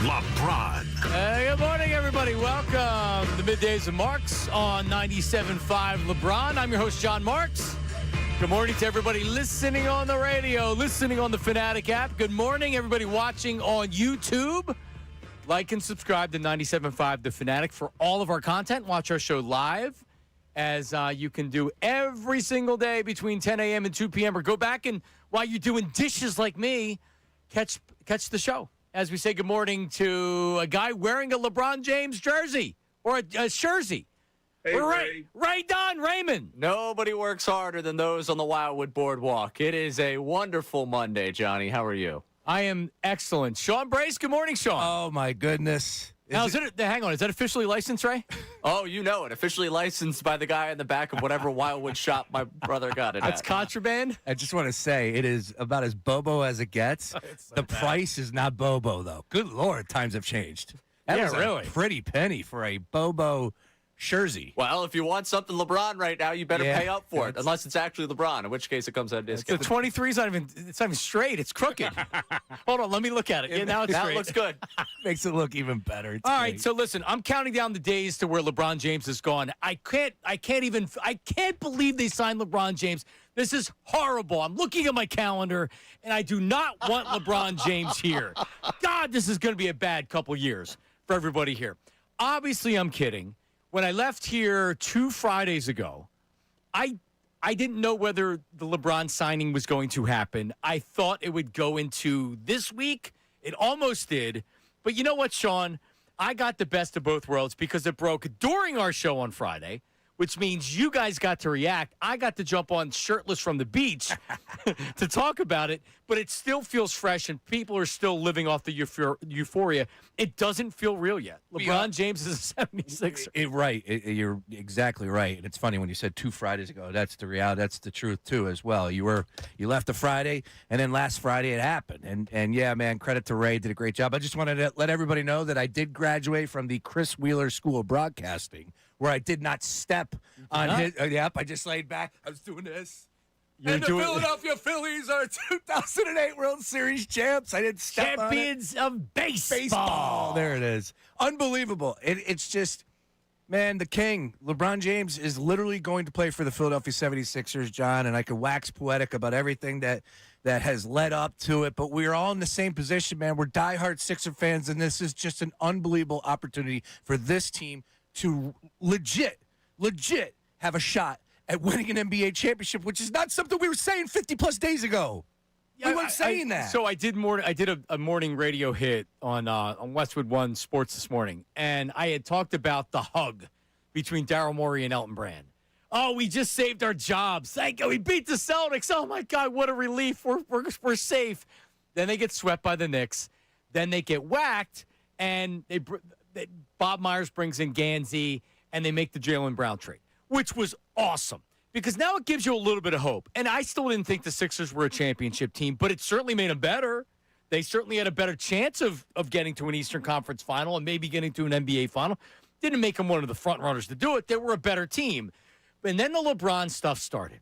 LeBron. Good morning, everybody. Welcome to Middays and Marks on 97.5 LeBron. I'm your host, John Marks. Good morning to everybody listening on the radio, listening on the Fanatic app. Good morning, everybody watching on YouTube. Like and subscribe to 97.5 The Fanatic for all of our content. Watch our show live, as you can do every single day between 10 a.m. and 2 p.m. Or go back and, while you're doing dishes like me, catch the show. As we say good morning to a guy wearing a LeBron James jersey or a jersey. Hey, Ray Don Raymond. Nobody works harder than those on the Wildwood Boardwalk. It is a wonderful Monday, Johnny. How are you? I am excellent. Sean Brace, good morning, Sean. Oh, my goodness. Hang on, is that officially licensed, Ray? Oh, you know it. Officially licensed by the guy in the back of whatever Wildwood shop my brother got it That's at. contraband? I just want to say it is about as Bobo as it gets. The price is not Bobo, though. Good Lord, times have changed. That Yeah, was really. a pretty penny for a Bobo jersey. Well, if you want something LeBron right now, you better Yeah, pay up for it, it's- unless it's actually LeBron, in which case it comes at a The discount. 23 is not even straight. It's crooked. Hold on, let me look at it. Yeah, now it's That straight. looks good. Makes it look even better. It's All right, great. so listen, I'm counting down the days to where LeBron James is gone. I can't believe they signed LeBron James. This is horrible. I'm looking at my calendar, and I do not want LeBron James here. God, this is going to be a bad couple years for everybody here. Obviously, I'm kidding. When I left here 2 Fridays ago, I didn't know whether the LeBron signing was going to happen. I thought it would go into this week. It almost did. But you know what, Sean? I got the best of both worlds because it broke during our show on Friday, which means you guys got to react. I got to jump on shirtless from the beach to talk about it, but it still feels fresh, and people are still living off the euphoria. It doesn't feel real yet. LeBron James is a 76er. You're exactly right. And it's funny when you said 2 Fridays ago. That's the reality. That's the truth, too, as well. You left a Friday, and then last Friday it happened. And yeah, man, credit to Ray. Did a great job. I just wanted to let everybody know that I did graduate from the Chris Wheeler School of Broadcasting, where I did not step on his. Yep, I just laid back. I was doing this. And the Philadelphia Phillies are 2008 World Series champs. I didn't step on it. Champions of baseball. Baseball. There it is. Unbelievable. It's just, man, the king, LeBron James, is literally going to play for the Philadelphia 76ers, John, and I could wax poetic about everything that has led up to it, but we're all in the same position, man. We're diehard Sixer fans, and this is just an unbelievable opportunity for this team to legit have a shot at winning an NBA championship, which is not something we were saying 50-plus days ago. We weren't saying that. So I did a morning radio hit on Westwood One Sports this morning, and I had talked about the hug between Daryl Morey and Elton Brand. Oh, we just saved our jobs. Thank you. We beat the Celtics. Oh, my God, what a relief. We're safe. Then they get swept by the Knicks. Then they get whacked, and Bob Myers brings in Gansey, and they make the Jaylen Brown trade, which was awesome because now it gives you a little bit of hope. And I still didn't think the Sixers were a championship team, but it certainly made them better. They certainly had a better chance of getting to an Eastern Conference final and maybe getting to an NBA final. Didn't make them one of the front runners to do it. They were a better team. And then the LeBron stuff started.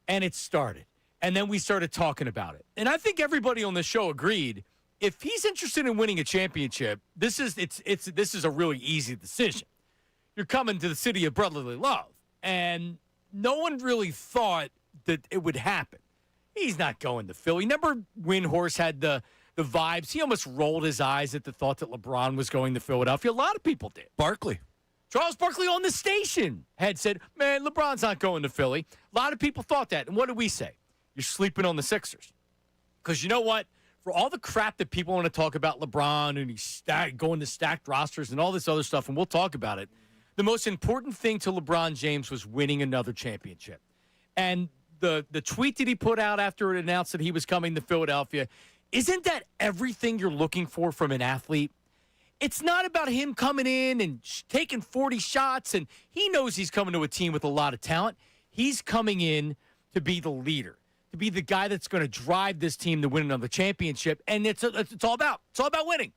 And it started. And then we started talking about it. And I think everybody on this show agreed, if he's interested in winning a championship, this is a really easy decision. You're coming to the city of brotherly love. And no one really thought that it would happen. He's not going to Philly. Remember Windhorse had the vibes? He almost rolled his eyes at the thought that LeBron was going to Philadelphia. A lot of people did. Barkley. Charles Barkley on the station had said, man, LeBron's not going to Philly. A lot of people thought that. And what did we say? You're sleeping on the Sixers. Because you know what? For all the crap that people want to talk about LeBron and he's going to stacked rosters and all this other stuff, and we'll talk about it, the most important thing to LeBron James was winning another championship. And the tweet that he put out after it announced that he was coming to Philadelphia, isn't that everything you're looking for from an athlete? It's not about him coming in and taking 40 shots, and he knows he's coming to a team with a lot of talent. He's coming in to be the leader, to be the guy that's going to drive this team to win another championship, and it's all about winning.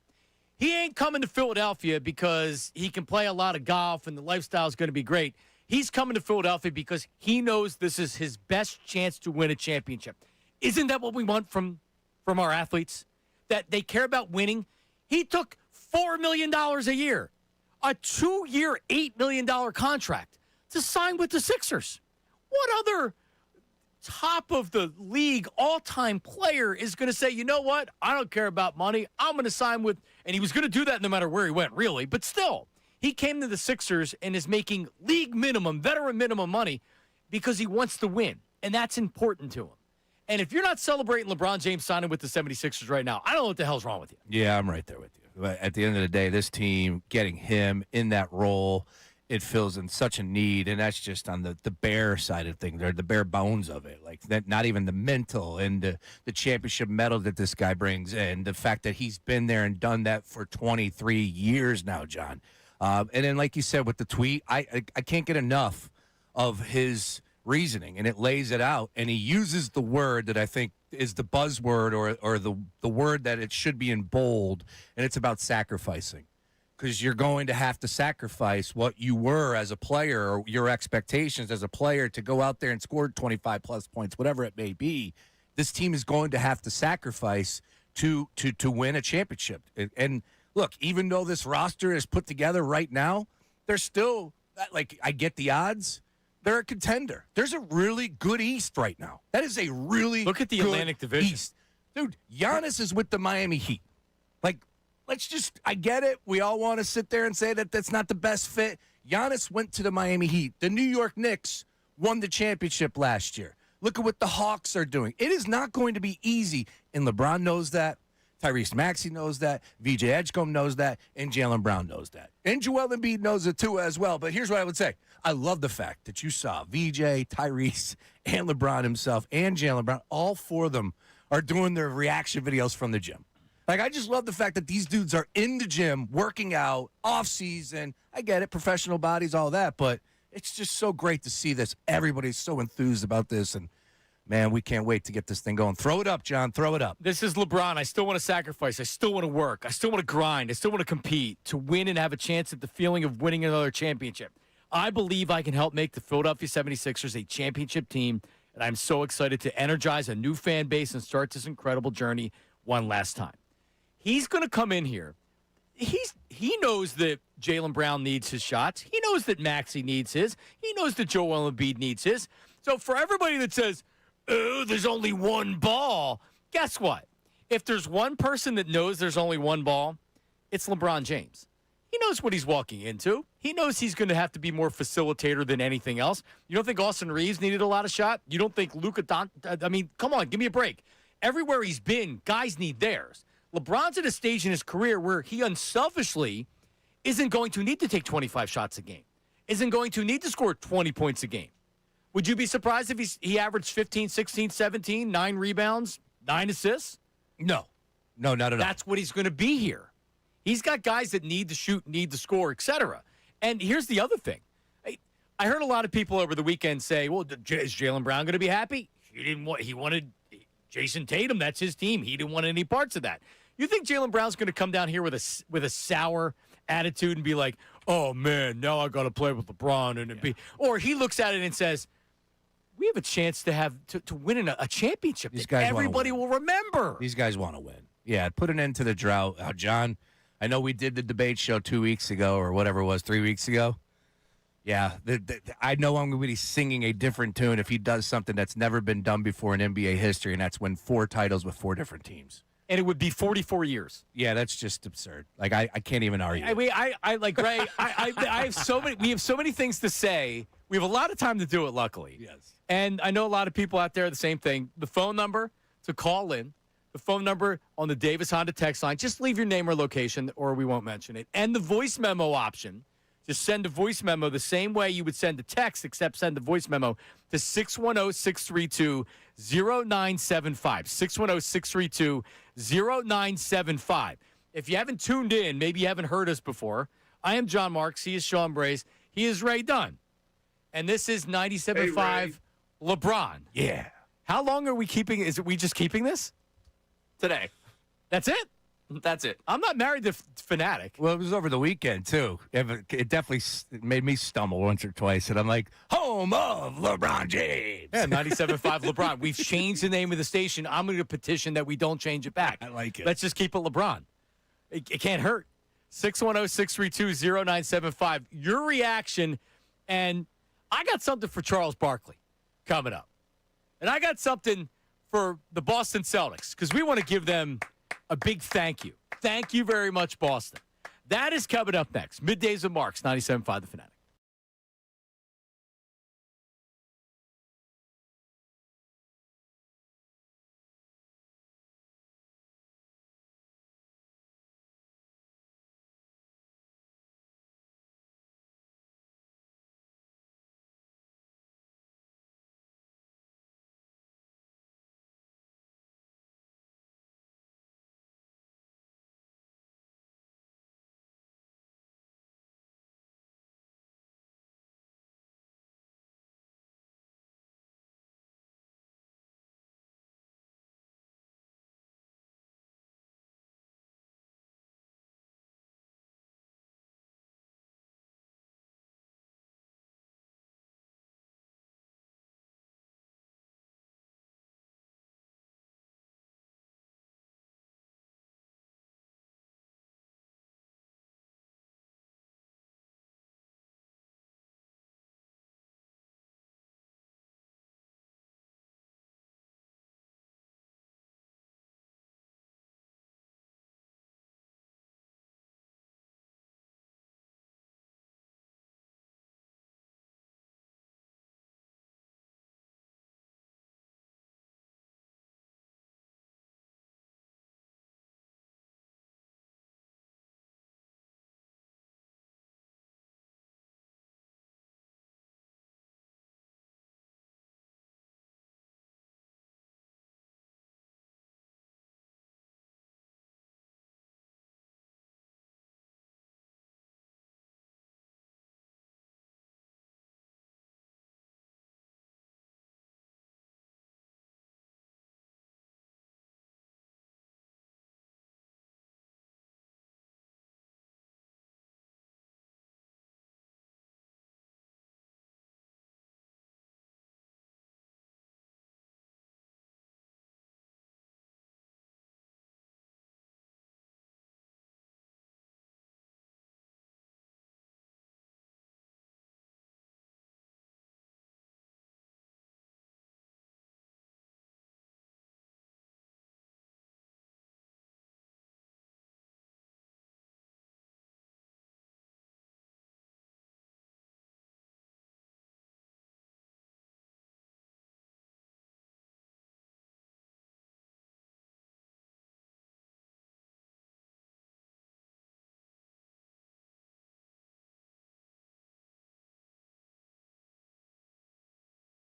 He ain't coming to Philadelphia because he can play a lot of golf and the lifestyle is going to be great. He's coming to Philadelphia because he knows this is his best chance to win a championship. Isn't that what we want from our athletes? That they care about winning? He took $4 million a year, a 2-year, $8 million contract to sign with the Sixers. What other top of the league all-time player is going to say, you know what, I don't care about money, I'm going to sign with, and he was going to do that no matter where he went, really, but still, he came to the Sixers and is making league minimum, veteran minimum money because he wants to win, and that's important to him. And if you're not celebrating LeBron James signing with the 76ers right now, I don't know what the hell's wrong with you. Yeah, I'm right there with you. But at the end of the day, this team, getting him in that role, it fills in such a need, and that's just on the bare side of things, or the bare bones of it. Like that, not even the mental and the championship medal that this guy brings, and the fact that he's been there and done that for 23 years now, John. And then, like you said with the tweet, I can't get enough of his reasoning, and it lays it out, and he uses the word that I think is the buzzword or the word that it should be in bold, and it's about sacrificing. Because you're going to have to sacrifice what you were as a player or your expectations as a player to go out there and score 25-plus points, whatever it may be. This team is going to have to sacrifice to win a championship. And look, even though this roster is put together right now, they're still, like, I get the odds. They're a contender. There's a really good East right now. That is a really Look at the good Atlantic Division. East. Dude, Giannis is with the Miami Heat. Like, let's just, I get it. We all want to sit there and say that that's not the best fit. Giannis went to the Miami Heat. The New York Knicks won the championship last year. Look at what the Hawks are doing. It is not going to be easy, and LeBron knows that. Tyrese Maxey knows that. VJ Edgecombe knows that. And Jaylen Brown knows that. And Joel Embiid knows it too as well. But here's what I would say. I love the fact that you saw VJ, Tyrese, and LeBron himself, and Jaylen Brown, all four of them are doing their reaction videos from the gym. Like, I just love the fact that these dudes are in the gym, working out, off-season. I get it, professional bodies, all that, but it's just so great to see this. Everybody's so enthused about this, and, man, we can't wait to get this thing going. Throw it up, John. Throw it up. This is LeBron. I still want to sacrifice. I still want to work. I still want to grind. I still want to compete to win and have a chance at the feeling of winning another championship. I believe I can help make the Philadelphia 76ers a championship team, and I'm so excited to energize a new fan base and start this incredible journey one last time. He's going to come in here. He knows that Jaylen Brown needs his shots. He knows that Maxey needs his. He knows that Joel Embiid needs his. So for everybody that says, oh, there's only one ball, guess what? If there's one person that knows there's only one ball, it's LeBron James. He knows what he's walking into. He knows he's going to have to be more facilitator than anything else. You don't think Austin Reeves needed a lot of shot? You don't think Luka I mean, come on, give me a break. Everywhere he's been, guys need theirs. LeBron's at a stage in his career where he unselfishly isn't going to need to take 25 shots a game, isn't going to need to score 20 points a game. Would you be surprised if he averaged 15, 16, 17, 9 rebounds, 9 assists? No, not at all. That's what he's going to be here. He's got guys that need to shoot, need to score, etc. And here's the other thing. I heard a lot of people over the weekend say, well, is Jaylen Brown going to be happy? He wanted Jason Tatum. That's his team. He didn't want any parts of that. You think Jaylen Brown's going to come down here with a sour attitude and be like, oh, man, now I got to play with LeBron? Or he looks at it and says, we have a chance to win a championship These that guys everybody will remember. These guys want to win. Yeah, put an end to the drought. John, I know we did the debate show 2 weeks ago or whatever it was, 3 weeks ago. Yeah, I know I'm going to be singing a different tune if he does something that's never been done before in NBA history, and that's win 4 titles with 4 different teams. And it would be 44 years. Yeah, that's just absurd. Like, I can't even argue. I like Ray. I have so many. We have so many things to say. We have a lot of time to do it. Luckily, yes. And I know a lot of people out there the same thing. The phone number to call in. The phone number on the Davis Honda text line. Just leave your name or location, or we won't mention it. And the voice memo option. Just send a voice memo the same way you would send a text, except send a voice memo to 610-632-0975. 610-632-0975. If you haven't tuned in, maybe you haven't heard us before, I am John Marks. He is Sean Brace. He is Ray Dunn. And this is 97.5 LeBron. Yeah. How long are we keeping? Is it we just keeping this? Today. That's it? That's it. I'm not married to Fanatic. Well, it was over the weekend, too. It definitely made me stumble once or twice, and I'm like, home of LeBron James. Yeah, 97.5 LeBron. We've changed the name of the station. I'm going to petition that we don't change it back. I like it. Let's just keep it LeBron. It can't hurt. 610-632-0975. Your reaction, and I got something for Charles Barkley coming up. And I got something for the Boston Celtics because we want to give them a big thank you. Thank you very much, Boston. That is coming up next. Middays with Marks, 97.5 The Fanatic.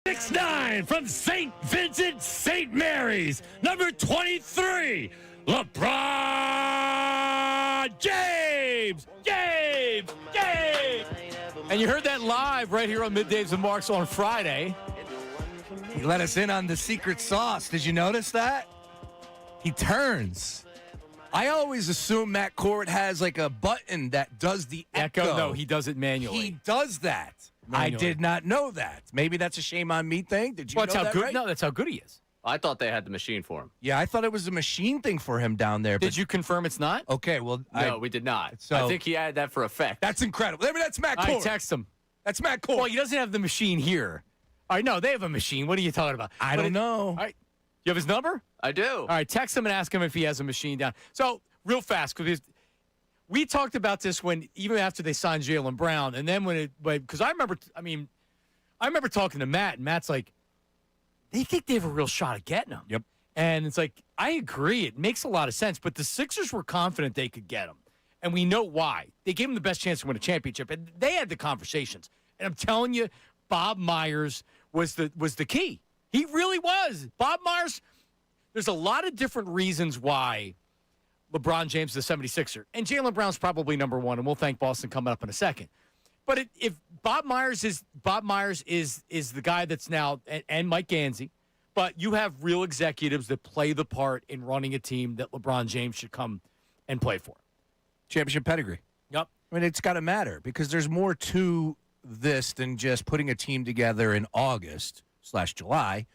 Six nine from St. Vincent, St. Mary's, number 23, LeBron James. And you heard that live right here on Middays with Marks on Friday. He let us in on the secret sauce. Did you notice that? He turns. I always assume Matt Court has like a button that does the echo. No, he does it manually. He does that. Manually. I did not know that. Maybe that's a shame on me thing. Did you know how that, good? right? No, that's how good he is. I thought they had the machine for him. Yeah, I thought it was a machine thing for him down there. Did you confirm it's not? Okay, well, No, we did not. So- I think he added that for effect. that's incredible. I mean, that's Matt I Court. text him. That's Matt Court. Well, he doesn't have the machine here. All right, no, they have a machine. What are you talking about? I don't know. All right, you have his number? I do. All right, text him and ask him if he has a machine down. So, real fast, because we talked about this when even after they signed Jaylen Brown, and then because I remember talking to Matt, and Matt's like, they think they have a real shot at getting him. Yep. And it's like, I agree. It makes a lot of sense. But the Sixers were confident they could get him. And we know why. They gave him the best chance to win a championship. And they had the conversations. And I'm telling you, Bob Myers was the key. He really was. Bob Myers, there's a lot of different reasons why LeBron James is the 76er. And Jaylen Brown's probably number one. And we'll thank Boston coming up in a second. But if Bob Myers is the guy that's now, and Mike Gansey, but you have real executives that play the part in running a team that LeBron James should come and play for. Championship pedigree. Yep. I mean, it's got to matter because there's more to this than just putting a team together in August/July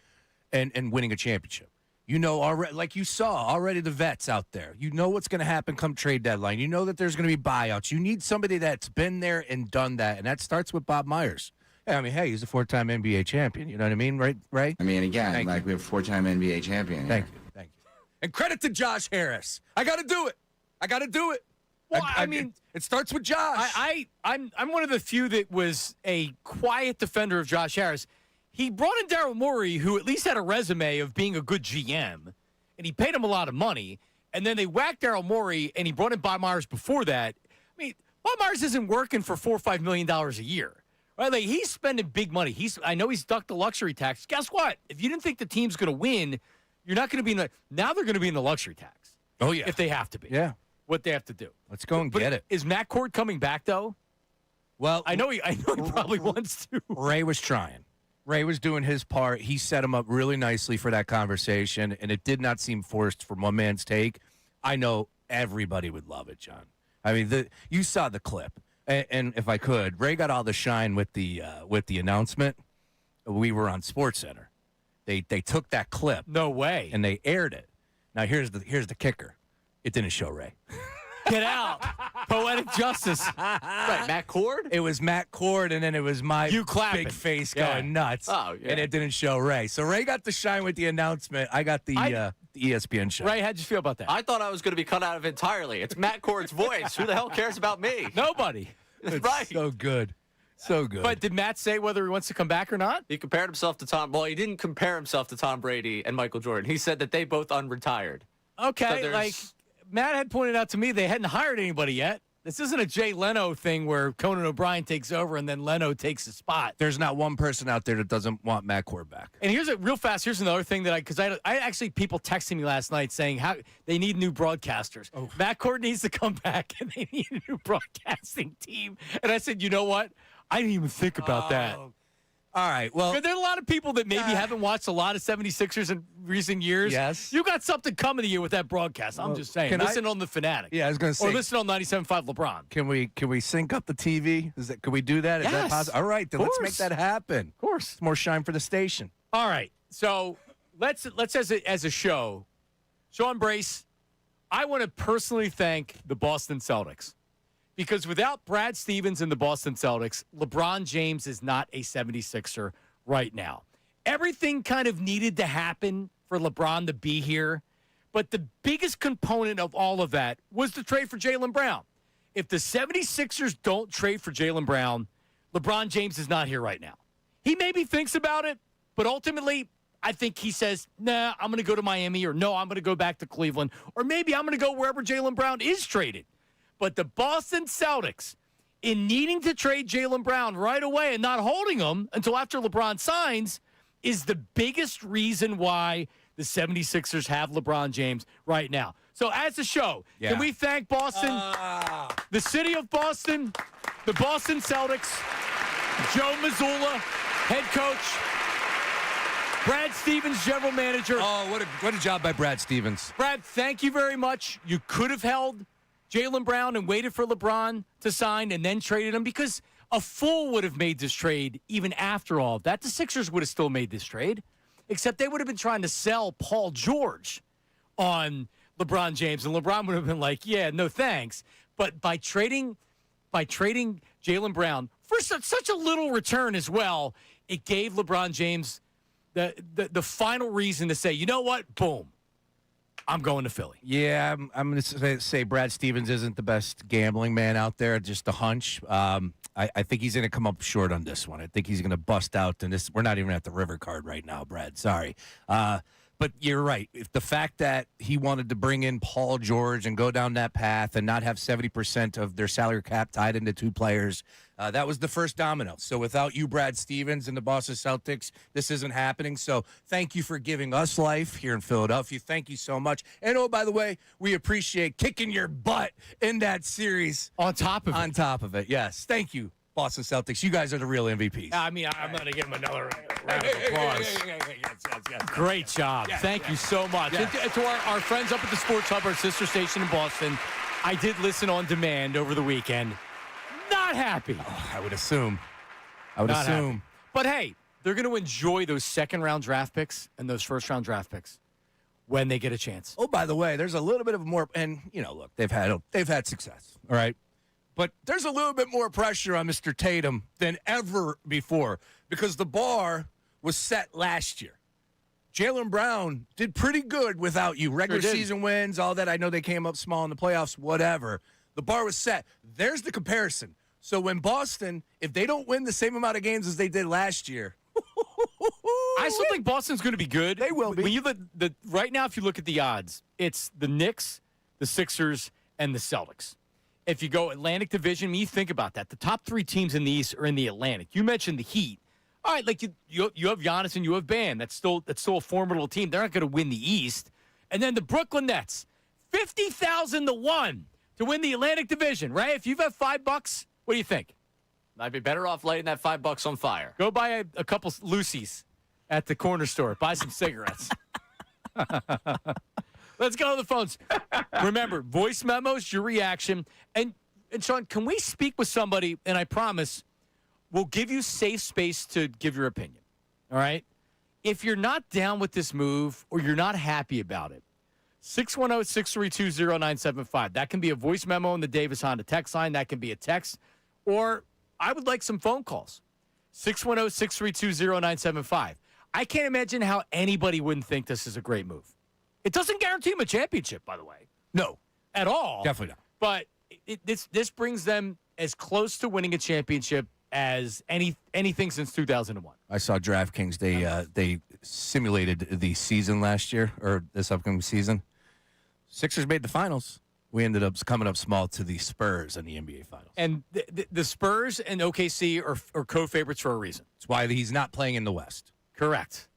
and winning a championship. You know, already, like you saw already the vets out there. You know what's going to happen come trade deadline. You know that there's going to be buyouts. You need somebody that's been there and done that, and that starts with Bob Myers. Yeah, I mean, hey, he's a 4-time NBA champion. You know what I mean, right? Right? I mean, again, Thank like you. we have 4-time NBA champion. Thank you. And credit to Josh Harris. I got to do it. Well, I mean, it starts with Josh. I'm one of the few that was a quiet defender of Josh Harris. He brought in Daryl Morey, who at least had a resume of being a good GM, and he paid him a lot of money. And then they whacked Daryl Morey, and he brought in Bob Myers before that. I mean, Bob Myers isn't working for $4 or $5 million a year. Right? Like, he's spending big money. I know he's ducked the luxury tax. Guess what? If you didn't think the team's going to win, you're not going to be in the – now they're going to be in the luxury tax. Oh, yeah. If they have to be. Yeah. What they have to do. Let's go and get it. Is Matt Cord coming back, though? Well, I know he probably wants to. Ray was trying. Ray was doing his part. He set him up really nicely for that conversation, and it did not seem forced from one man's take. I know everybody would love it, John. I mean, you saw the clip, and if I could, Ray got all the shine with the announcement. We were on SportsCenter. They took that clip. No way. And they aired it. Now here's the kicker. It didn't show Ray. Get out. Poetic justice. Right, Matt Cord? It was Matt Cord, and then it was my You clapping. big face Yeah. going nuts. Oh, yeah. And it didn't show Ray. So Ray got the shine with the announcement. I got the ESPN show. Ray, how'd you feel about that? I thought I was going to be cut out of entirely. It's Matt Cord's voice. Who the hell cares about me? Nobody. That's It's right. so good. So good. But did Matt say whether he wants to come back or not? He compared himself to Tom. Well, he didn't compare himself to Tom Brady and Michael Jordan. He said that they both unretired. Okay, So like Matt had pointed out to me, they hadn't hired anybody yet. This isn't a Jay Leno thing where Conan O'Brien takes over and then Leno takes his spot. There's not one person out there that doesn't want Matt Cord back. And here's real fast. Here's another thing that I actually people texting me last night saying how they need new broadcasters. Oh. Matt Cord needs to come back and they need a new broadcasting team. And I said, you know what? I didn't even think about that. All right. Well, But there are a lot of people that maybe haven't watched a lot of 76ers in recent years. Yes. You got something coming to you with that broadcast. I'm just saying. can Listen on the Fanatic. yeah, I was going to say. Or listen on 97.5 LeBron. Can we sync up the TV? Can we do that? Is that Yes. possible? All right, then let's make that happen. Of course. It's more shine for the station. All right. So let's as a show, Sean Brace, I want to personally thank the Boston Celtics. Because without Brad Stevens and the Boston Celtics, LeBron James is not a 76er right now. Everything kind of needed to happen for LeBron to be here. But the biggest component of all of that was the trade for Jaylen Brown. If the 76ers don't trade for Jaylen Brown, LeBron James is not here right now. He maybe thinks about it, but ultimately, I think he says, nah, I'm going to go to Miami, or no, I'm going to go back to Cleveland, or maybe I'm going to go wherever Jaylen Brown is traded. But the Boston Celtics, in needing to trade Jaylen Brown right away and not holding him until after LeBron signs, is the biggest reason why the 76ers have LeBron James right now. So as a show, can we thank Boston, the city of Boston, the Boston Celtics, Joe Mazzulla, head coach, Brad Stevens, general manager. Oh, what a job by Brad Stevens. Brad, thank you very much. You could have held Jaylen Brown and waited for LeBron to sign and then traded him, because a fool would have made this trade even after all of that. The Sixers would have still made this trade, except they would have been trying to sell Paul George on LeBron James, and LeBron would have been like, yeah, no thanks. But by trading Jaylen Brown for such a little return as well, it gave LeBron James the final reason to say, you know what, boom, I'm going to Philly. Yeah, I'm going to say Brad Stevens isn't the best gambling man out there. Just a hunch. I think he's going to come up short on this one. I think he's going to bust out. And we're not even at the river card right now, Brad. Sorry. But you're right. If the fact that he wanted to bring in Paul George and go down that path and not have 70% of their salary cap tied into two players, that was the first domino. So without you, Brad Stevens, and the Boston Celtics, this isn't happening. So thank you for giving us life here in Philadelphia. Thank you so much. And, oh, by the way, we appreciate kicking your butt in that series. On top of it. On top of it, yes. Thank you, Boston Celtics. You guys are the real MVPs. I mean, I'm going to give him another round of applause. Great job. Thank you so much. Yes. And to our friends up at the Sports Hub, our sister station in Boston, I did listen on demand over the weekend. Not happy. I would assume. Not happy. But, hey, they're going to enjoy those second-round draft picks and those first-round draft picks. when they get a chance. Oh, by the way, there's a little bit of more, and look, they've had success, all right, but there's a little bit more pressure on Mr. Tatum than ever before because the bar was set last year. Jaylen Brown did pretty good without you. Regular season wins, all that. I know they came up small in the playoffs, whatever. The bar was set. There's the comparison. So when Boston, if they don't win the same amount of games as they did last year, I still think Boston's going to be good. They will be. When you look right now, if you look at the odds, it's the Knicks, the Sixers, and the Celtics. If you go Atlantic Division, you think about that. The top 3 teams in the East are in the Atlantic. You mentioned the Heat. All right, like you have Giannis and you have Bam. That's still a formidable team. They're not going to win the East. And then the Brooklyn Nets, 50,000 to 1 to win the Atlantic Division, right? If you've had $5, what do you think? I'd be better off lighting that $5 on fire. Go buy a couple Lucy's at the corner store. Buy some cigarettes. Let's go to the phones. Remember, voice memos, your reaction. And Sean, can we speak with somebody, and I promise we'll give you safe space to give your opinion, all right? If you're not down with this move or you're not happy about it, 610-632-0975. That can be a voice memo on the Davis Honda text line. That can be a text. Or I would like some phone calls. 610-632-0975. I can't imagine how anybody wouldn't think this is a great move. It doesn't guarantee them a championship, by the way. no, At all. definitely not. But this brings them as close to winning a championship as anything since 2001. I saw DraftKings. They simulated the season last year or this upcoming season. Sixers made the finals. We ended up coming up small to the Spurs in the NBA Finals. And the Spurs and OKC are co-favorites for a reason. That's why he's not playing in the West. Correct.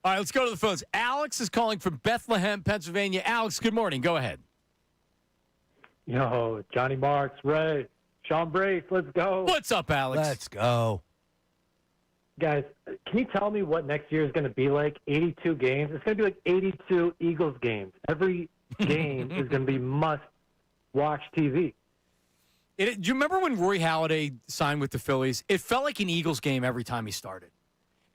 All right, let's go to the phones. Alex is calling from Bethlehem, Pennsylvania. Alex, good morning. Go ahead. Yo, Johnny Marks, Ray, Sean Brace, let's go. What's up, Alex? Let's go. Guys, can you tell me what next year is going to be like? 82 games? It's going to be like 82 Eagles games. Every game is going to be must-watch TV. Do you remember when Roy Halladay signed with the Phillies? It felt like an Eagles game every time he started.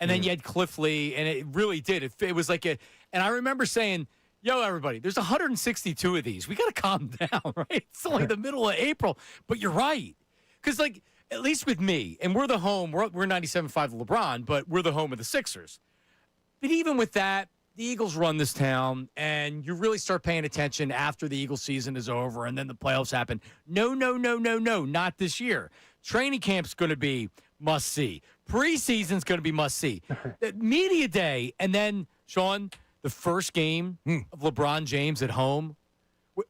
And then you had Cliff Lee, and it really did. It was like and I remember saying, yo, everybody, there's 162 of these. We got to calm down, right? It's only the middle of April. But you're right. Because, like, at least with me, and we're the home, we're 97.5 LeBron, but we're the home of the Sixers. But even with that, the Eagles run this town, and you really start paying attention after the Eagles season is over, and then the playoffs happen. No, not this year. Training camp's going to be must-see. Preseason's going to be must-see. Media day, and then, Sean, the first game of LeBron James at home.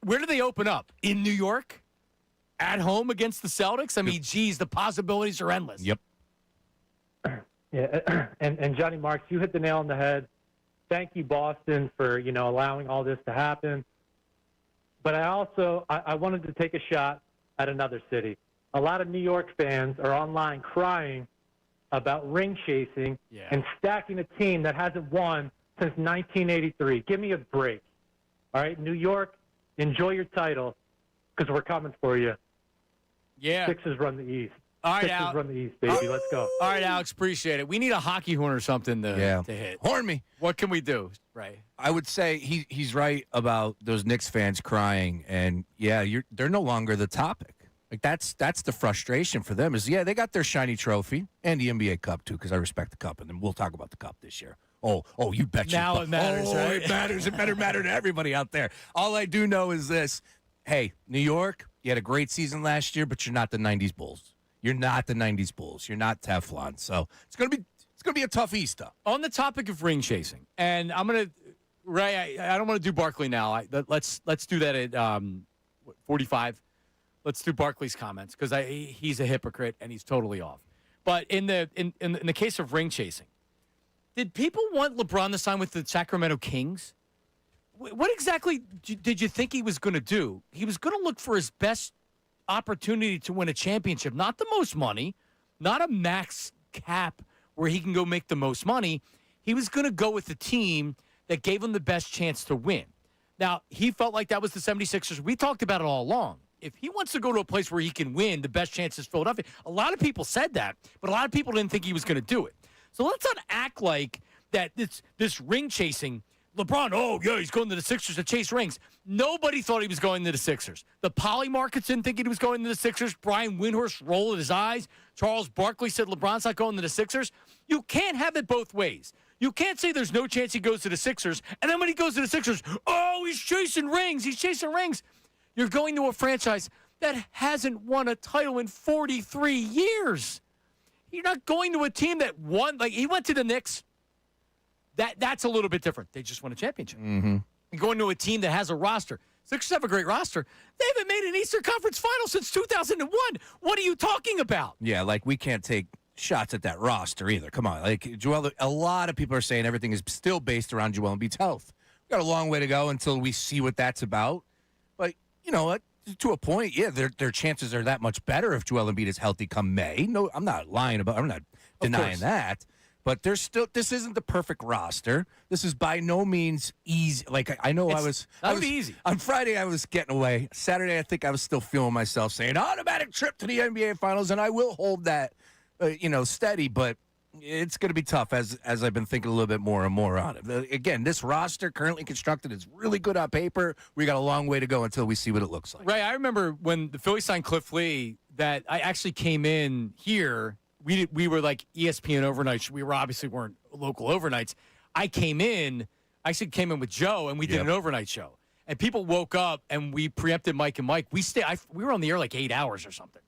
Where do they open up? In New York? At home against the Celtics? I mean, geez, the possibilities are endless. Yep. Yeah, and Johnny Marks, you hit the nail on the head. Thank you, Boston, for, allowing all this to happen. But I wanted to take a shot at another city. A lot of New York fans are online crying about ring chasing and stacking a team that hasn't won since 1983. Give me a break. All right, New York, enjoy your title because we're coming for you. Yeah. Sixers run the East. All right, Sixers run the East, baby. Let's go. All right, Alex, appreciate it. We need a hockey horn or something to hit. Horn me. What can we do? Right. I would say he's right about those Knicks fans crying, and they're no longer the topic. Like that's the frustration for them is they got their shiny trophy and the NBA Cup too because I respect the Cup, and then we'll talk about the Cup this year. Oh, you betcha. Now it matters, right? It matters. It better matter to everybody out there. All I do know is this: hey, New York, you had a great season last year, but you're not the '90s Bulls. You're not the '90s Bulls. You're not Teflon. So it's gonna be a tough East though. On the topic of ring chasing, and I'm gonna Ray. I don't want to do Barkley now. Let's do that at 45. Let's do Barkley's comments because he's a hypocrite and he's totally off. But in the case of ring chasing, did people want LeBron to sign with the Sacramento Kings? What exactly did you think he was going to do? He was going to look for his best opportunity to win a championship, not the most money, not a max cap where he can go make the most money. He was going to go with the team that gave him the best chance to win. Now, he felt like that was the 76ers. We talked about it all along. If he wants to go to a place where he can win, the best chance is Philadelphia. A lot of people said that, but a lot of people didn't think he was going to do it. So let's not act like that this ring chasing, LeBron, oh, yeah, he's going to the Sixers to chase rings. Nobody thought he was going to the Sixers. The poly markets didn't think he was going to the Sixers. Brian Windhorst rolled his eyes. Charles Barkley said LeBron's not going to the Sixers. You can't have it both ways. You can't say there's no chance he goes to the Sixers, and then when he goes to the Sixers, oh, he's chasing rings. He's chasing rings. You're going to a franchise that hasn't won a title in 43 years. You're not going to a team that won. Like, he went to the Knicks. That's a little bit different. They just won a championship. Mm-hmm. You're going to a team that has a roster. Sixers have a great roster. They haven't made an Eastern Conference final since 2001. What are you talking about? Yeah, like we can't take shots at that roster either. Come on. Like Joel, a lot of people are saying everything is still based around Joel Embiid's health. We've got a long way to go until we see what that's about. But you know what? To a point, yeah, their chances are that much better if Joel Embiid is healthy come May. No, I'm not denying that. But there's still, this isn't the perfect roster. This is by no means easy. Like, I know I was easy. On Friday, I was getting away. Saturday, I think I was still feeling myself saying, automatic trip to the NBA Finals, and I will hold that, steady. But it's going to be tough as I've been thinking a little bit more and more on it. Again, this roster currently constructed is really good on paper. We got a long way to go until we see what it looks like. Right. I remember when the Phillies signed Cliff Lee that I actually came in here. We were like ESPN overnights. We weren't local overnights. I came in with Joe, and we did an overnight show. And people woke up, and we preempted Mike and Mike. We were on the air like 8 hours or something.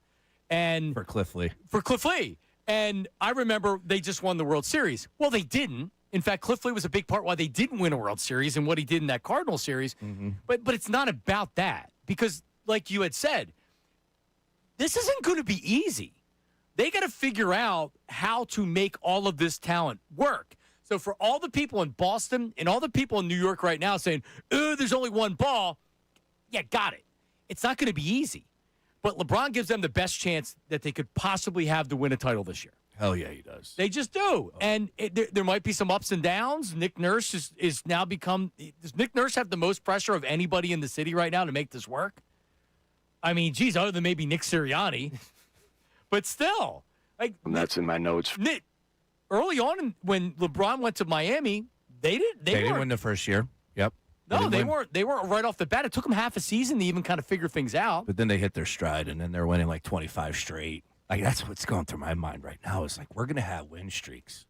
And For Cliff Lee. And I remember they just won the World Series. Well, they didn't. In fact, Cliff Lee was a big part why they didn't win a World Series and what he did in that Cardinal series. Mm-hmm. But it's not about that. Because, like you had said, this isn't going to be easy. They got to figure out how to make all of this talent work. So for all the people in Boston and all the people in New York right now saying, there's only one ball, yeah, got it. It's not going to be easy. But LeBron gives them the best chance that they could possibly have to win a title this year. Hell yeah, he does. They just do. Oh. And there might be some ups and downs. Nick Nurse is now become – does Nick Nurse have the most pressure of anybody in the city right now to make this work? I mean, geez, other than maybe Nick Sirianni – but still, like, and that's in my notes. Early on, when LeBron went to Miami, they didn't win the first year. Yep. No, they weren't. They weren't right off the bat. It took them half a season to even kind of figure things out. But then they hit their stride, and then they're winning like 25 straight. Like, that's what's going through my mind right now. Is like, we're gonna have win streaks.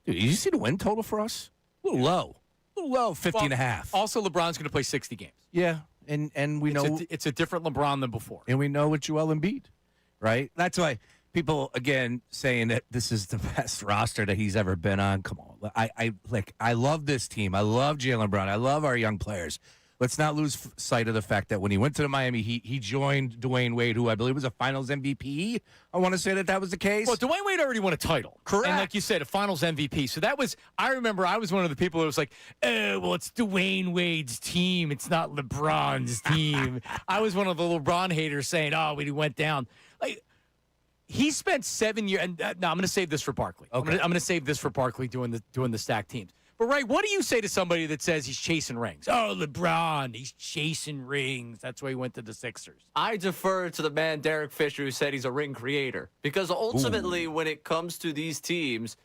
Dude, did you see the win total for us? A little low, 50 and a half. Also, LeBron's gonna play 60 games. Yeah, and we know it's a different LeBron than before. And we know with Joel Embiid. Right? That's why people, again, saying that this is the best roster that he's ever been on. Come on. I love this team. I love Jaylen Brown. I love our young players. Let's not lose sight of the fact that when he went to the Miami Heat, he joined Dwayne Wade, who I believe was a Finals MVP. I want to say that was the case. Well, Dwayne Wade already won a title. Correct. And like you said, a Finals MVP. So that was, I remember I was one of the people that was like, well, it's Dwayne Wade's team. It's not LeBron's team. I was one of the LeBron haters saying, when he went down. Like, he spent 7 years, and I'm going to save this for Barkley. Okay. I'm going to save this for Barkley doing the stacked teams. But, Ray, what do you say to somebody that says he's chasing rings? Oh, LeBron, he's chasing rings. That's why he went to the Sixers. I defer to the man, Derek Fisher, who said he's a ring creator. Because ultimately, when it comes to these teams,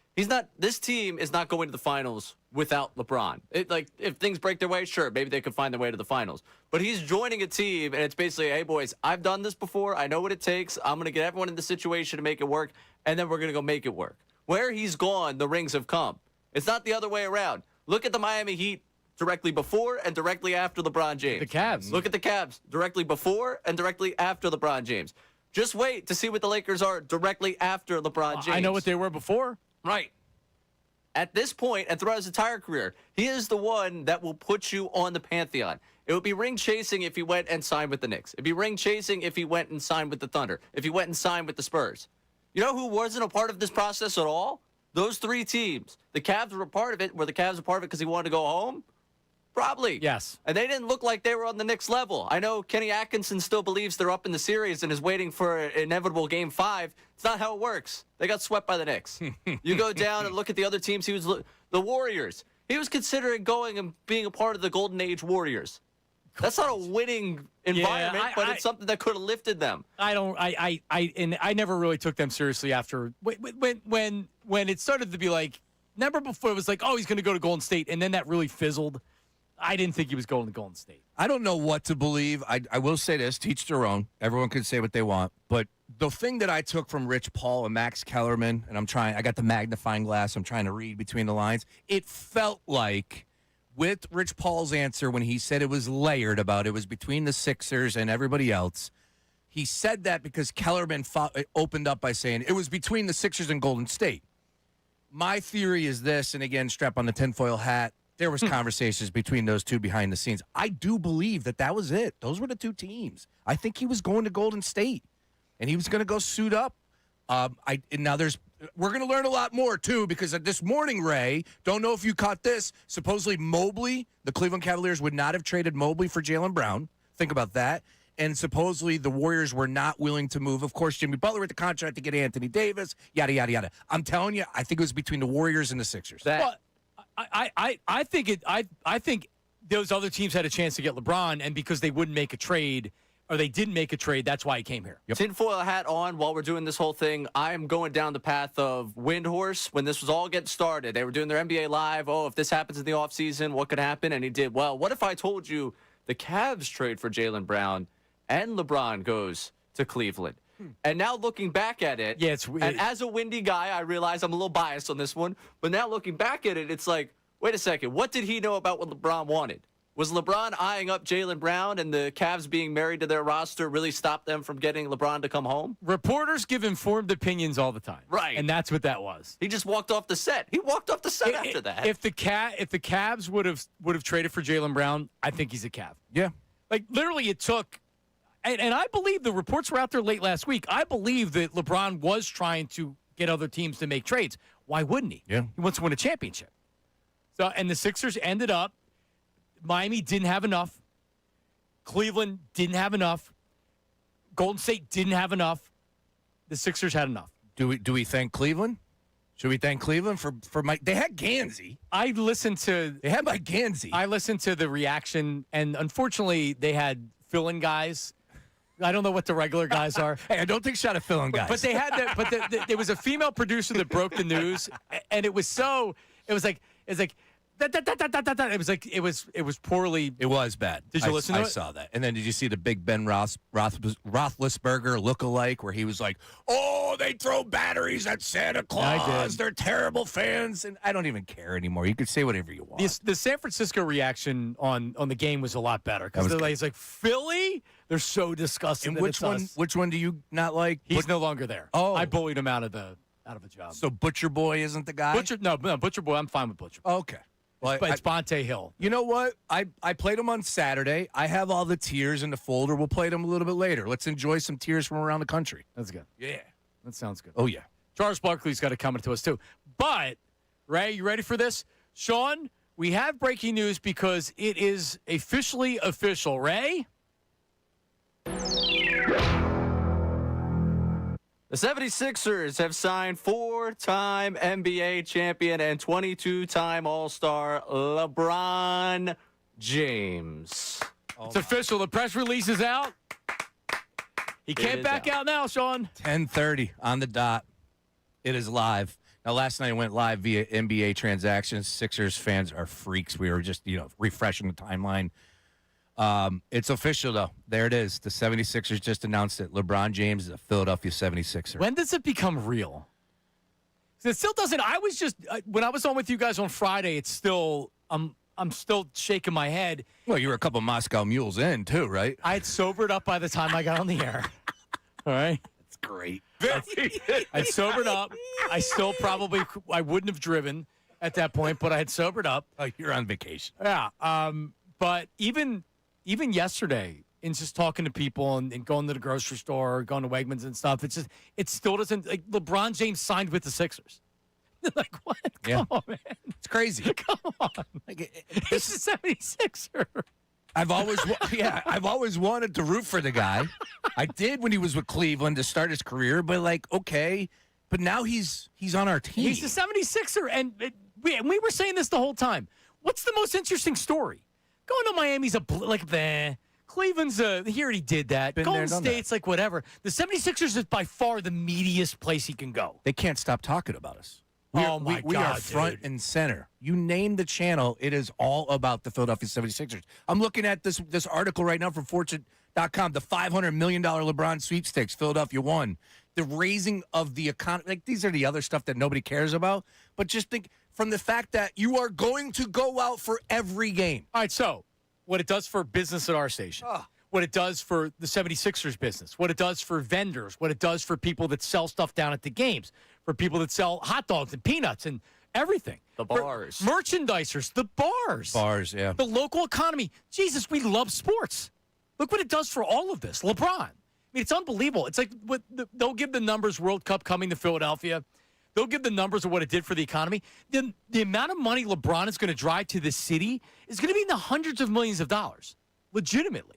this team is not going to the finals without LeBron. If things break their way, sure, maybe they could find their way to the finals. But he's joining a team, and it's basically, hey, boys, I've done this before. I know what it takes. I'm going to get everyone in the situation to make it work, and then we're going to go make it work. Where he's gone, the rings have come. It's not the other way around. Look at the Miami Heat directly before and directly after LeBron James. The Cavs. Look at the Cavs directly before and directly after LeBron James. Just wait to see what the Lakers are directly after LeBron James. I know what they were before. Right. At this point, and throughout his entire career, he is the one that will put you on the pantheon. It would be ring chasing if he went and signed with the Knicks. It'd be ring chasing if he went and signed with the Thunder. If he went and signed with the Spurs. You know who wasn't a part of this process at all? Those three teams. The Cavs were a part of it. Were the Cavs a part of it because he wanted to go home? Probably. Yes. And they didn't look like they were on the Knicks level. I know Kenny Atkinson still believes they're up in the series and is waiting for an inevitable Game 5. It's not how it works. They got swept by the Knicks. You go down and look at the other teams. The Warriors. He was considering going and being a part of the Golden Age Warriors. That's not a winning environment, but it's something that could have lifted them. I never really took them seriously after when it started to be like, remember before it was like, oh, he's going to go to Golden State, and then that really fizzled. I didn't think he was going to Golden State. I don't know what to believe. I will say this, teach their own. Everyone can say what they want. But the thing that I took from Rich Paul and Max Kellerman, and I got the magnifying glass, I'm trying to read between the lines. It felt like with Rich Paul's answer when he said it was layered about it was between the Sixers and everybody else, he said that because Kellerman opened up by saying it was between the Sixers and Golden State. My theory is this, and again, strap on the tinfoil hat, there was conversations between those two behind the scenes. I do believe that was it. Those were the two teams. I think he was going to Golden State, and he was going to go suit up. We're going to learn a lot more, too, because this morning, Ray, don't know if you caught this, supposedly Mobley, the Cleveland Cavaliers would not have traded Mobley for Jaylen Brown. Think about that. And supposedly the Warriors were not willing to move. Of course, Jimmy Butler with the contract to get Anthony Davis, yada, yada, yada. I'm telling you, I think it was between the Warriors and the Sixers. I think those other teams had a chance to get LeBron, and because they wouldn't make a trade, or they didn't make a trade, that's why he came here. Yep. Tinfoil hat on while we're doing this whole thing. I am going down the path of Windhorse. When this was all getting started, they were doing their NBA Live. Oh, if this happens in the offseason, what could happen? And he did well. What if I told you the Cavs trade for Jaylen Brown and LeBron goes to Cleveland? And now looking back at it, yeah, it's weird. And as a Windy guy, I realize I'm a little biased on this one. But now looking back at it, it's like, wait a second. What did he know about what LeBron wanted? Was LeBron eyeing up Jaylen Brown, and the Cavs being married to their roster really stopped them from getting LeBron to come home? Reporters give informed opinions all the time. Right. And that's what that was. He just walked off the set. He walked off the set after that. If the Cavs would have traded for Jaylen Brown, I think he's a Cav. Yeah. Like, literally, it took – and I believe the reports were out there late last week. I believe that LeBron was trying to get other teams to make trades. Why wouldn't he? Yeah. He wants to win a championship. So, and the Sixers ended up – Miami didn't have enough. Cleveland didn't have enough. Golden State didn't have enough. The Sixers had enough. Do we thank Cleveland? Should we thank Cleveland for Mike? They had Gansey. They had Mike Gansey. I listened to the reaction, and unfortunately, they had fill-in guys. I don't know what the regular guys are. Hey, I don't think shot at fill-in guys. But they had that. But there was a female producer that broke the news, and it was like. It was poorly. It was bad. Did you listen to it? I saw that. And then did you see the big Ben Roethlisberger look-alike where he was like, "Oh, they throw batteries at Santa Claus. I did. They're terrible fans." And I don't even care anymore. You could say whatever you want. The San Francisco reaction on the game was a lot better because it's like Philly. They're so disgusting. And which one do you not like? He's no longer there. Oh, I bullied him out of a job. So Butcher Boy isn't the guy? No, Butcher Boy. I'm fine with Butcher Boy. Okay. Well, But it's Bonte Hill. You know what? I played them on Saturday. I have all the tiers in the folder. We'll play them a little bit later. Let's enjoy some tiers from around the country. That's good. Yeah. That sounds good. Oh, yeah. Charles Barkley's got to come to us, too. But, Ray, you ready for this? Sean, we have breaking news because it is officially official. Ray? The 76ers have signed four-time NBA champion and 22-time All-Star LeBron James. It's official. The press release is out. He can't back out now, Sean. 10:30 on the dot. It is live. Now, last night it went live via NBA transactions. Sixers fans are freaks. We were just, refreshing the timeline. It's official, though. There it is. The 76ers just announced it. LeBron James is a Philadelphia 76er. When does it become real? It still doesn't. I was just when I was on with you guys on Friday. It's still I'm still shaking my head. Well, you were a couple Moscow mules in, too, right? I had sobered up by the time I got on the air. All right. That's great. I sobered up. I wouldn't have driven at that point, but I had sobered up. Oh, you're on vacation. Yeah. But even yesterday, in just talking to people and going to the grocery store, going to Wegmans and stuff, it still doesn't. Like, LeBron James signed with the Sixers. Like, what? Come on, man. It's crazy. Come on. He's a 76er. I've always wanted to root for the guy. I did when he was with Cleveland to start his career, but okay. But now he's on our team. He's a 76er, and we were saying this the whole time. What's the most interesting story? Going to Miami's Cleveland's he already did that. Golden State's like whatever. The 76ers is by far the meatiest place he can go. They can't stop talking about us. We Oh, my we are God, front dude. and center. You name the channel, it is all about the Philadelphia 76ers. I'm looking at this article right now from Fortune.com, the $500 million LeBron sweepstakes, Philadelphia won. The raising of the economy. Like, these are the other stuff that nobody cares about. But just think from the fact that you are going to go out for every game. All right, so what it does for business at our station, what it does for the 76ers business, what it does for vendors, what it does for people that sell stuff down at the games, for people that sell hot dogs and peanuts and everything. The bars. For merchandisers, the bars. Bars, yeah. The local economy. Jesus, we love sports. Look what it does for all of this. LeBron. I mean, it's unbelievable. It's like they'll give the numbers World Cup coming to Philadelphia. They'll give the numbers of what it did for the economy. Then the amount of money LeBron is going to drive to the city is going to be in the hundreds of millions of dollars. Legitimately.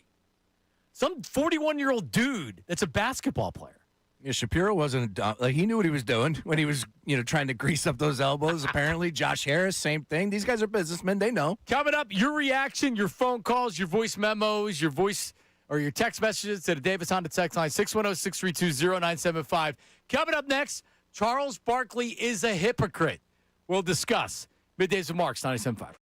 Some 41-year-old dude that's a basketball player. Yeah, Shapiro wasn't like he knew what he was doing when he was, trying to grease up those elbows. Apparently, Josh Harris, same thing. These guys are businessmen; they know. Coming up, your reaction, your phone calls, your voice memos, your voice or your text messages to the Davis Honda text line 610-632-0975. Coming up next, Charles Barkley is a hypocrite. We'll discuss Middays with Marks 97.5.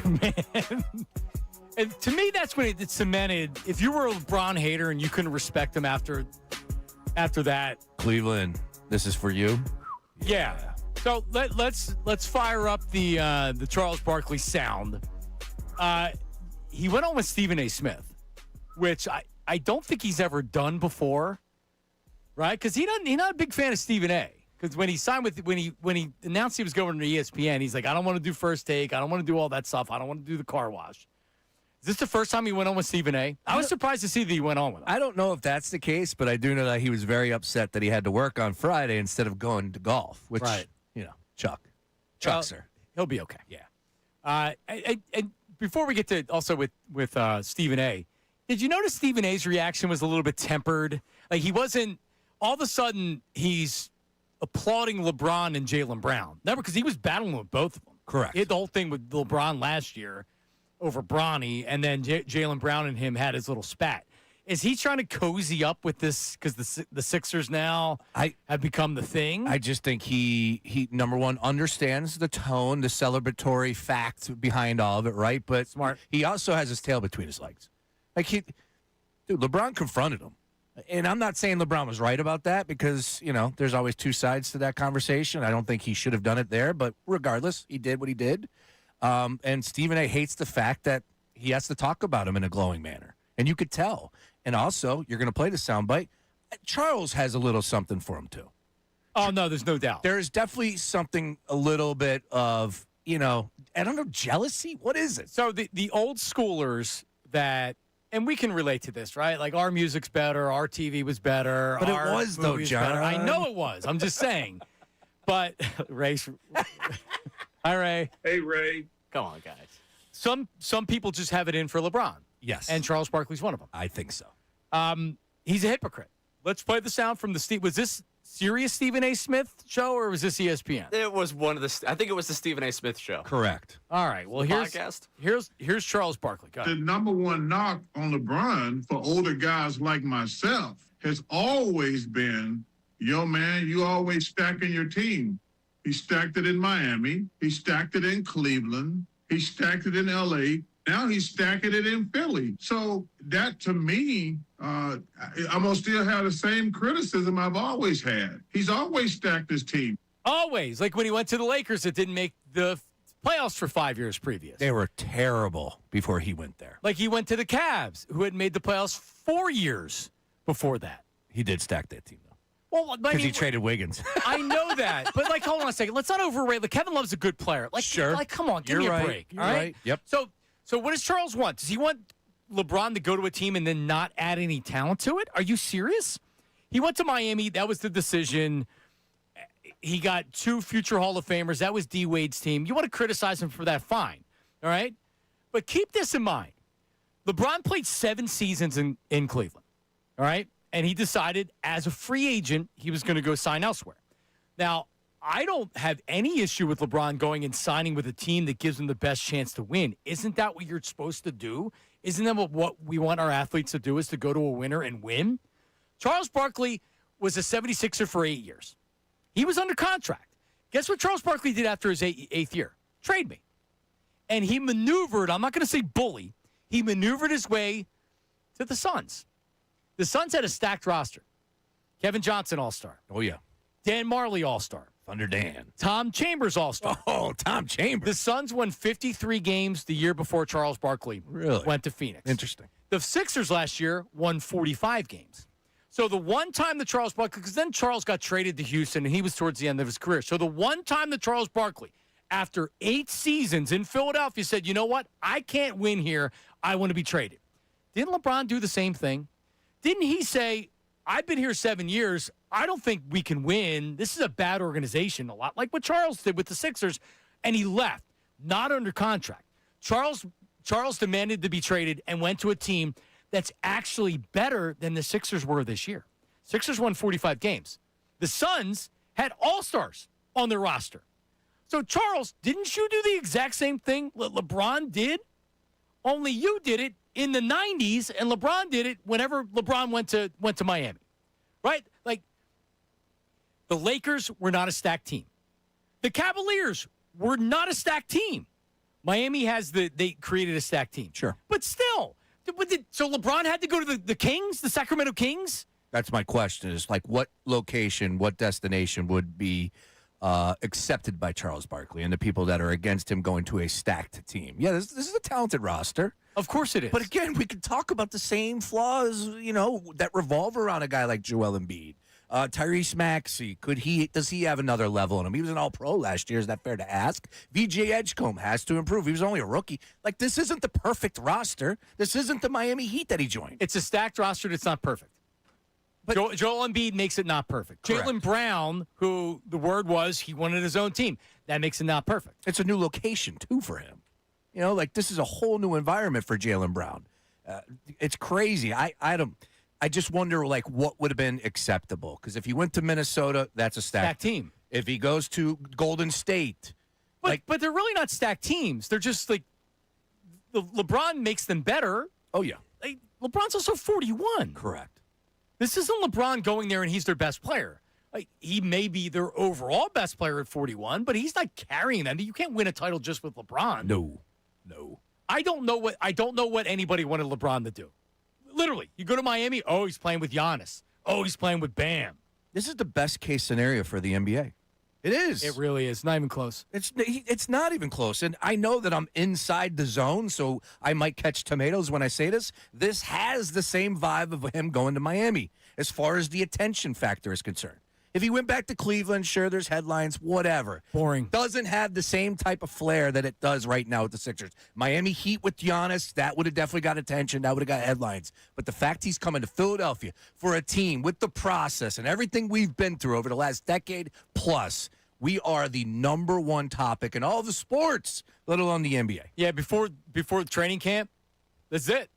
Man. And to me, that's when it cemented. If you were a LeBron hater and you couldn't respect him after that. Cleveland, this is for you. Yeah. So let's fire up the Charles Barkley sound. He went on with Stephen A. Smith, which I don't think he's ever done before, right? Because he's not a big fan of Stephen A. Because when he signed when he announced he was going to ESPN, he's like, I don't want to do First Take, I don't want to do all that stuff, I don't want to do the car wash. Is this the first time he went on with Stephen A? I was surprised to see that he went on with him. I don't know if that's the case, but I do know that he was very upset that he had to work on Friday instead of going to golf, which, Right. Chuck, sir. He'll be okay. Yeah. And before we get to also with Stephen A., did you notice Stephen A.'s reaction was a little bit tempered? Like he wasn't all of a sudden he's applauding LeBron and Jaylen Brown. Never, because he was battling with both of them. Correct. He had the whole thing with LeBron last year over Bronny, and then Jaylen Brown and him had his little spat. Is he trying to cozy up with this because the Sixers now have become the thing? I just think he number one understands the tone, the celebratory fact behind all of it, right? But Smart. He also has his tail between his legs. Like LeBron confronted him. And I'm not saying LeBron was right about that because, there's always two sides to that conversation. I don't think he should have done it there, but regardless, he did what he did. And Stephen A. hates the fact that he has to talk about him in a glowing manner. And you could tell. And also, you're going to play the soundbite. Charles has a little something for him, too. Oh, no, there's no doubt. There is definitely something, a little bit of, I don't know, jealousy? What is it? So the old schoolers that, and we can relate to this, right? Like our music's better, our TV was better. But it our was, though, movie's John. better. I know it was. I'm just saying. But, Ray. Hi, Ray. Hey, Ray. Come on, guys. Some people just have it in for LeBron. Yes. And Charles Barkley's one of them. I think so. He's a hypocrite. Let's play the sound from was this serious Stephen A. Smith show or was this ESPN? It was I think it was the Stephen A. Smith show. Correct. All right. Well, here's Charles Barkley. Go ahead. The number one knock on LeBron for older guys like myself has always been, yo, man, you always stacking your team. He stacked it in Miami. He stacked it in Cleveland. He stacked it in L.A. Now he's stacking it in Philly. So that, to me, I'm going to still have the same criticism I've always had. He's always stacked his team. Always. Like when he went to the Lakers, it didn't make the playoffs for 5 years previous. They were terrible before he went there. Like he went to the Cavs, who had made the playoffs 4 years before that. He did stack that team, though. Well, Because he traded Wiggins. I know that. But, hold on a second. Let's not overrate. Like, Kevin Love's a good player. Sure. Come on. Give me You're a right. break. You're all right? right. Yep. So what does Charles want? Does he want LeBron to go to a team and then not add any talent to it? Are you serious? He went to Miami. That was the decision. He got 2 future Hall of Famers. That was D. Wade's team. You want to criticize him for that, fine. All right? But keep this in mind. LeBron played 7 seasons in Cleveland. All right? And he decided as a free agent he was going to go sign elsewhere. Now, I don't have any issue with LeBron going and signing with a team that gives him the best chance to win. Isn't that what you're supposed to do? Isn't that what we want our athletes to do, is to go to a winner and win? Charles Barkley was a 76er for 8 years. He was under contract. Guess what Charles Barkley did after his eighth year? Trade me. And he maneuvered, I'm not going to say bully, he maneuvered his way to the Suns. The Suns had a stacked roster. Kevin Johnson, All-Star. Oh, yeah. Dan Marley, All-Star. Thunder Dan. Tom Chambers, All-Star. Oh, Tom Chambers. The Suns won 53 games the year before Charles Barkley went to Phoenix. Interesting. The Sixers last year won 45 games. So the one time that Charles Barkley, because then Charles got traded to Houston, and he was towards the end of his career. So the one time that Charles Barkley, after 8 seasons in Philadelphia, said, you know what, I can't win here, I want to be traded. Didn't LeBron do the same thing? Didn't he say, I've been here 7 years, I don't think we can win. This is a bad organization, a lot like what Charles did with the Sixers, and he left, not under contract. Charles demanded to be traded and went to a team that's actually better than the Sixers were this year. Sixers won 45 games. The Suns had all-stars on their roster. So, Charles, didn't you do the exact same thing LeBron did? Only you did it in the 90s, and LeBron did it whenever LeBron went to Miami. Right? Like, the Lakers were not a stacked team. The Cavaliers were not a stacked team. Miami they created a stacked team. Sure. But still, so LeBron had to go to the Kings, the Sacramento Kings? That's my question is, like, what location, what destination would be accepted by Charles Barkley and the people that are against him going to a stacked team? Yeah, this is a talented roster. Of course it is. But again, we could talk about the same flaws, that revolve around a guy like Joel Embiid. Tyrese Maxey, does he have another level in him? He was an all-pro last year. Is that fair to ask? VJ Edgecombe has to improve. He was only a rookie. Like, this isn't the perfect roster. This isn't the Miami Heat that he joined. It's a stacked roster that's not perfect. But Joel Embiid makes it not perfect. Correct. Jaylen Brown, who the word was he wanted his own team, that makes it not perfect. It's a new location, too, for him. This is a whole new environment for Jaylen Brown. It's crazy. I just wonder, what would have been acceptable? Because if he went to Minnesota, that's a stacked team. If he goes to Golden State. But they're really not stacked teams. They're just LeBron makes them better. Oh, yeah. LeBron's also 41. Correct. This isn't LeBron going there and he's their best player. He may be their overall best player at 41, but he's not carrying them. You can't win a title just with LeBron. No. I don't know what anybody wanted LeBron to do. Literally, you go to Miami, oh, he's playing with Giannis. Oh, he's playing with Bam. This is the best case scenario for the NBA. It is. It really is. Not even close. It's not even close. And I know that I'm inside the zone, so I might catch tomatoes when I say this. This has the same vibe of him going to Miami as far as the attention factor is concerned. If he went back to Cleveland, sure, there's headlines, whatever. Boring. Doesn't have the same type of flair that it does right now with the Sixers. Miami Heat with Giannis, that would have definitely got attention. That would have got headlines. But the fact he's coming to Philadelphia for a team with the process and everything we've been through over the last decade plus, we are the number one topic in all the sports, let alone the NBA. Yeah, before the training camp, that's it.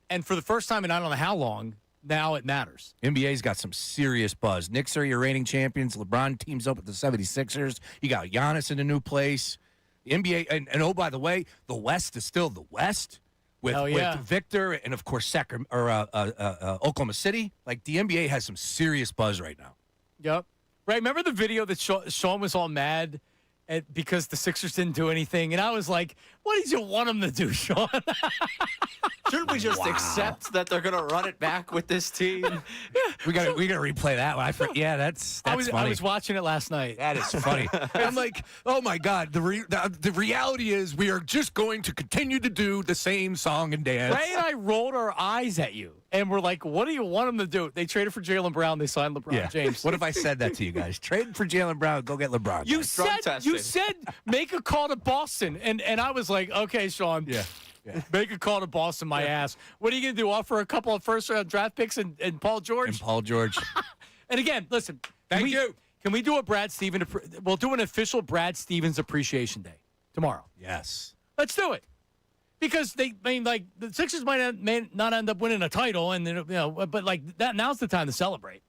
And for the first time in I don't know how long, now it matters. NBA's got some serious buzz. Knicks are your reigning champions. LeBron teams up with the 76ers. You got Giannis in a new place. The NBA, and oh, by the way, the West is still the West with Victor and, of course, Oklahoma City. Like, the NBA has some serious buzz right now. Yep. Right, remember the video that Sean was all mad because the Sixers didn't do anything? And I was like, what did you want them to do, Sean? Shouldn't we just accept that they're going to run it back with this team? We got to replay that one. That's funny. I was watching it last night. That is funny. I'm like, oh my God. The reality is we are just going to continue to do the same song and dance. Ray and I rolled our eyes at you, and we're like, what do you want them to do? They traded for Jaylen Brown. They signed LeBron James. What if I said that to you guys? Trade for Jaylen Brown. Go get LeBron. You said make a call to Boston, and I was like, okay, Sean. Yeah. Make a call to Boston, my ass. What are you going to do? Offer a couple of first-round draft picks and Paul George? And again, listen. Thank you. Can we do a Brad Stevens? We'll do an official Brad Stevens Appreciation Day tomorrow. Yes. Let's do it. Because the Sixers may not end up winning a title, and but that now's the time to celebrate.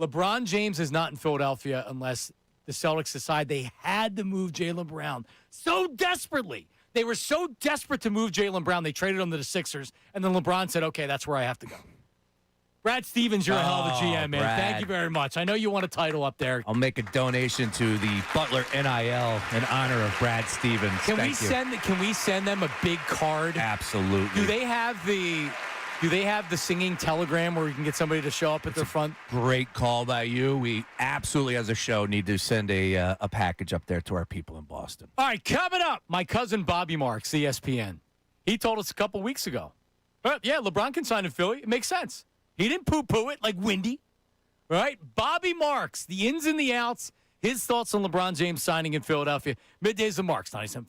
LeBron James is not in Philadelphia unless the Celtics decide they had to move Jaylen Brown so desperately. They were so desperate to move Jaylen Brown, they traded him to the Sixers, and then LeBron said, okay, that's where I have to go. Brad Stevens, you're a hell of a GM, man. Brad. Thank you very much. I know you want a title up there. I'll make a donation to the Butler NIL in honor of Brad Stevens. Can we send them a big card? Absolutely. Do they have the singing telegram where we can get somebody to show up at their front? Great call by you. We absolutely, as a show, need to send a package up there to our people in Boston. All right, coming up, my cousin Bobby Marks, ESPN. He told us a couple weeks ago. Yeah, LeBron can sign in Philly. It makes sense. He didn't poo-poo it like Windy. All right, Bobby Marks, the ins and the outs, his thoughts on LeBron James signing in Philadelphia. Middays of Marks, 97.5.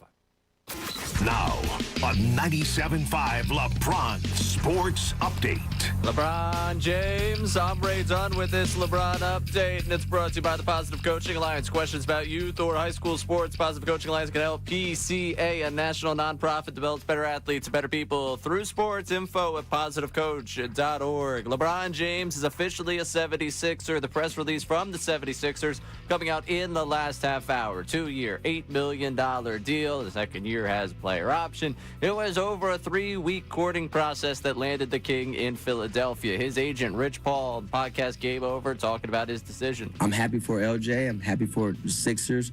Now, a 97.5 LeBron Sports Update. LeBron James, Ombre done with this LeBron update, and it's brought to you by the Positive Coaching Alliance. Questions about youth or high school sports, Positive Coaching Alliance can help. PCA, a national nonprofit, develops better athletes, better people through sports. Info at positivecoach.org. LeBron James is officially a 76er. The press release from the 76ers coming out in the last half hour. 2-year, $8 million deal. The second year has player option. It was over a 3-week courting process that landed the King in Philadelphia. His agent, Rich Paul, podcast Game Over, talking about his decision. I'm happy for LJ. I'm happy for the Sixers.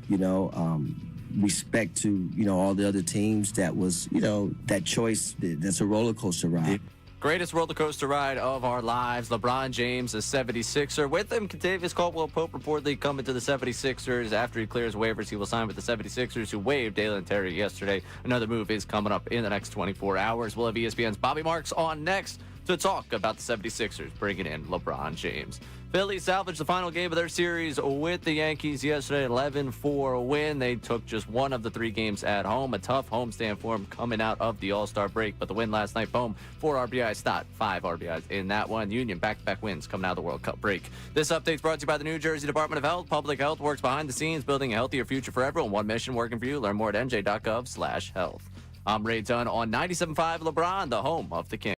respect to, all the other teams, that was, that choice, that's a roller coaster ride. Greatest roller coaster ride of our lives. LeBron James, a 76er. With him, Kentavious Caldwell-Pope reportedly coming to the 76ers. After he clears waivers, he will sign with the 76ers, who waived Dalen Terry yesterday. Another move is coming up in the next 24 hours. We'll have ESPN's Bobby Marks on next to talk about the 76ers bringing in LeBron James. Phillies salvaged the final game of their series with the Yankees yesterday, 11-4 win. They took just one of the 3 games at home. A tough homestand for them coming out of the All-Star break. But the win last night, boom, 4 RBIs, Stott, 5 RBIs in that one. Union back-to-back wins coming out of the World Cup break. This update's brought to you by the New Jersey Department of Health. Public Health works behind the scenes, building a healthier future for everyone. One mission working for you. Learn more at nj.gov/health. I'm Ray Dunn on 97.5 LeBron, the home of the King.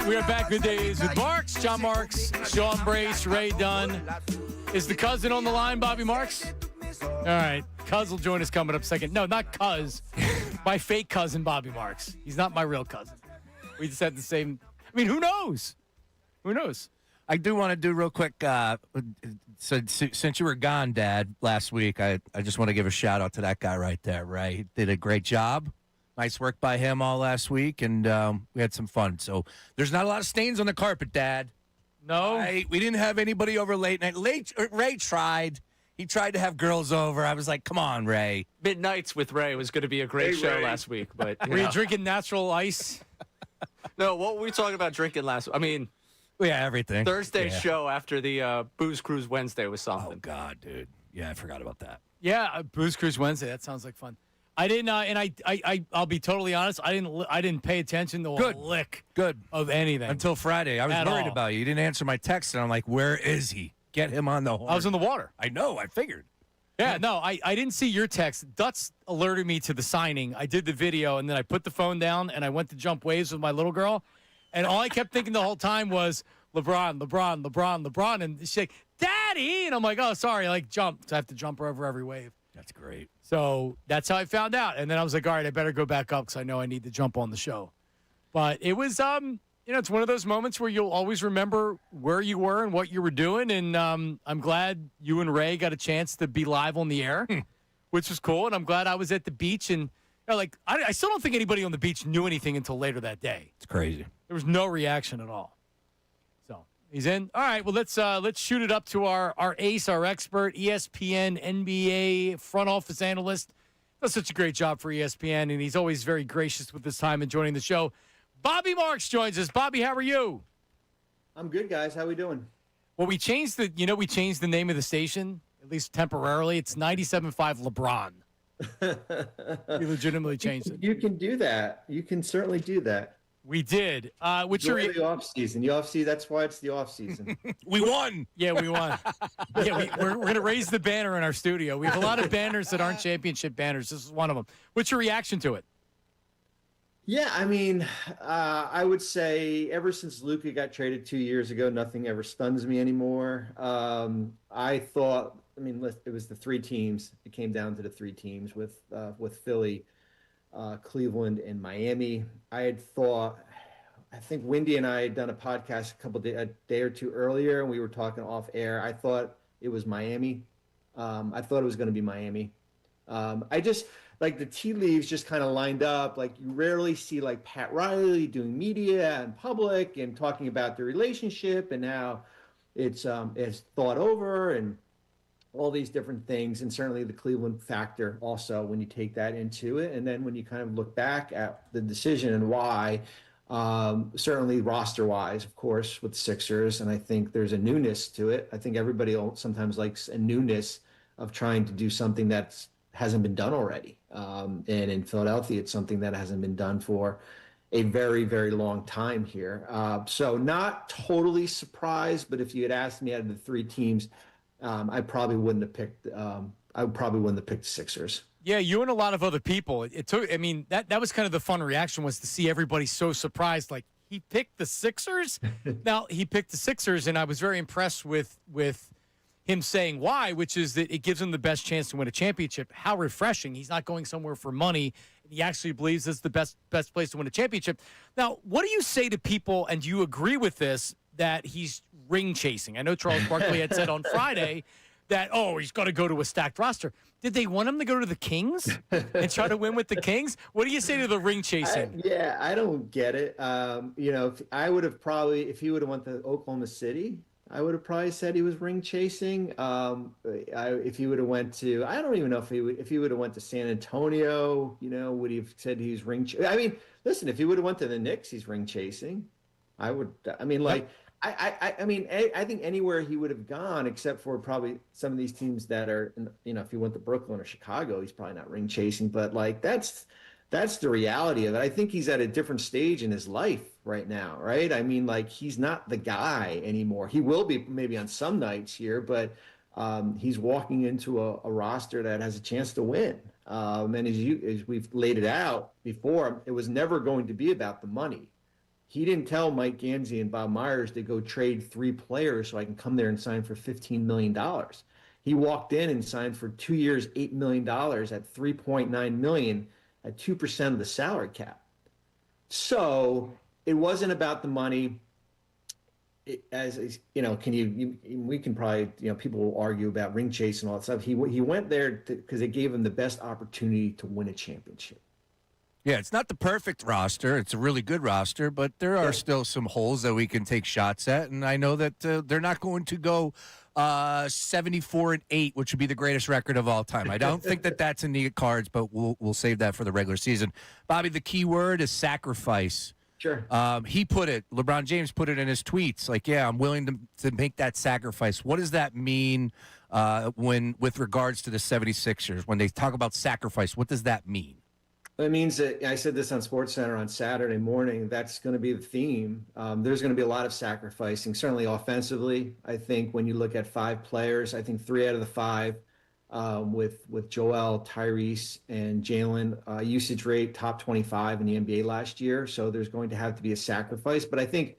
We are back Middays with Marks, John Marks, Sean Brace, Ray Dunn. Is the cousin on the line, Bobby Marks? All right. Cuz will join us coming up second. No, not Cuz. My fake cousin, Bobby Marks. He's not my real cousin. We just had the same. I mean, who knows? Who knows? I do want to do real quick. So since you were gone, Dad, last week, I just want to give a shout out to that guy right there. Right, he did a great job. Nice work by him all last week, and we had some fun. So there's not a lot of stains on the carpet, Dad. No, we didn't have anybody over late night. Ray tried. He tried to have girls over. I was like, come on, Ray. Midnights with Ray was going to be a great show last week, but were you drinking natural ice? No, what were we talking about drinking last? I mean, yeah, everything. Thursday's show after the Booze Cruise Wednesday was something. Oh God, dude. Yeah, I forgot about that. Yeah, Booze Cruise Wednesday. That sounds like fun. I didn't, and I'll be totally honest. I didn't pay attention to a lick of anything until Friday. I was worried about you. You didn't answer my text, and I'm like, where is he? Get him on the horn. I was in the water. I know. I figured. Yeah, no, I didn't see your text. Dutz alerted me to the signing. I did the video, and then I put the phone down, and I went to jump waves with my little girl. And all I kept thinking the whole time was LeBron, LeBron, LeBron, LeBron. And she's like, Daddy! And I'm like, oh, sorry. I like jumped. So I have to jump over every wave. That's great. So that's how I found out. And then I was like, all right, I better go back up because I know I need to jump on the show. But it was, it's one of those moments where you'll always remember where you were and what you were doing. And I'm glad you and Ray got a chance to be live on the air, which was cool. And I'm glad I was at the beach. And I still don't think anybody on the beach knew anything until later that day. It's crazy. There was no reaction at all. So he's in. All right. Well, let's shoot it up to our ace, our expert, ESPN NBA front office analyst. Does such a great job for ESPN, and he's always very gracious with his time and joining the show. Bobby Marks joins us. Bobby, how are you? I'm good, guys. How we doing? Well, we changed the name of the station, at least temporarily. It's 97.5 LeBron. You legitimately changed it. You can do that. You can certainly do that. We did. Which Enjoy the off season. The off season. That's why it's the off season. We won. Yeah, we won. Yeah, we're going to raise the banner in our studio. We have a lot of banners that aren't championship banners. This is one of them. What's your reaction to it? Yeah, I mean, I would say ever since Luka got traded 2 years ago, nothing ever stuns me anymore. I thought, it was the three teams. It came down to the three teams with Philly, Cleveland, and Miami. I think Wendy and I had done a podcast a day or two earlier, and we were talking off air. I thought it was Miami. I thought it was going to be Miami. I just like the tea leaves just kind of lined up. Like you rarely see like Pat Riley doing media in public and talking about the relationship and how it's thought over and all these different things. And certainly the Cleveland factor also when you take that into it. And then when you kind of look back at the decision and why, certainly roster wise, of course, with the Sixers. And I think there's a newness to it. I think everybody sometimes likes a newness of trying to do something that's hasn't been done already. And in Philadelphia, it's something that hasn't been done for a very, very long time here. So not totally surprised, but if you had asked me out of the three teams, I probably wouldn't have picked the Sixers. Yeah, you and a lot of other people. That was kind of the fun reaction was to see everybody so surprised. Like he picked the Sixers. Now he picked the Sixers, and I was very impressed with him saying why, which is that it gives him the best chance to win a championship. How refreshing. He's not going somewhere for money. He actually believes it's the best place to win a championship. Now, what do you say to people, and do you agree with this, that he's ring chasing? I know Charles Barkley had said on Friday that, he's got to go to a stacked roster. Did they want him to go to the Kings and try to win with the Kings? What do you say to the ring chasing? I don't get it. If he would have went to Oklahoma City, I would have probably said he was ring chasing. If he would have went to, I don't even know if he would have went to San Antonio, would he have said he's ring chasing? Listen, if he would have went to the Knicks, he's ring chasing. I think anywhere he would have gone, except for probably some of these teams that are, if he went to Brooklyn or Chicago, he's probably not ring chasing. But that's the reality of it. I think he's at a different stage in his life right now, right? He's not the guy anymore. He will be maybe on some nights here, but he's walking into a roster that has a chance to win. And as we've laid it out before, it was never going to be about the money. He didn't tell Mike Gansey and Bob Myers to go trade 3 players so I can come there and sign for $15 million. He walked in and signed for 2 years, $8 million at $3.9 million at 2% of the salary cap. So it wasn't about the money. We can probably, people will argue about ring chase and all that stuff. He went there because it gave him the best opportunity to win a championship. Yeah, it's not the perfect roster. It's a really good roster, but there are still some holes that we can take shots at. And I know that they're not going to go 74-8, which would be the greatest record of all time. I don't think that that's in the cards, but we'll save that for the regular season. Bobby, the key word is sacrifice. Sure. LeBron James put it in his tweets, like, yeah, I'm willing to make that sacrifice. What does that mean with regards to the 76ers? When they talk about sacrifice, what does that mean? It means that, I said this on SportsCenter on Saturday morning, that's going to be the theme. There's going to be a lot of sacrificing, certainly offensively. I think when you look at 5 players, I think 3 out of the 5 with Joel, Tyrese, and Jalen, usage rate top 25 in the NBA last year. So there's going to have to be a sacrifice. But I think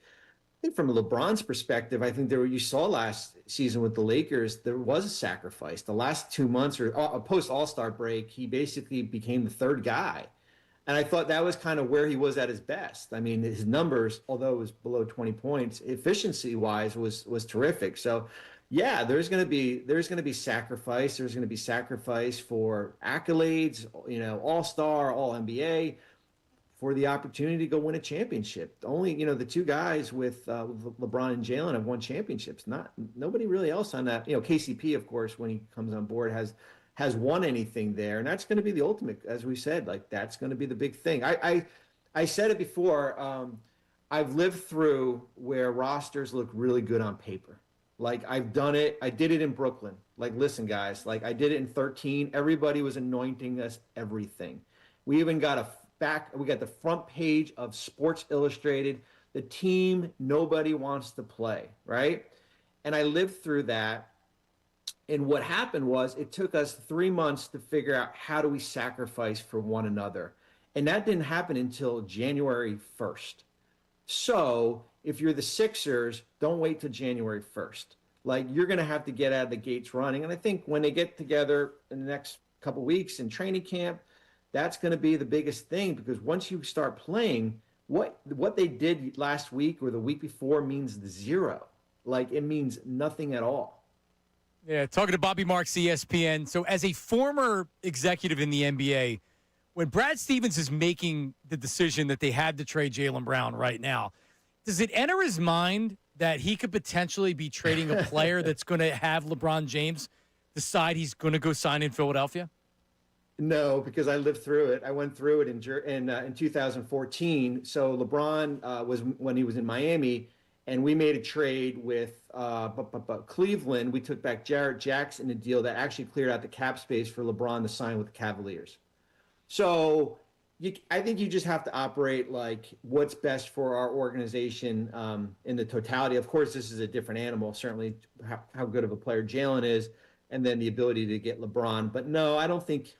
from LeBron's perspective, I think you saw last season with the Lakers, there was a sacrifice. The last 2 months or post All-Star break, he basically became the 3rd guy. And I thought that was kind of where he was at his best. I mean, his numbers, although it was below 20 points, efficiency-wise was terrific. So, yeah, there's going to be sacrifice. There's going to be sacrifice for accolades, All-Star, All-NBA, for the opportunity to go win a championship. Only, the 2 guys with LeBron and Jalen have won championships. Nobody really else on that. KCP, of course, when he comes on board, has won anything there, and that's going to be the ultimate, as we said. Like, that's going to be the big thing. I said it before. I've lived through where rosters look really good on paper. Like, I've done it. I did it in Brooklyn. Like, listen, guys. Like, I did it in 13. Everybody was anointing us everything. We even got we got the front page of Sports Illustrated, the team nobody wants to play, right? And I lived through that. And what happened was it took us 3 months to figure out how do we sacrifice for one another. And that didn't happen until January 1st. So if you're the Sixers, don't wait till January 1st. Like, you're going to have to get out of the gates running. And I think when they get together in the next couple of weeks in training camp, that's going to be the biggest thing, because once you start playing, what they did last week or the week before means 0. Like, it means nothing at all. Yeah, talking to Bobby Marks, ESPN. So as a former executive in the NBA, when Brad Stevens is making the decision that they had to trade Jaylen Brown right now, does it enter his mind that he could potentially be trading a player that's going to have LeBron James decide he's going to go sign in Philadelphia? No, because I lived through it. I went through it in 2014. So LeBron was when he was in Miami, and we made a trade with Cleveland. We took back Jarrett Jackson, a deal that actually cleared out the cap space for LeBron to sign with the Cavaliers. So I think you just have to operate like what's best for our organization in the totality. Of course, this is a different animal, certainly how good of a player Jalen is, and then the ability to get LeBron. But no, I don't think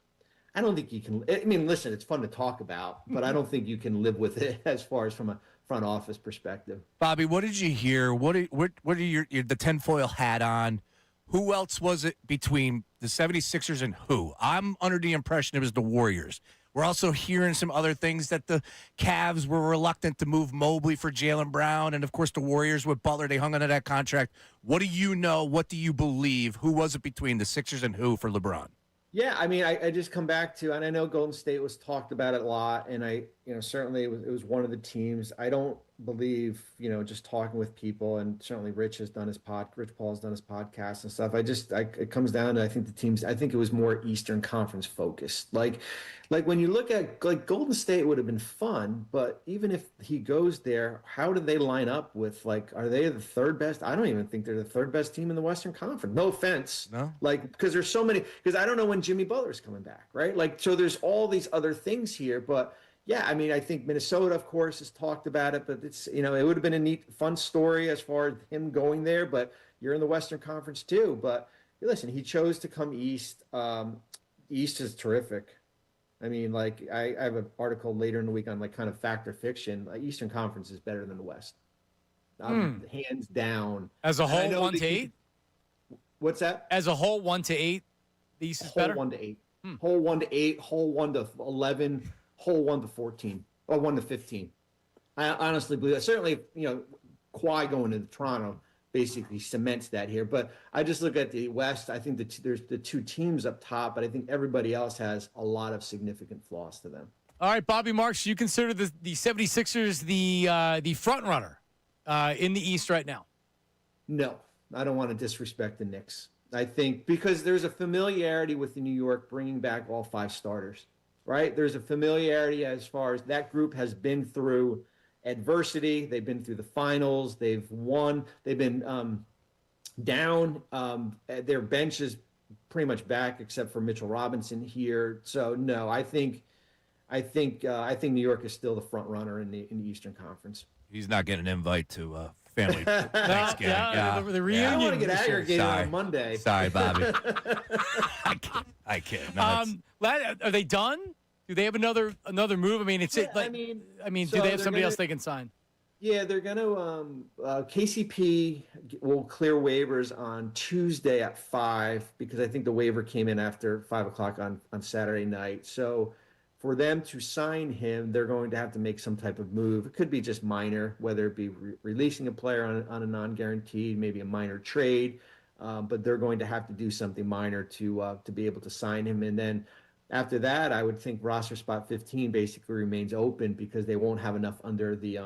you can. I mean, listen, it's fun to talk about, but I don't think you can live with it as far as from a front office perspective. Bobby, what did you hear? What are your the tinfoil hat on? Who else was it between the 76ers and who? I'm under the impression it was the Warriors. We're also hearing some other things that the Cavs were reluctant to move Mobley for Jaylen Brown. And, of course, the Warriors with Butler, they hung onto that contract. What do you know? What do you believe? Who was it between the Sixers and who for LeBron? Yeah, I mean, I just come back to, and I know Golden State was talked about it a lot, and certainly it was one of the teams. I don't believe, just talking with people, and certainly Rich Paul has done his podcast and stuff. It comes down to, I think it was more Eastern Conference focused. Like when you look at, like, Golden State would have been fun, but even if he goes there, how do they line up with, like, are they the third best? I don't even think they're the third best team in the Western Conference. No offense. No. Like, because there's so many, because I don't know when Jimmy Butler's coming back, right? Like, so there's all these other things here, but yeah, I mean, I think Minnesota, of course, has talked about it, but it's, it would have been a neat, fun story as far as him going there, but you're in the Western Conference too. But listen, he chose to come East. East is terrific. I mean, like I have an article later in the week on like kind of fact or fiction. Like Eastern Conference is better than the West, hands down. As a And I whole, know 1 they to keep- 8. What's that? As a whole, 1 to 8. The East is Whole better. 1 to 8, whole 1 to 8, whole 1 to 11, whole 1 to 14, or 1 to 15. I honestly believe that. Certainly, Kawhi going to Toronto basically cements that here. But I just look at the West. I think there's the two teams up top, but I think everybody else has a lot of significant flaws to them. All right, Bobby Marks, you consider the 76ers the front runner in the East right now? No, I don't want to disrespect the Knicks. I think because there's a familiarity with the New York bringing back all 5 starters, right? There's a familiarity as far as that group has been through adversity. They've been through the finals. They've won. They've been down. Their bench is pretty much back except for Mitchell Robinson here. So no, I think New York is still the front runner in the Eastern Conference. He's not getting an invite to family Thanksgiving. The reunion. I don't want to get aggregated Sorry. on Monday. Sorry, Bobby. I can't. No, Are they done? Do they have another move? I mean, it's it. Like, I mean, so do they have they're somebody gonna- else they can sign? Yeah, they're going to KCP will clear waivers on Tuesday at 5 because I think the waiver came in after 5 o'clock on Saturday night. So for them to sign him, they're going to have to make some type of move. It could be just minor, whether it be releasing a player on a non-guaranteed, maybe a minor trade, but they're going to have to do something minor to be able to sign him. And then after that, I would think roster spot 15 basically remains open because they won't have enough under the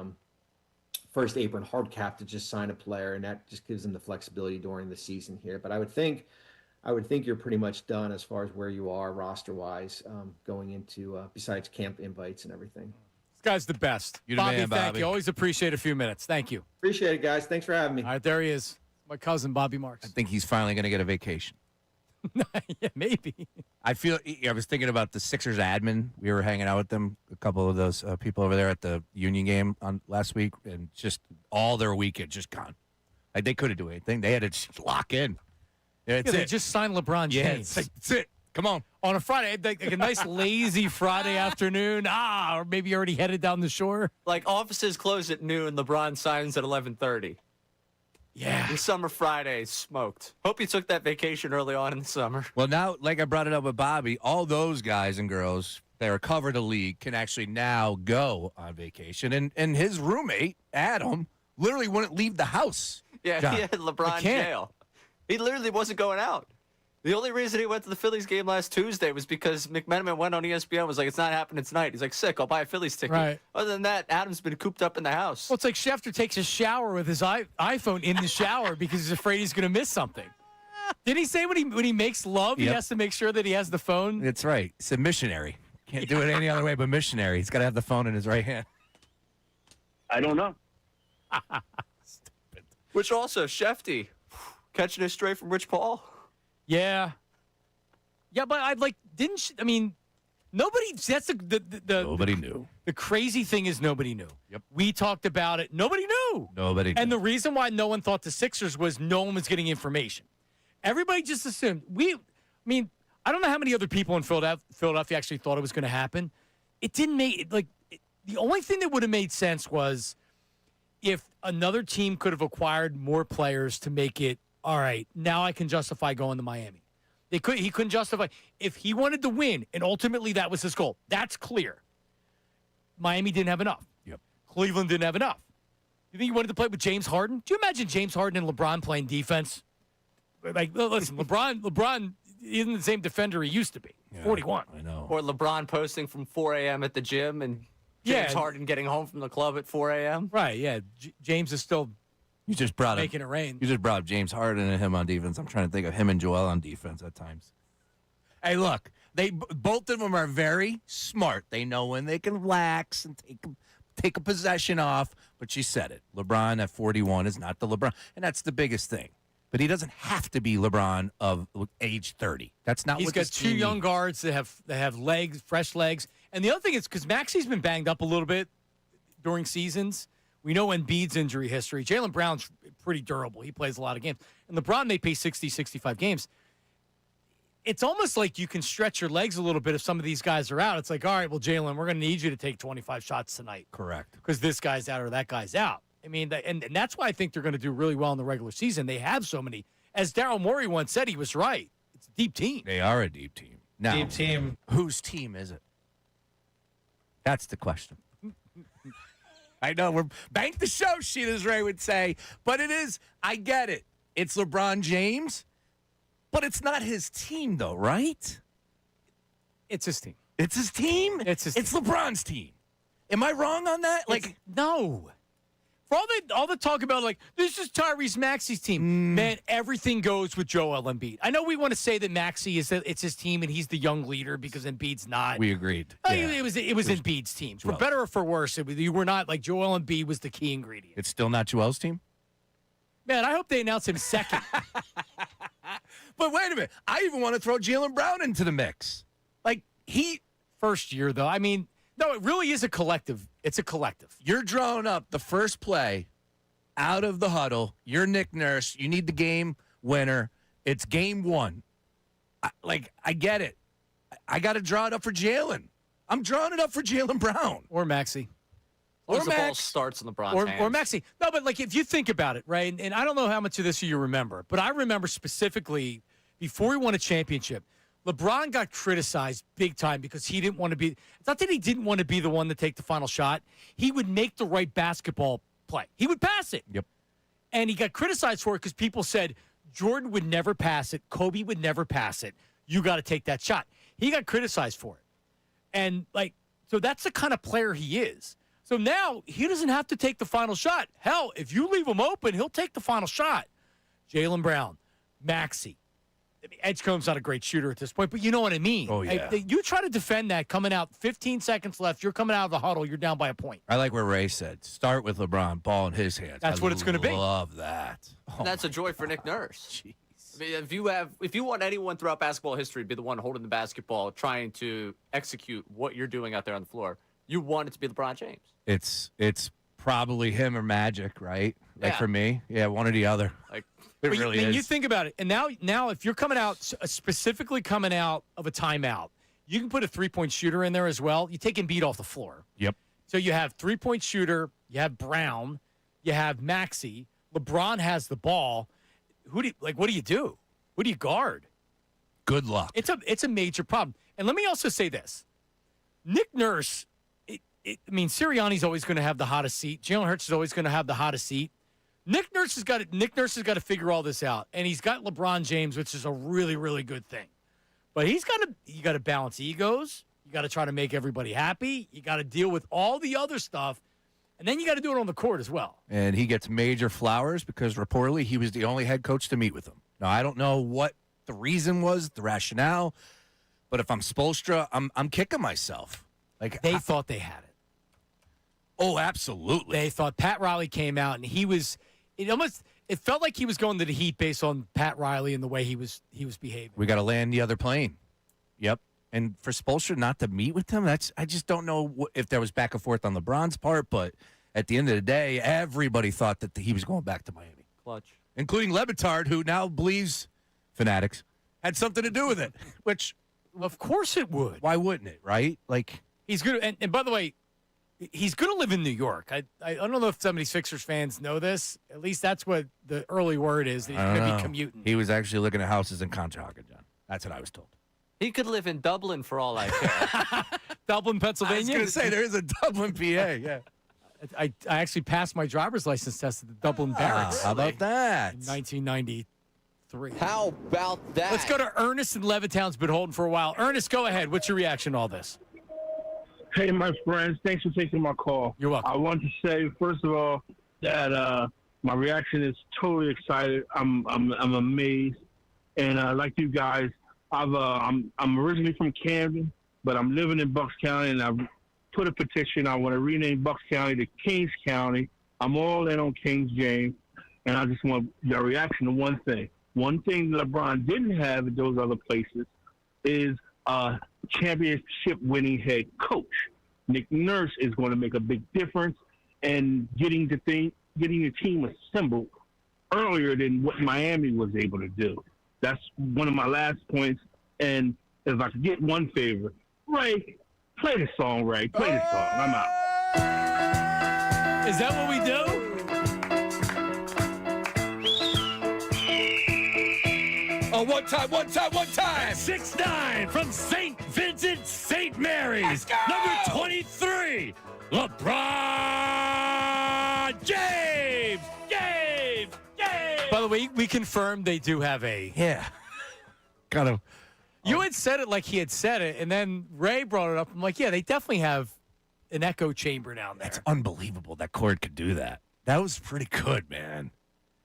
first apron hard cap to just sign a player, and that just gives them the flexibility during the season here. But I would think you're pretty much done as far as where you are roster wise going into besides camp invites and everything. This guy's the best. You're the Bobby, man, thank Bobby. you. Always appreciate a few minutes. Thank you. Appreciate it, guys. Thanks for having me. All right, there he is. My cousin, Bobby Marks. I think he's finally going to get a vacation. Yeah, maybe. I was thinking about the Sixers admin. We were hanging out with them, a couple of those people over there at the Union game on last week, and just all their weekend just gone. Like they couldn't do anything. They had to just lock in. Yeah, They just signed LeBron James. Yeah, it's it. Come on. On a Friday, like a nice lazy Friday afternoon. Or maybe you're already headed down the shore. Like offices close at noon. LeBron signs at 11:30. Yeah. Your summer Friday smoked. Hope you took that vacation early on in the summer. Well, now, like I brought it up with Bobby, all those guys and girls that are covered the league can actually now go on vacation. And his roommate, Adam, literally wouldn't leave the house. Yeah, John, he had LeBron can't. jail. He literally wasn't going out. The only reason he went to the Phillies game last Tuesday was because McMenamin went on ESPN and was like, it's not happening tonight. He's like, sick, I'll buy a Phillies ticket. Right. Other than that, Adam's been cooped up in the house. Well, it's like Schefter takes a shower with his iPhone in the shower because he's afraid he's going to miss something. Didn't he say when he makes love, he Yep. has to make sure that he has the phone? That's right. It's a missionary. Can't do it any other way but missionary. He's got to have the phone in his right hand. I don't know. Which also, Shefty, catching it straight from Rich Paul. Yeah. Yeah, but nobody, that's the Nobody knew. The crazy thing is nobody knew. Yep. We talked about it. Nobody knew. Nobody knew. And the reason why no one thought the Sixers was no one was getting information. Everybody just assumed. I don't know how many other people in Philadelphia actually thought it was going to happen. It didn't make, the only thing that would have made sense was if another team could have acquired more players to make it, all right, now I can justify going to Miami. He couldn't justify. If he wanted to win, and ultimately that was his goal, that's clear. Miami didn't have enough. Yep. Cleveland didn't have enough. You think he wanted to play with James Harden? Do you imagine James Harden and LeBron playing defense? Like, listen, LeBron isn't the same defender he used to be. Yeah, 41. I know. Or LeBron posting from 4 a.m. at the gym and James Harden getting home from the club at 4 a.m. Right, yeah. James is still You just brought making it rain. You just brought up James Harden and him on defense. I'm trying to think of him and Joel on defense at times. Hey, look, both of them are very smart. They know when they can relax and take a possession off. But she said it. LeBron at 41 is not the LeBron, and that's the biggest thing. But he doesn't have to be LeBron of age 30. That's not He's what got this two team young needs. guards that have legs, fresh legs. And the other thing is because Maxi's been banged up a little bit during seasons. We know Embiid's injury history. Jaylen Brown's pretty durable. He plays a lot of games. And LeBron may play 60, 65 games. it's almost like you can stretch your legs a little bit if some of these guys are out. It's like, all right, well, Jalen, we're going to need you to take 25 shots tonight. Correct. Because this guy's out or that guy's out. I mean, and that's why I think they're going to do really well in the regular season. They have so many. As Daryl Morey once said, he was right. It's a deep team. They are a deep team. Now, Deep team. whose team is it? That's the question. I know we're bank the show sheet, as Ray would say, but it is. I get it. It's LeBron James, but it's not his team, though, right? It's his team. It's his team. It's LeBron's team. Am I wrong on that? No. For all the talk about, like, this is Tyrese Maxey's team. Man, everything goes with Joel Embiid. I know we want to say that Maxey it's his team and he's the young leader because Embiid's not. We agreed. It was Embiid's team. For better or for worse, you were not like Joel Embiid was the key ingredient. It's still not Joel's team? Man, I hope they announce him second. But wait a minute. I even want to throw Jaylen Brown into the mix. First year, though. I mean, no, it really is a collective. It's a collective. You're drawing up the first play out of the huddle. You're Nick Nurse. You need the game winner. It's game one. I get it. I got to draw it up for Jalen. I'm drawing it up for Jaylen Brown. Or Maxey. Or the ball starts in LeBron's hands. Or Maxey. No, but if you think about it, right, and I don't know how much of this you remember, but I remember specifically before he won a championship, LeBron got criticized big time because he didn't want to be – it's not that he didn't want to be the one to take the final shot. He would make the right basketball play. He would pass it. Yep. And he got criticized for it because people said Jordan would never pass it. Kobe would never pass it. You got to take that shot. He got criticized for it. And, so that's the kind of player he is. So now he doesn't have to take the final shot. Hell, if you leave him open, he'll take the final shot. Jaylen Brown, Maxey. I mean, Edgecombe's not a great shooter at this point, but you know what I mean. Oh, yeah. You try to defend that coming out 15 seconds left. You're coming out of the huddle. You're down by a point. I like where Ray said, start with LeBron, ball in his hands. That's what it's going to be. I love that. And that's a joy for Nick Nurse. Jeez. I mean, if you want anyone throughout basketball history to be the one holding the basketball, trying to execute what you're doing out there on the floor, you want it to be LeBron James. It's probably him or Magic, right? Yeah. For me, one or the other. It really is. You think about it, and now if you're coming out, specifically coming out of a timeout, you can put a three-point shooter in there as well. You take Embiid off the floor. Yep. So you have three-point shooter, you have Brown, you have Maxey. LeBron has the ball. What do you do? Who do you guard? Good luck. It's a major problem. And let me also say this. Nick Nurse, Sirianni's always going to have the hottest seat. Jalen Hurts is always going to have the hottest seat. Nick Nurse has got to figure all this out. And he's got LeBron James, which is a really, really good thing. But you got to balance egos. You got to try to make everybody happy. You got to deal with all the other stuff. And then you got to do it on the court as well. And he gets major flowers because reportedly he was the only head coach to meet with him. Now, I don't know what the reason was, the rationale, but if I'm Spoelstra, I'm kicking myself. They thought they had it. Oh, absolutely. They thought Pat Riley came out and it felt like he was going to the Heat based on Pat Riley and the way he was behaving. We got to land the other plane. Yep. And for Spoelstra not to meet with him, I just don't know if there was back and forth on LeBron's part, but at the end of the day, everybody thought that he was going back to Miami. Clutch. Including Lebitard, who now believes Fanatics had something to do with it, which... Of course it would. Why wouldn't it, right? He's good. And by the way, he's going to live in New York. I don't know if some of these Sixers fans know this. At least that's what the early word is, that he's going to be commuting. He was actually looking at houses in Conshohocken, John. That's what I was told. He could live in Dublin for all I care. Dublin, Pennsylvania? I was going to say, there is a Dublin, PA, yeah. I actually passed my driver's license test at the Dublin Barracks. How about that? In 1993. How about that? Let's go to Ernest in Levittown's been holding for a while. Ernest, go ahead. What's your reaction to all this? Hey, my friends. Thanks for taking my call. You're welcome. I want to say, first of all, that my reaction is totally excited. I'm amazed. And like you guys, I'm originally from Camden, but I'm living in Bucks County, and I've put a petition. I want to rename Bucks County to Kings County. I'm all in on Kings James, and I just want your reaction to one thing. One thing LeBron didn't have at those other places is a championship-winning head coach. Nick Nurse is going to make a big difference in getting the team assembled earlier than what Miami was able to do. That's one of my last points. And if I could get one favor, Ray, play the song, Ray. Play the song. I'm out. Is that what we do? Oh, one time. 6'9" from St. Vincent, St. Mary's. Number 23, LeBron James. By the way, we confirmed they do have a. Yeah. Kind of. You had said it like he had said it, and then Ray brought it up. I'm like, yeah, they definitely have an echo chamber down there. That's unbelievable that Cord could do that. That was pretty good, man.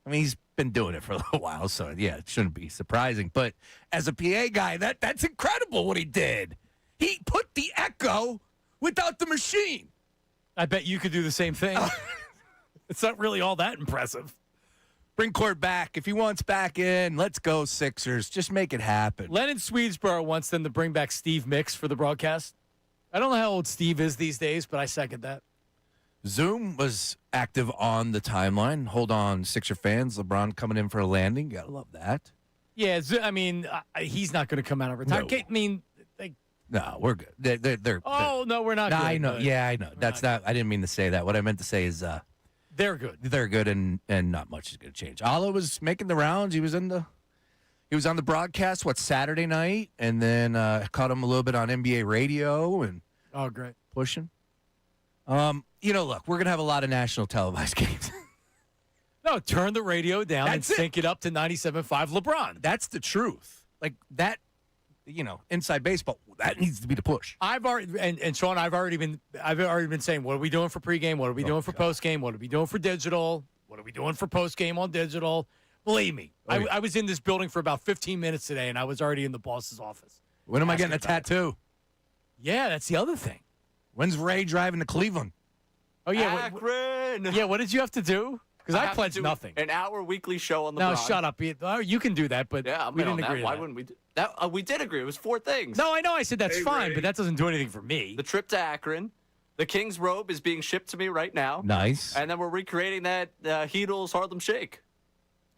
I mean, he's been doing it for a little while, so yeah, it shouldn't be surprising. But as a PA guy, that's incredible what he did. He put the echo without the machine. I bet you could do the same thing. It's not really all that impressive. Bring Cord back. If he wants back in, let's go Sixers. Just make it happen. Lennon Swedesboro wants them to bring back Steve Mix for the broadcast. I don't know how old Steve is these days, but I second that. Zoom was active on the timeline. Hold on, Sixer fans. LeBron coming in for a landing. Gotta love that. Yeah, I mean, he's not going to come out of retirement. No. I mean, like, no, we're good. They're no, we're not. no, Good, I know. but Yeah, I know. That's not. I didn't mean to say that. What I meant to say is, they're good. they're good, and not much is going to change. Allah was making the rounds. He was on the broadcast. Saturday night, and then caught him a little bit on NBA radio and Great pushing. Look, we're gonna have a lot of national televised games. No, turn the radio down and That's it. sync it up to 97.5 LeBron. That's the truth. Like that, inside baseball, that needs to be the push. I've already and Sean, I've already been saying, what are we doing for pregame? What are we doing for postgame? What are we doing for digital? What are we doing for postgame on digital? Believe me, I was in this building for about 15 minutes today, and I was already in the boss's office. When am I getting a tattoo? Yeah, that's the other thing. When's Ray driving to Cleveland? Oh yeah, Akron. Yeah, what did you have to do? Because I have to pledged do nothing. An hour weekly show on the No, Bron. shut up. You can do that, but Yeah, we didn't on agree. that. Why to wouldn't we do that? We did agree. It was 4 things. No, I know. I said that's fine, Ray. but that doesn't do anything for me. The trip to Akron. The King's robe is being shipped to me right now. Nice. And then we're recreating that Heedles Harlem Shake.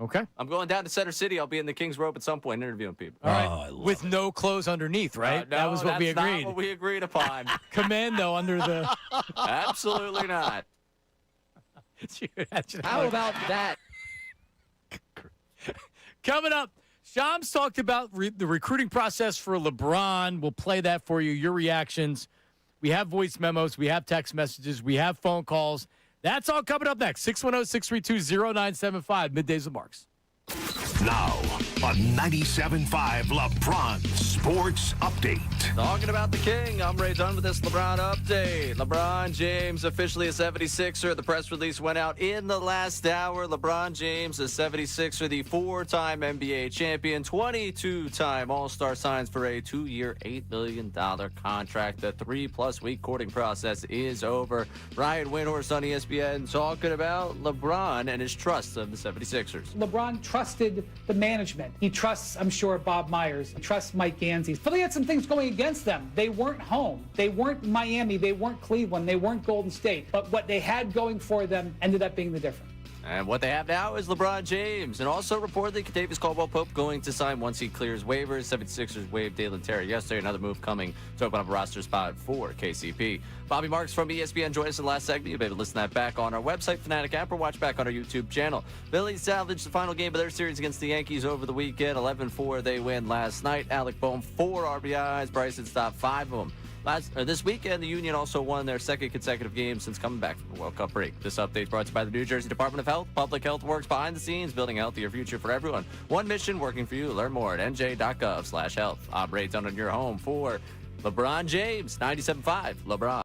Okay. I'm going down to Center City. I'll be in the King's robe at some point interviewing people. All right. I love With it. no clothes underneath, right? No, that was what we that's agreed. Not what we agreed upon. Commando under the. Absolutely not. How about that? Coming up, Shams talked about the recruiting process for LeBron. We'll play that for you, your reactions. We have voice memos. We have text messages. We have phone calls. That's all coming up next. 610-632-0975. Middays with Marks. Now, a 97.5 LeBron Sports Update. Talking about the King, I'm Ray Dunn with this LeBron update. LeBron James officially a 76er. The press release went out in the last hour. LeBron James, a 76er, the 4-time NBA champion, 22-time All-Star, signs for a 2-year, $8 million contract. The 3+ week courting process is over. Ryan Windhorst on ESPN talking about LeBron and his trust of the 76ers. LeBron trusted the management. He trusts, I'm sure, Bob Myers. He trusts Mike Gansey. Philly had some things going against them. They weren't home. They weren't Miami. They weren't Cleveland. They weren't Golden State. But what they had going for them ended up being the difference. And what they have now is LeBron James. And also reportedly, Kentavious Caldwell-Pope going to sign once he clears waivers. 76ers waived Dalen Terry yesterday. Another move coming to open up a roster spot for KCP. Bobby Marks from ESPN joined us in the last segment. You'll be able to listen to that back on our website, Fanatic app, or watch back on our YouTube channel. Phillies salvaged the final game of their series against the Yankees over the weekend. 11-4 they win last night. Alec Boehm, 4 RBIs. Bryson stopped 5 of them. This weekend, the Union also won their second consecutive game since coming back from the World Cup break. This update is brought to you by the New Jersey Department of Health. Public health works behind the scenes, building a healthier future for everyone. One mission working for you. Learn more at nj.gov/health. Operates on your home for LeBron James, 97.5 LeBron.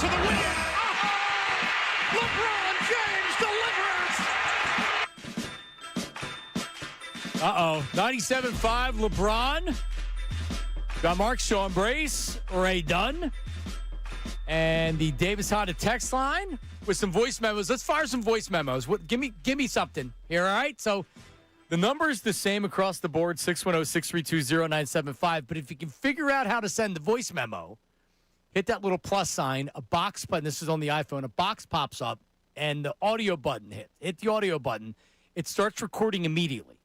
to the win. LeBron James delivers. Uh-oh. 97.5, LeBron. John Marks, Sean Brace, Ray Dunn. And the Davis Honda text line with some voice memos. Let's fire some voice memos. Give me something here, all right? So the number is the same across the board, 610-632-0975. But if you can figure out how to send the voice memo, hit that little plus sign, a box button. This is on the iPhone. A box pops up, and the audio button hits. Hit the audio button. It starts recording immediately.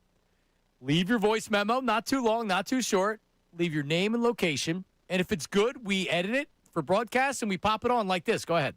Leave your voice memo, not too long, not too short. Leave your name and location. And if it's good, we edit it for broadcast, and we pop it on like this. Go ahead.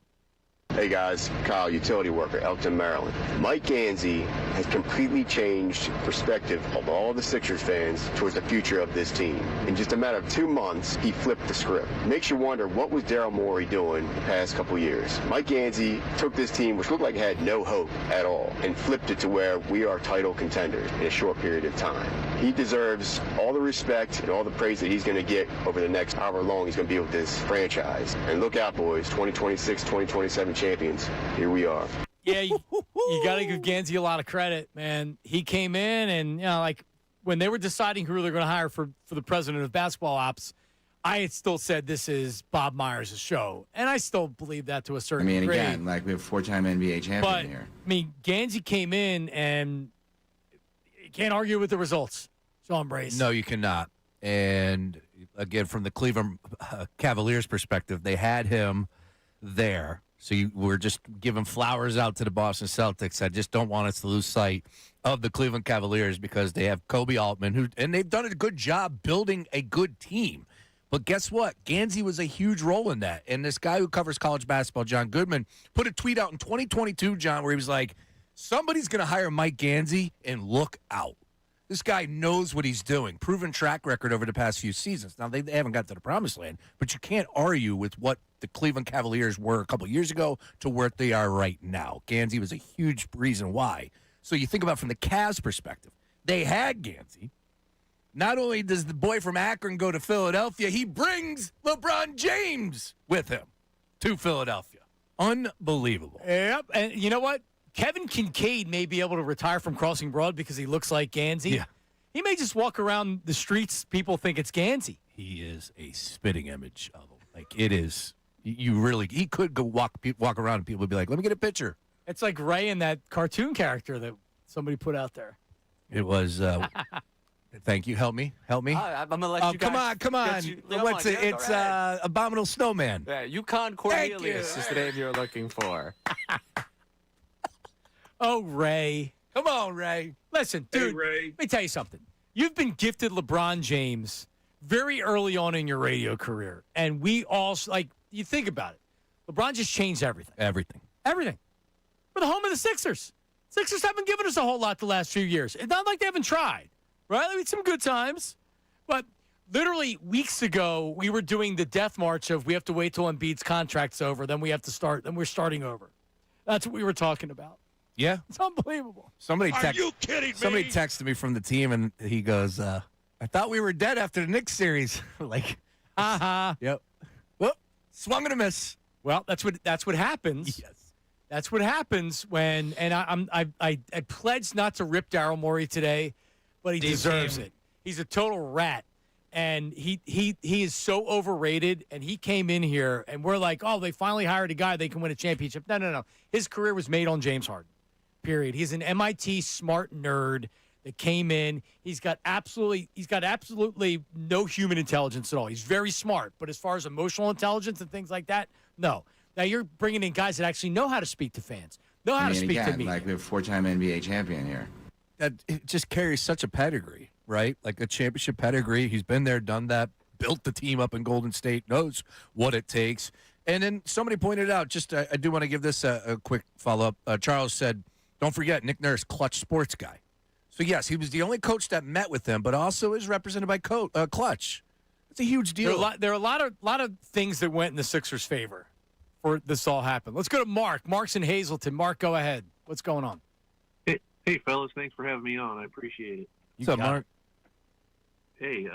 Hey guys, Kyle, utility worker, Elkton, Maryland. Mike Gansey has completely changed perspective of all the Sixers fans towards the future of this team. In just a matter of 2 months, he flipped the script. Makes you wonder, what was Daryl Morey doing the past couple years? Mike Gansey took this team, which looked like it had no hope at all, and flipped it to where we are title contenders in a short period of time. He deserves all the respect and all the praise that he's going to get over the next however long he's going to be with this franchise. And look out, boys, 2026, 2027 champions. Here we are. Yeah, you got to give Gansey a lot of credit, man. He came in and, like when they were deciding who they're going to hire for the president of basketball ops, I had still said this is Bob Myers' show. And I still believe that to a certain degree. Again, like we have 4-time NBA champion here. Gansey came in and you can't argue with the results. Sean Brace. No, you cannot. And again, from the Cleveland Cavaliers perspective, they had him there. So we're just giving flowers out to the Boston Celtics. I just don't want us to lose sight of the Cleveland Cavaliers because they have Kobe Altman, and they've done a good job building a good team. But guess what? Gansey was a huge role in that. And this guy who covers college basketball, John Goodman, put a tweet out in 2022, John, where he was like, somebody's going to hire Mike Gansey, and look out. This guy knows what he's doing. Proven track record over the past few seasons. Now, they haven't got to the promised land, but you can't argue with what the Cleveland Cavaliers were a couple years ago to where they are right now. Gansey was a huge reason why. So you think about from the Cavs perspective, they had Gansey. Not only does the boy from Akron go to Philadelphia, he brings LeBron James with him to Philadelphia. Unbelievable. Yep, and you know what? Kevin Kincade may be able to retire from Crossing Broad because he looks like Gansey. Yeah. He may just walk around the streets. People think it's Gansey. He is a spitting image of him. Like, it is. He could go walk around and people would be like, let me get a picture. It's like Ray and that cartoon character that somebody put out there. It was, thank you. Help me. I'm going to let you guys. Come on. What's it? It's Abominable Snowman. Yeah, Yukon Cornelius is the name you're looking for. Oh, Ray. Come on, Ray. Listen, dude, let me tell you something. You've been gifted LeBron James very early on in your radio career. And we all, you think about it. LeBron just changed everything. Everything. We're the home of the Sixers. Sixers haven't given us a whole lot the last few years. It's not like they haven't tried, right? I mean, some good times. But literally weeks ago, we were doing the death march of we have to wait till Embiid's contract's over, then we have to start, then we're starting over. That's what we were talking about. Yeah. It's unbelievable. Are you kidding me? Somebody texted me from the team, and he goes, I thought we were dead after the Knicks series. Like, Yep. Well, swung and a miss. Well, that's what happens. Yes. That's what happens when, and I pledged not to rip Daryl Morey today, but he deserves it. He's a total rat, and he is so overrated. And he came in here, and we're like, oh, they finally hired a guy they can win a championship. No. His career was made on James Harden. Period. He's an MIT smart nerd that came in. He's got absolutely no human intelligence at all. He's very smart, but as far as emotional intelligence and things like that, no. Now you're bringing in guys that actually know how to speak to fans, know how to speak to media. Like we have 4-time NBA champion here. That it just carries such a pedigree, right? Like a championship pedigree. He's been there, done that, built the team up in Golden State, knows what it takes. And then somebody pointed out, I do want to give this a quick follow-up. Charles said, don't forget, Nick Nurse, clutch sports guy. So, yes, he was the only coach that met with him, but also is represented by Clutch. It's a huge deal. There are a lot of things that went in the Sixers' favor for this all happened. Let's go to Mark. Mark's in Hazleton. Mark, go ahead. What's going on? Hey, fellas, thanks for having me on. I appreciate it. What's up, Mark? Hey,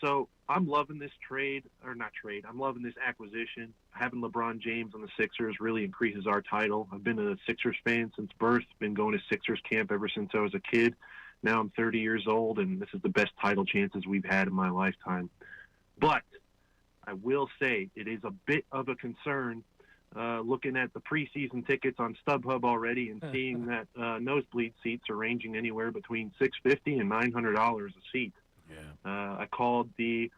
so I'm loving this I'm loving this acquisition. Having LeBron James on the Sixers really increases our title. I've been a Sixers fan since birth, been going to Sixers camp ever since I was a kid. Now I'm 30 years old, and this is the best title chances we've had in my lifetime. But I will say it is a bit of a concern looking at the preseason tickets on StubHub already and seeing that nosebleed seats are ranging anywhere between $650 and $900 a seat. Yeah. I called the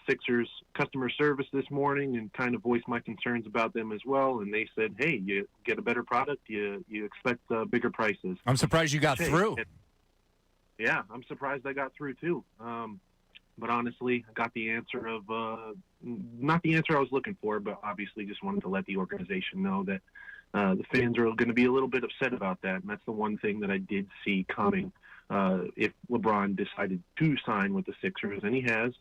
Sixers customer service this morning and kind of voiced my concerns about them as well, and they said, "Hey, you get a better product, you expect bigger prices." I'm surprised you got through. Yeah, I'm surprised I got through too. But honestly, I got the answer of not the answer I was looking for, but obviously just wanted to let the organization know that the fans are going to be a little bit upset about that, and that's the one thing that I did see coming. If LeBron decided to sign with the Sixers, and he has.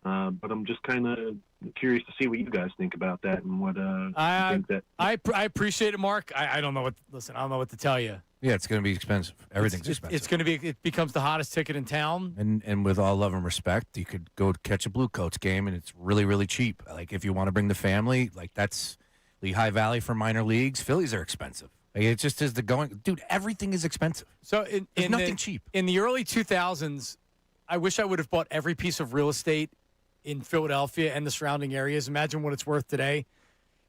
But I'm just kind of curious to see what you guys think about that and what you think that. I appreciate it, Mark. I don't know what. Listen, I don't know what to tell you. Yeah, it's going to be expensive. Everything's expensive. It's going to be. It becomes the hottest ticket in town. And with all love and respect, you could go catch a Blue Coats game, and it's really, really cheap. Like if you want to bring the family, like that's Lehigh Valley for minor leagues. Phillies are expensive. Like, it just is the going. Dude, everything is expensive. So There's nothing cheap. In the early 2000s, I wish I would have bought every piece of real estate in Philadelphia and the surrounding areas. Imagine what it's worth today.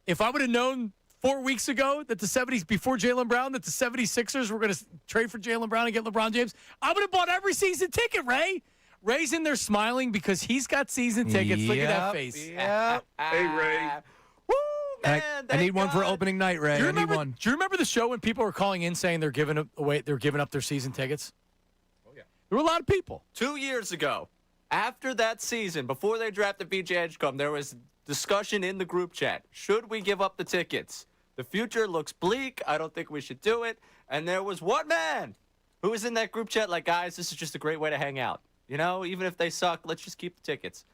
If I would have known 4 weeks ago that the 70s, before Jaylen Brown, that the 76ers were going to trade for Jaylen Brown and get LeBron James, I would have bought every season ticket, Ray. Ray's in there smiling because he's got season tickets. Look at that face. Yeah. Hey, Ray. Woo, man. I need one for opening night, Ray. I need one. Do you remember the show when people were calling in saying they're giving up their season tickets? Oh, yeah. There were a lot of people. 2 years ago, after that season, before they drafted BJ Edgecombe, there was discussion in the group chat. Should we give up the tickets? The future looks bleak. I don't think we should do it. And there was one man who was in that group chat like, guys, this is just a great way to hang out. You know, even if they suck, let's just keep the tickets.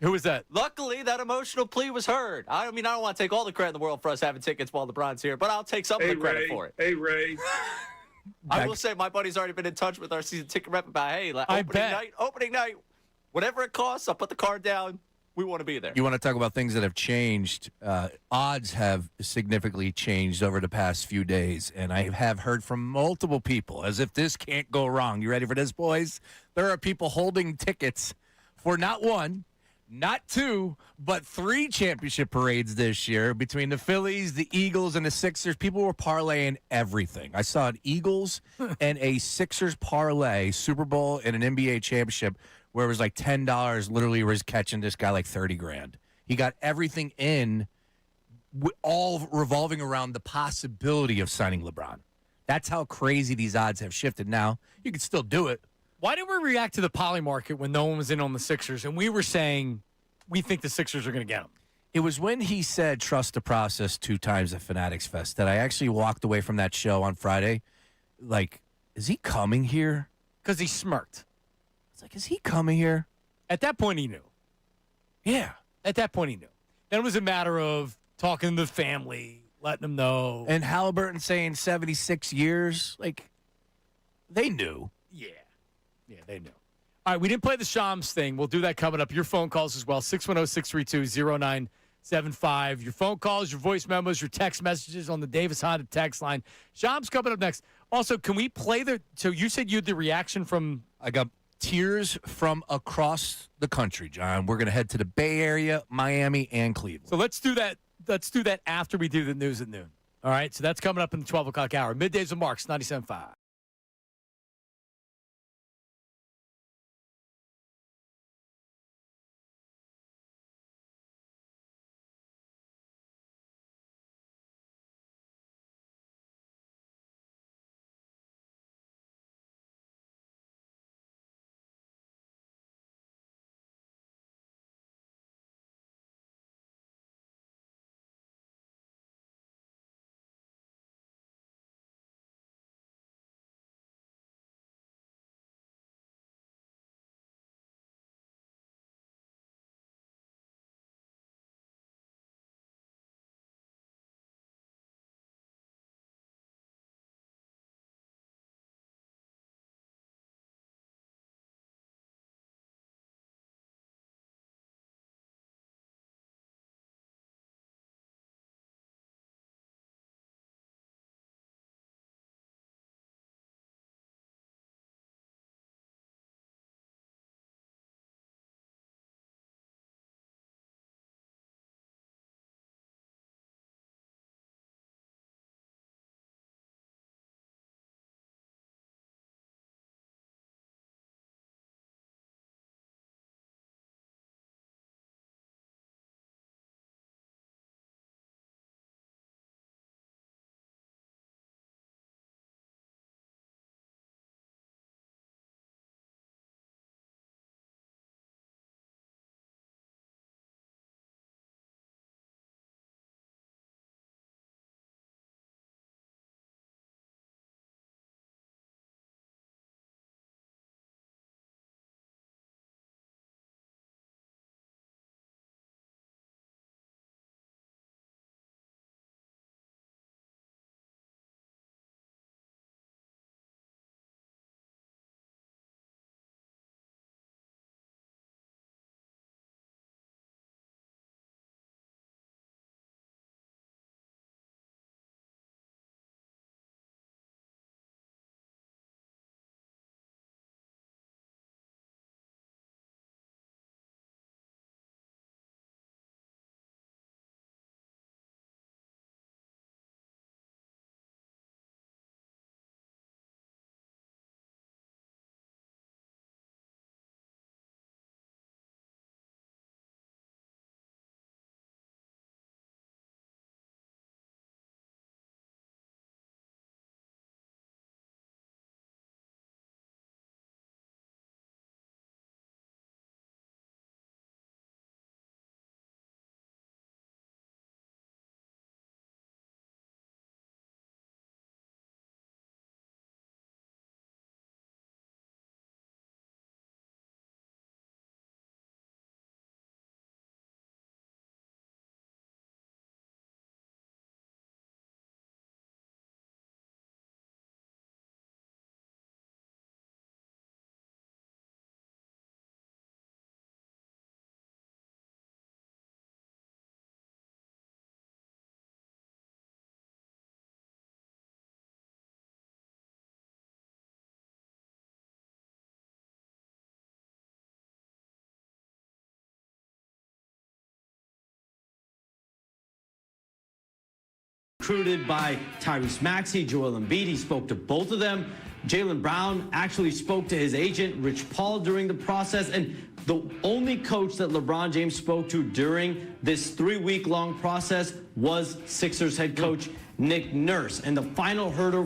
Who was that? Luckily, that emotional plea was heard. I mean, I don't want to take all the credit in the world for us having tickets while LeBron's here, but I'll take some of the credit for it. Hey, Ray. I will say my buddy's already been in touch with our season ticket rep about, hey, opening night, whatever it costs, I'll put the card down. We want to be there. You want to talk about things that have changed. Odds have significantly changed over the past few days, and I have heard from multiple people, as if this can't go wrong. You ready for this, boys? There are people holding tickets for not one, not two, but 3 championship parades this year between the Phillies, the Eagles, and the Sixers. People were parlaying everything. I saw an Eagles and a Sixers parlay, Super Bowl and an NBA championship, where it was like $10, literally was catching this guy like $30,000. He got everything in, all revolving around the possibility of signing LeBron. That's how crazy these odds have shifted. Now, you can still do it. Why did we react to the poly market when no one was in on the Sixers, and we were saying we think the Sixers are going to get them? It was when he said trust the process 2 times at Fanatics Fest that I actually walked away from that show on Friday. Like, is he coming here? Because he smirked. It's like, is he coming here? At that point, he knew. Yeah. At that point, he knew. Then it was a matter of talking to the family, letting them know. And Halliburton saying 76 years. Like, they knew. Yeah. Yeah, they knew. All right, we didn't play the Shams thing. We'll do that coming up. Your phone calls as well, 610-632-0975. Your phone calls, your voice memos, your text messages on the Davis Honda text line. Shams coming up next. Also, can we play so you said you had the reaction from... I got tears from across the country, John. We're going to head to the Bay Area, Miami, and Cleveland. So let's do that. Let's do that after we do the news at noon. All right, so that's coming up in the 12 o'clock hour. Middays with Marks, 97.5. Recruited by Tyrese Maxey, Joel Embiid. He spoke to both of them. Jaylen Brown actually spoke to his agent, Rich Paul, during the process. And the only coach that LeBron James spoke to during this 3-week-long process was Sixers head coach Nick Nurse. And the final hurdle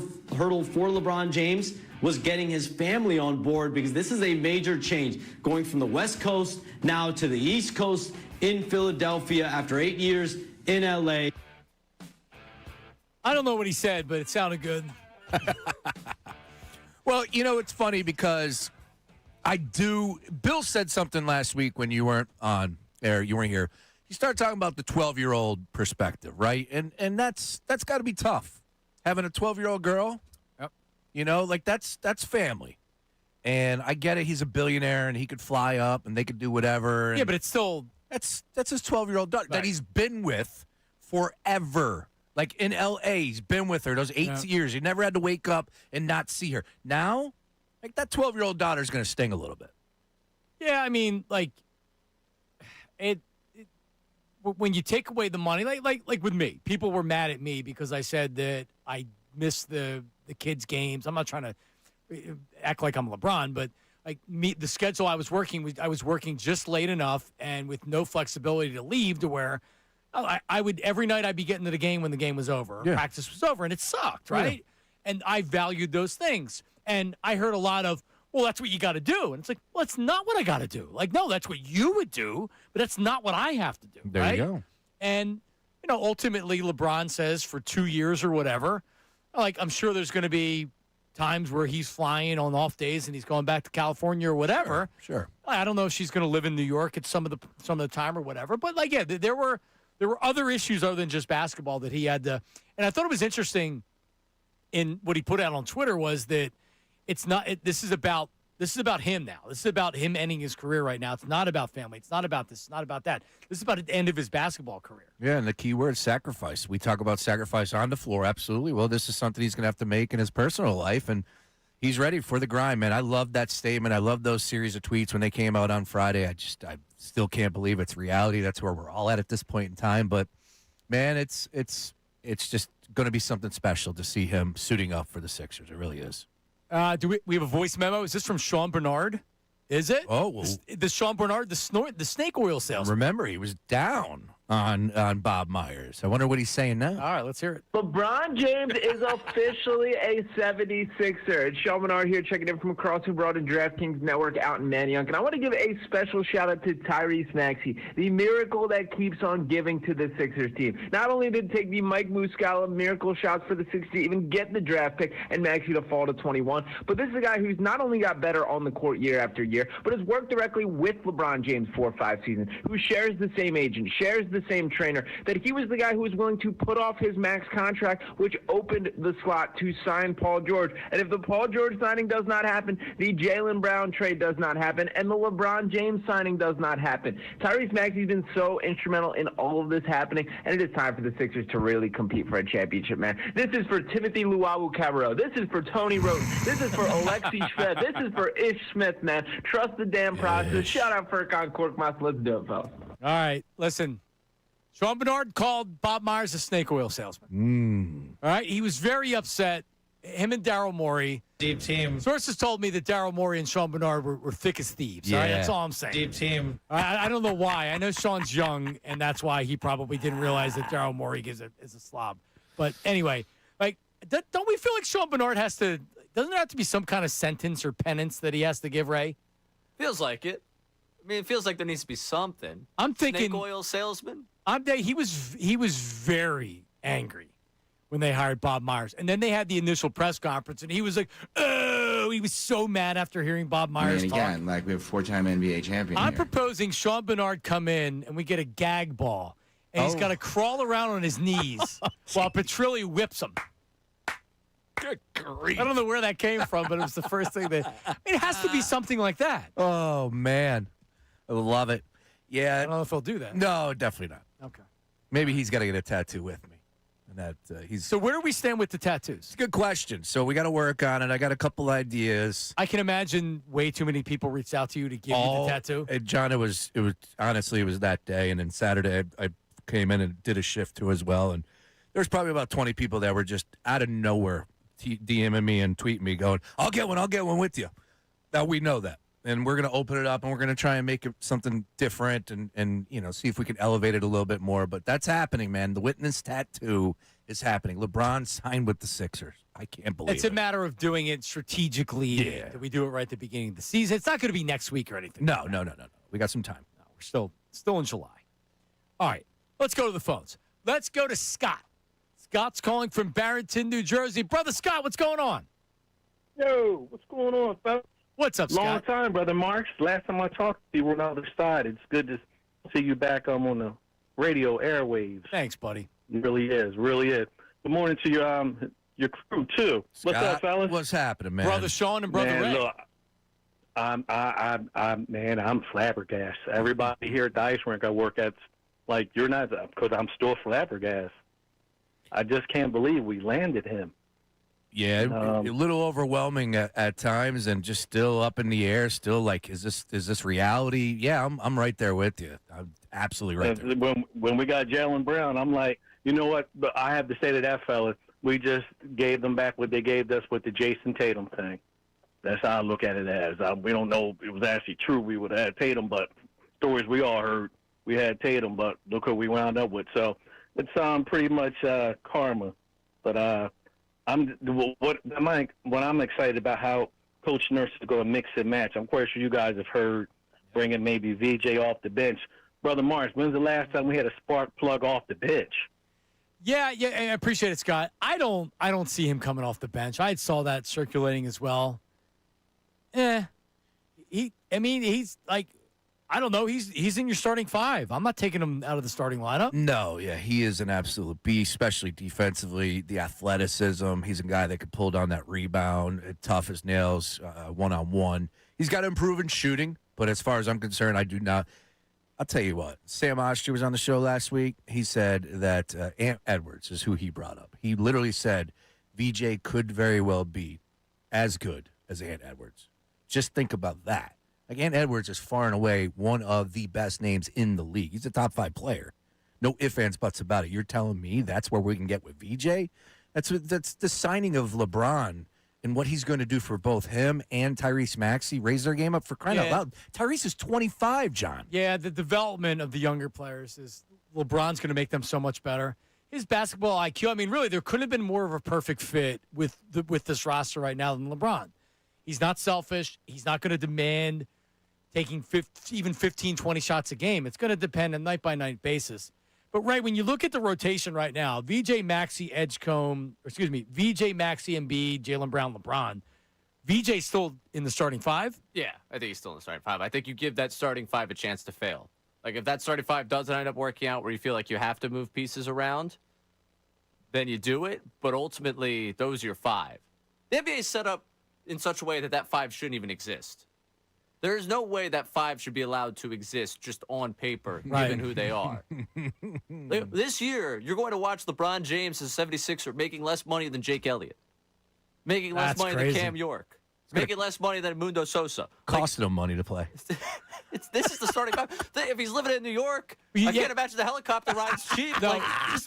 for LeBron James was getting his family on board, because this is a major change, going from the West Coast now to the East Coast in Philadelphia after 8 years in L.A. I don't know what he said, but it sounded good. Well, you know, it's funny because Bill said something last week when you weren't on air, you weren't here. He started talking about the 12-year-old perspective, right? And that's got to be tough. Having a 12-year-old girl, yep. You know, like that's family. And I get it. He's a billionaire and he could fly up and they could do whatever. Yeah, but it's still that's his 12-year-old daughter that he's been with forever. Like in L.A., he's been with her those 8 years. He never had to wake up and not see her. Now, like that 12-year-old daughter is going to sting a little bit. Yeah, I mean, like when you take away the money, like with me, people were mad at me because I said that I missed the kids' games. I'm not trying to act like I'm LeBron, but like the schedule I was working just late enough and with no flexibility to leave to where I would every night I'd be getting to the game when the game was over, practice was over, and it sucked, right? Yeah. And I valued those things, and I heard a lot of, well, that's what you got to do, and it's like, well, that's not what I got to do. Like, no, that's what you would do, but that's not what I have to do. There right? you go. And you know, ultimately, LeBron says for 2 years or whatever, like I'm sure there's going to be times where he's flying on off days and he's going back to California or whatever. Sure. I don't know if she's going to live in New York at some of the time or whatever, but like, yeah, there were other issues other than just basketball that he had to. And I thought it was interesting in what he put out on Twitter was that it's not. This is about him now. This is about him ending his career right now. It's not about family. It's not about this. It's not about that. This is about the end of his basketball career. Yeah, and the key word, sacrifice. We talk about sacrifice on the floor, absolutely. Well, this is something he's going to have to make in his personal life, and he's ready for the grind, man. I love that statement. I love those series of tweets when they came out on Friday. I still can't believe it's reality. That's where we're all at this point in time. But, man, it's just going to be something special to see him suiting up for the Sixers. It really is. Do we have a voice memo? Is this from Sean Bernard? Is it? Oh, well. The Sean Bernard, the snake oil salesman. Remember, he was down on Bob Myers. I wonder what he's saying now. All right, let's hear it. LeBron James is officially a 76er. It's Sean Bernard here, checking in from across the broad and DraftKings Network out in Manayunk. And I want to give a special shout-out to Tyrese Maxey, the miracle that keeps on giving to the Sixers team. Not only did it take the Mike Muscala miracle shots for the Sixers to even get the draft pick and Maxey to fall to 21, but this is a guy who's not only got better on the court year after year, but has worked directly with LeBron James 4 or 5 seasons, who shares the same agent, shares the same trainer, that he was the guy who was willing to put off his max contract, which opened the slot to sign Paul George. And if the Paul George signing does not happen, the Jaylen Brown trade does not happen, and the LeBron James signing does not happen. Tyrese Maxey's been so instrumental in all of this happening, and it is time for the Sixers to really compete for a championship, man. This is for Timothy Luwawu-Cabarrot. This is for Tony Roten. This is for Alexei Shved. This is for Ish Smith, man. Trust the damn process. Shout out Furkan Korkmaz. Let's do it, fellas. All right, listen. Sean Bernard called Bob Myers a snake oil salesman. All right, he was very upset. Him and Daryl Morey. Deep team. Sources told me that Daryl Morey and Sean Bernard were thick as thieves. Yeah. All right, that's all I'm saying. Deep team. I don't know why. I know Sean's young, and that's why he probably didn't realize that Daryl Morey is a slob. But anyway, like, don't we feel like Sean Bernard doesn't there have to be some kind of sentence or penance that he has to give, Ray? Feels like it. I mean, it feels like there needs to be something. I'm thinking snake oil salesman. He was very angry when they hired Bob Myers, and then they had the initial press conference, and he was like, "Oh!" He was so mad after hearing Bob Myers talk. Again, like we have a 4-time NBA champion. I'm here. proposing Sean Bernard come in and we get a gag ball, and he's got to crawl around on his knees while Petrilli whips him. Good grief. I don't know where that came from, but it was the first thing it has to be something like that. Oh, man. I love it. Yeah. I don't know if he'll do that. No, definitely not. Okay. Maybe he's got to get a tattoo with me. And that he's. So where do we stand with the tattoos? It's a good question. So we got to work on it. I got a couple ideas. I can imagine way too many people reached out to you to give you the tattoo. John, it was honestly, it was that day. And then Saturday, I came in and did a shift too as well. And there's probably about 20 people that were just out of nowhere DMing me and tweeting me going, I'll get one with you. Now we know that. And we're going to open it up, and we're going to try and make it something different and see if we can elevate it a little bit more. But that's happening, man. The witness tattoo is happening. LeBron signed with the Sixers. I can't believe it. It's a matter of doing it strategically. Yeah. That we do it right at the beginning of the season. It's not going to be next week or anything. No. We got some time. No, we're still in July. All right, let's go to the phones. Let's go to Scott. Scott's calling from Barrington, New Jersey. Brother Scott, what's going on? Yo, what's going on, fellas? What's up, Scott? Long time, Brother Marks. Last time I talked to you, we're on the other side. It's good to see you back on the radio airwaves. Thanks, buddy. It really is. Good morning to your crew, too. Scott, what's up, fellas? What's happening, man? Brother Sean and Brother Ray. Look, I'm flabbergasted. Everybody here at the ice rink I work at, like, you're not, because I'm still flabbergasted. I just can't believe we landed him. Yeah, a little overwhelming at times, and just still up in the air. Still, like, is this reality? Yeah, I'm right there with you. I'm absolutely right there. When we got Jaylen Brown, I'm like, you know what? But I have to say to that fella, we just gave them back what they gave us with the Jason Tatum thing. That's how I look at it as. We don't know if it was actually true. We would have had Tatum, but stories we all heard, we had Tatum, but look what we wound up with. So it's pretty much karma. But what I'm excited about how Coach Nurse is going to mix and match. I'm quite sure you guys have heard bringing maybe VJ off the bench. Brother Mars, when's the last time we had a spark plug off the bench? Yeah, I appreciate it, Scott. I don't see him coming off the bench. I saw that circulating as well. He's like, I don't know. He's in your starting five. I'm not taking him out of the starting lineup. No, yeah, he is an absolute beast, especially defensively. The athleticism. He's a guy that could pull down that rebound, tough as nails, one-on-one. He's got to improve in shooting, but as far as I'm concerned, I do not. I'll tell you what. Sam Ostry was on the show last week. He said that Ant Edwards is who he brought up. He literally said VJ could very well be as good as Ant Edwards. Just think about that. Like, Ant Edwards is far and away one of the best names in the league. He's a top 5 player. No ifs, ands, buts about it. You're telling me that's where we can get with VJ? That's the signing of LeBron and what he's going to do for both him and Tyrese Maxey. Raise their game up for crying out loud. Tyrese is 25, John. Yeah, the development of the younger players is LeBron's going to make them so much better. His basketball IQ, I mean, really, there couldn't have been more of a perfect fit with this roster right now than LeBron. He's not selfish. He's not going to demand taking even 15, 20 shots a game. It's going to depend on night-by-night basis. But, Ray, when you look at the rotation right now, VJ, Maxey, Embiid, Jaylen Brown, LeBron, VJ's still in the starting five? Yeah, I think he's still in the starting five. I think you give that starting five a chance to fail. Like, if that starting five doesn't end up working out where you feel like you have to move pieces around, then you do it. But ultimately, those are your five. The NBA is set up in such a way that five shouldn't even exist. There is no way that five should be allowed to exist just on paper, given who they are. This year, you're going to watch LeBron James as 76er making less money than Jake Elliott, making less money than Cam York, making less money than Mundo Sosa. Costing him money to play. This is the starting five. If he's living in New York, I can't imagine the helicopter ride's cheap. No,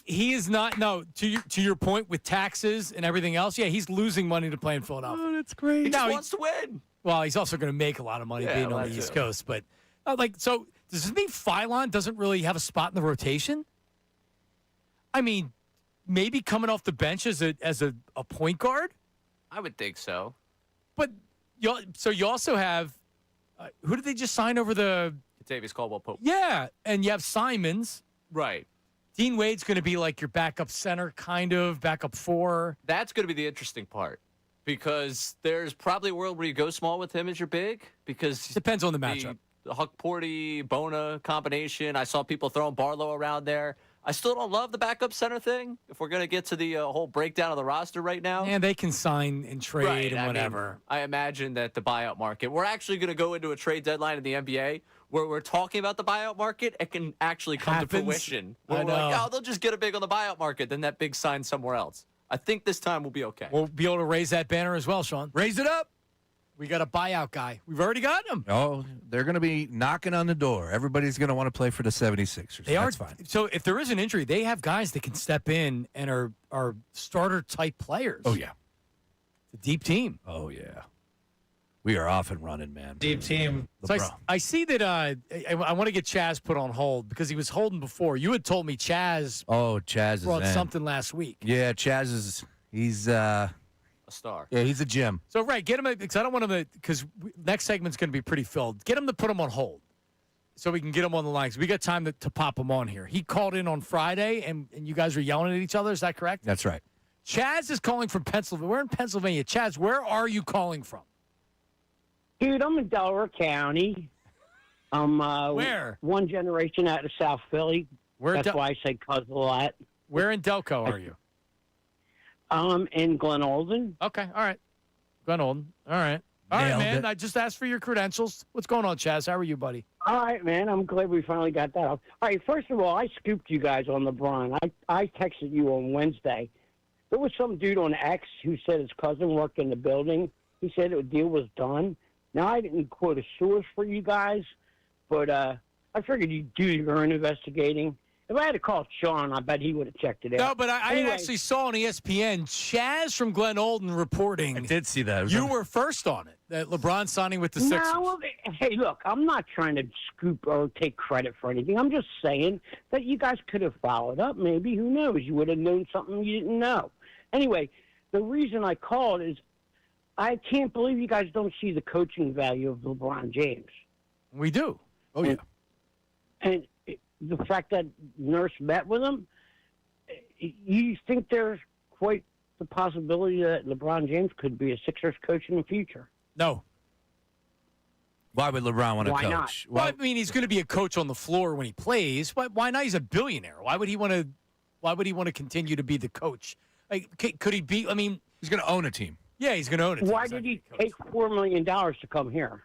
he is not. No, to your point with taxes and everything else, yeah, he's losing money to play in Philadelphia. Oh, that's great. He just wants to win. Well, he's also going to make a lot of money being on the East Coast. But, so does this mean Philon doesn't really have a spot in the rotation? I mean, maybe coming off the bench as a point guard? I would think so. But, you also have, who did they just sign over the? Kentavious Caldwell-Pope. Yeah, and you have Simons. Right. Dean Wade's going to be like your backup center, kind of, backup 4. That's going to be the interesting part. Because there's probably a world where you go small with him as your big. Because depends on the matchup. The Huck-Porty, Bona combination. I saw people throwing Barlow around there. I still don't love the backup center thing. If we're going to get to the whole breakdown of the roster right now. And they can sign and trade and whatever. I imagine that the buyout market. We're actually going to go into a trade deadline in the NBA where we're talking about the buyout market. It can actually come to fruition. We're like, they'll just get a big on the buyout market. Then that big signs somewhere else. I think this time we'll be okay. We'll be able to raise that banner as well, Sean. Raise it up. We got a buyout guy. We've already got him. Oh, they're going to be knocking on the door. Everybody's going to want to play for the 76ers. That's fine. So if there is an injury, they have guys that can step in and are starter-type players. Oh, yeah. It's a deep team. Oh, yeah. We are off and running, man. Deep team. So I see that I want to get Chaz put on hold because he was holding before. You had told me Chaz Chaz brought is in. something last week. Yeah, Chaz is he's A star. yeah, he's a gem. So, get him because I don't want him to because next segment's going to be pretty filled. Get him to put him on hold so we can get him on the line. 'Cause we got time to pop him on here. He called in on Friday, and you guys were yelling at each other. Is that correct? That's right. Chaz is calling from Pennsylvania. We're in Pennsylvania. Chaz, where are you calling from? Dude, I'm in Delaware County. I'm Where? One generation out of South Philly. Where? That's why I say cuz a lot. Where in Delco are you? In Glen Olden. Okay, all right. Glen Olden. All right. All right, Nailed man. it. I just asked for your credentials. What's going on, Chaz? How are you, buddy? All right, man. I'm glad we finally got that off. All right, first of all, I scooped you guys on LeBron. I texted you on Wednesday. There was some dude on X who said his cousin worked in the building. He said the deal was done. Now, I didn't quote a source for you guys, but I figured you'd do your own investigating. If I had to call Sean, I bet he would have checked it out. No, but I Anyway, actually saw on ESPN Chaz from Glen Olden reporting. I did see that. You were first on it, that LeBron signing with the Sixers. No, well, hey, look, I'm not trying to scoop or take credit for anything. I'm just saying that you guys could have followed up. Maybe, who knows? You would have known something you didn't know. Anyway, the reason I called is I can't believe you guys don't see the coaching value of LeBron James. We do. Oh, yeah. And the fact that Nurse met with him, you think there's quite the possibility that LeBron James could be a Sixers coach in the future? No. Why would LeBron want to Why coach? not? Well, I mean, he's going to be a coach on the floor when he plays. Why not? He's a billionaire. Why would he want to? Why would he want to continue to be the coach? Like, could he be? I mean, he's going to own a team. Yeah, he's going to own it. Why did he take $4 million to come here?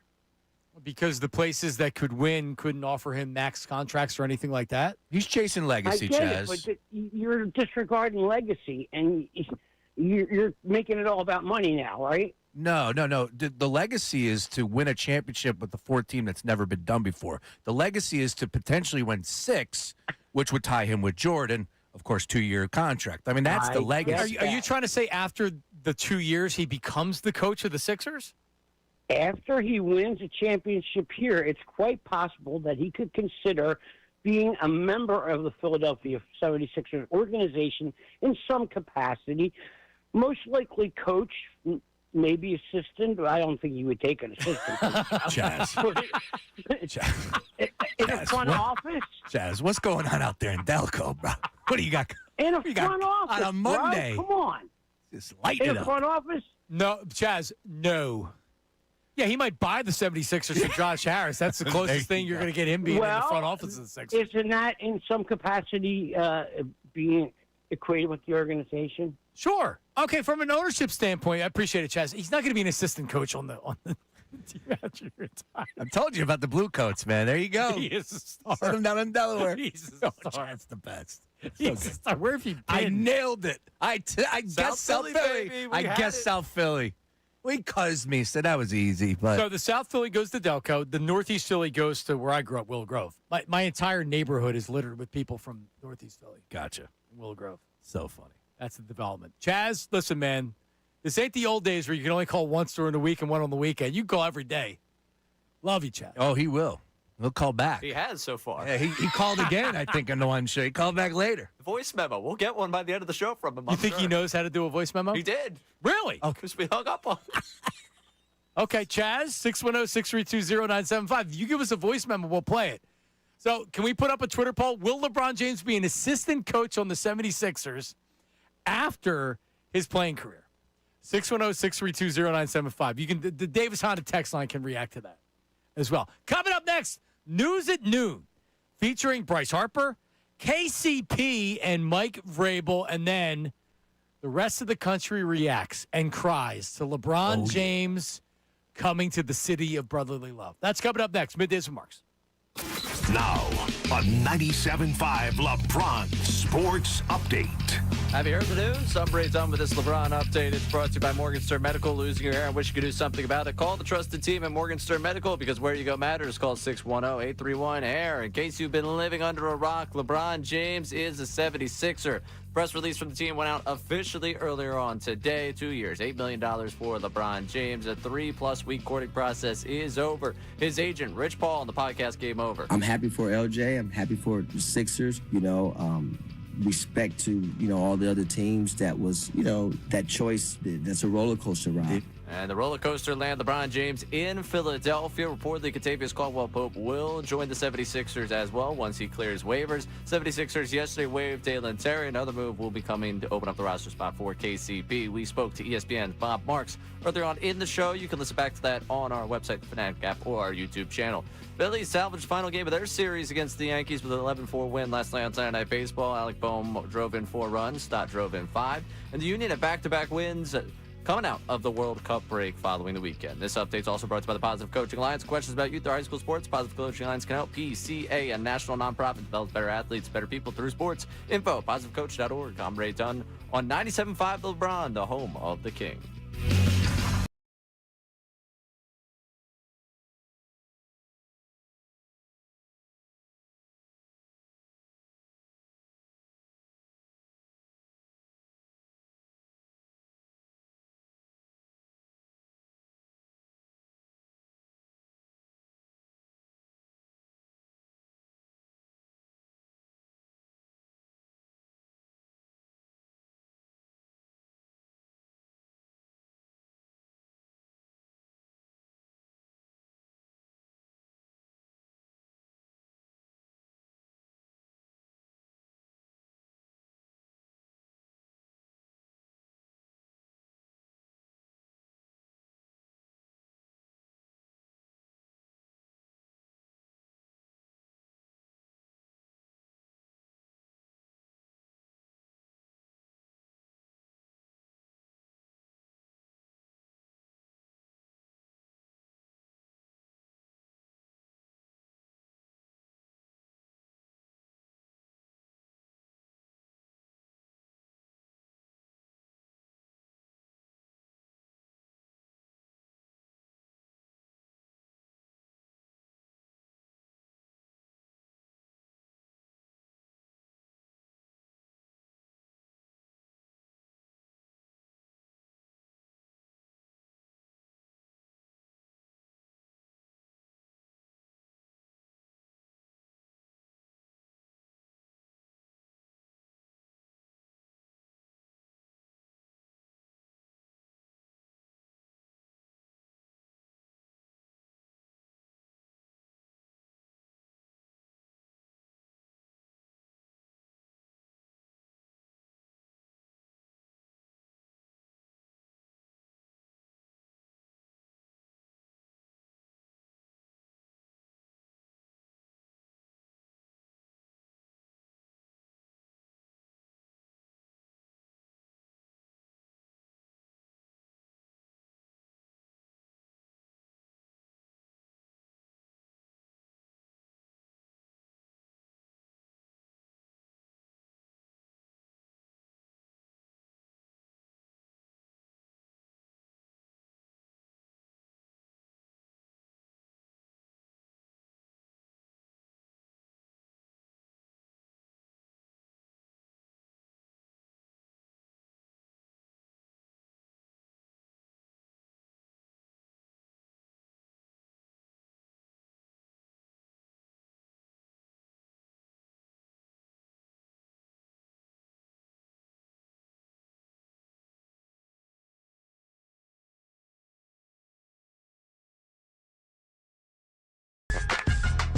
Because the places that could win couldn't offer him max contracts or anything like that. He's chasing legacy, I get Chaz. it, but you're disregarding legacy, and you're making it all about money now, right? No. The legacy is to win a championship with the 4 team that's never been done before. The legacy is to potentially win 6, which would tie him with Jordan. Of course, 2-year contract. I mean, that's the legacy. Are you trying to say after the 2 years he becomes the coach of the Sixers? After he wins a championship here, it's quite possible that he could consider being a member of the Philadelphia 76ers organization in some capacity. Most likely coach, maybe assistant, but I don't think he would take an assistant. Chaz. In a front office? Chaz, what's going on out there in Delco, bro? What do you got? In a what do you got front office, on a Monday? bro. Come on. Just lighten In it a up. front office? No, Chaz, no. Yeah, he might buy the 76ers for Josh Harris. That's the closest thing you're going to get him being in the front office of the Sixers. Isn't that in some capacity being equated with the organization? Sure. Okay, from an ownership standpoint, I appreciate it, Chaz. He's not going to be an assistant coach on the team after you retire. I told you about the Blue Coats, man. There you go. He is a star. Send him down in Delaware. He's a star. That's the best. He's a star. Where have you been? I nailed it. I guess South Philly. baby. We I had guess it. South Philly. We cuzzed me, so that was easy. But So the South Philly goes to Delco. The Northeast Philly goes to where I grew up, Willow Grove. My entire neighborhood is littered with people from Northeast Philly. Gotcha. Willow Grove. So funny. That's the development. Chaz, listen, man. This ain't the old days where you can only call once during the week and one on the weekend. You can call every day. Love you, Chaz. Oh, he will. He'll call back. He has so far. Yeah, he called again, I think, on the one show. He called back later. Voice memo. We'll get one by the end of the show from him. You think he knows how to do a voice memo? He did. Really? Because we hung up on him. Okay, Chaz, 610-632-0975. You give us a voice memo, we'll play it. So can we put up a Twitter poll? Will LeBron James be an assistant coach on the 76ers after his playing career? 610-632-0975. You can the Davis Honda text line can react to that as well. Coming up next, News at Noon, featuring Bryce Harper, KCP, and Mike Vrabel, and then the rest of the country reacts and cries to LeBron James coming to the city of brotherly love. That's coming up next. Middays with Marks. Now, a 97.5 LeBron Sports Update. Have you heard the news? Some break done with this LeBron update. It's brought to you by Morgenstern Medical. Losing your hair and wish you could do something about it? Call the trusted team at Morgenstern Medical, because where you go matters. Call 610-831-HAIR. In case you've been living under a rock, LeBron James is a 76er. Press release from the team went out officially earlier on today. 2 years, $8 million for LeBron James. A 3+ week courting process is over. His agent, Rich Paul, on the podcast Game Over. I'm happy for LJ. I'm happy for the Sixers. Respect to, all the other teams that was, that choice, that's a roller coaster ride. And the roller coaster land LeBron James in Philadelphia. Reportedly, Kentavious Caldwell-Pope will join the 76ers as well once he clears waivers. 76ers yesterday waived Dalen Terry. Another move will be coming to open up the roster spot for KCP. We spoke to ESPN's Bob Marks earlier on in the show. You can listen back to that on our website, the Fanatic app, or our YouTube channel. Phillies salvaged the final game of their series against the Yankees with an 11-4 win last night on Saturday Night Baseball. Alec Boehm drove in 4 runs. Stott drove in 5. And the Union had back-to-back wins coming out of the World Cup break following the weekend. This update is also brought to you by the Positive Coaching Alliance. Questions about youth or high school sports? Positive Coaching Alliance can help. PCA, a national nonprofit, develops better athletes, better people through sports. Info, positivecoach.org. I'm Ray Dunn on 97.5 LeBron, the home of the King.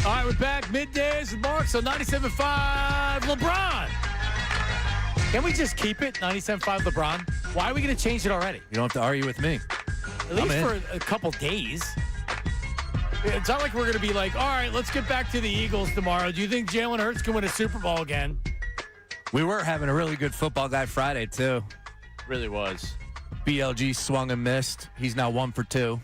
All right, we're back. Middays with Marks on 97.5 LeBron. Can we just keep it 97.5 LeBron? Why are we going to change it already? You don't have to argue with me. At least for a couple days. It's not like we're going to be like, all right, let's get back to the Eagles tomorrow. Do you think Jalen Hurts can win a Super Bowl again? We were having a really good football guy Friday, too. Really was. BLG swung and missed. He's now 1 for 2.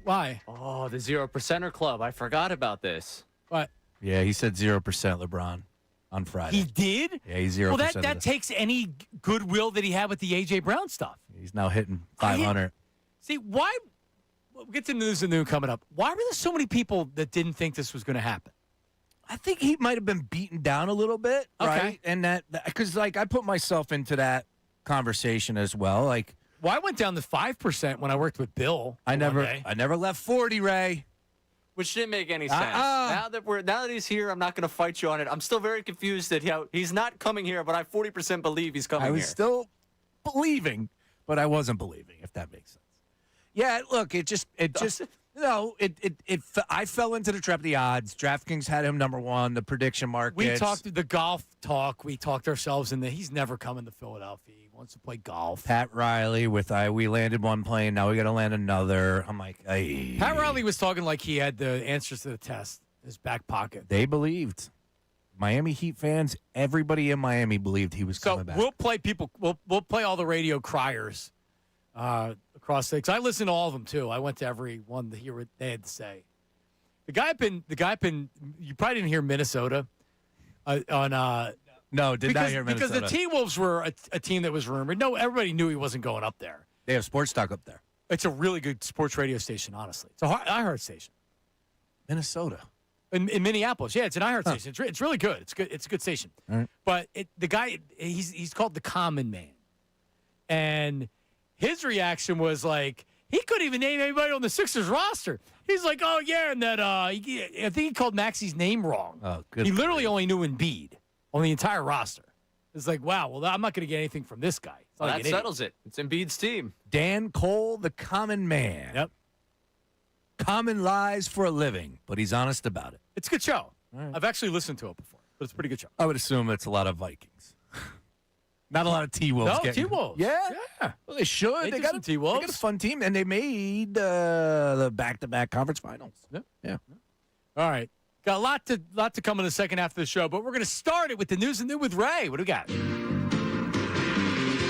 Why? Oh, the 0%er club. I forgot about this. What? Yeah, he said 0% LeBron on Friday. He did? Yeah, he's 0%. Well, that takes any goodwill that he had with the A.J. Brown stuff. He's now hitting 500. See, why? We'll get to news and noon coming up. Why were there so many people that didn't think this was going to happen? I think he might have been beaten down a little bit, right? And that because like I put myself into that conversation as well. Like, well, I went down to 5% when I worked with Bill. I never left 40, Ray. Which didn't make any sense. Now that he's here, I'm not going to fight you on it. I'm still very confused that he's not coming here, but I 40% believe he's coming here. I was still believing, but I wasn't believing. If that makes sense. Yeah, look, it just I fell into the trap of the odds. DraftKings had him number one, the prediction markets. We talked the golf talk. We talked ourselves into he's never coming to Philadelphia. He wants to play golf. Pat Riley we landed one plane. Now we got to land another. I'm like, hey. Pat Riley was talking like he had the answers to the test in his back pocket. They believed. Miami Heat fans, everybody in Miami believed he was coming back. We'll play people. We'll play all the radio criers across the. Because I listened to all of them too. I went to every one to hear what they had to say. The guy up in. You probably didn't hear Minnesota. No, did not hear Minnesota. Because the T-Wolves were a team that was rumored. No, everybody knew he wasn't going up there. They have sports talk up there. It's a really good sports radio station, honestly. It's a iHeart station. Minnesota. In Minneapolis. Yeah, it's an iHeart station. It's really good. It's good. It's a good station. Right. But the guy, he's called the Common Man. And his reaction was like, he couldn't even name anybody on the Sixers roster. He's like, oh, yeah, and that I think he called Maxi's name wrong. Oh, good. He literally only knew Embiid on the entire roster. It's like, wow, well, I'm not going to get anything from this guy. Well, that settles it. It's Embiid's team. Dan Cole, the Common Man. Yep. Common lies for a living, but he's honest about it. It's a good show. Right. I've actually listened to it before, but it's a pretty good show. I would assume it's a lot of Vikings. Not a lot of T-Wolves. No, T-Wolves. Yeah? Well, they should. They got a T-Wolves. They got a fun team, and they made the back-to-back conference finals. Yeah. All right. Got a lot to come in the second half of the show, but we're going to start it with the news and noon with Ray. What do we got?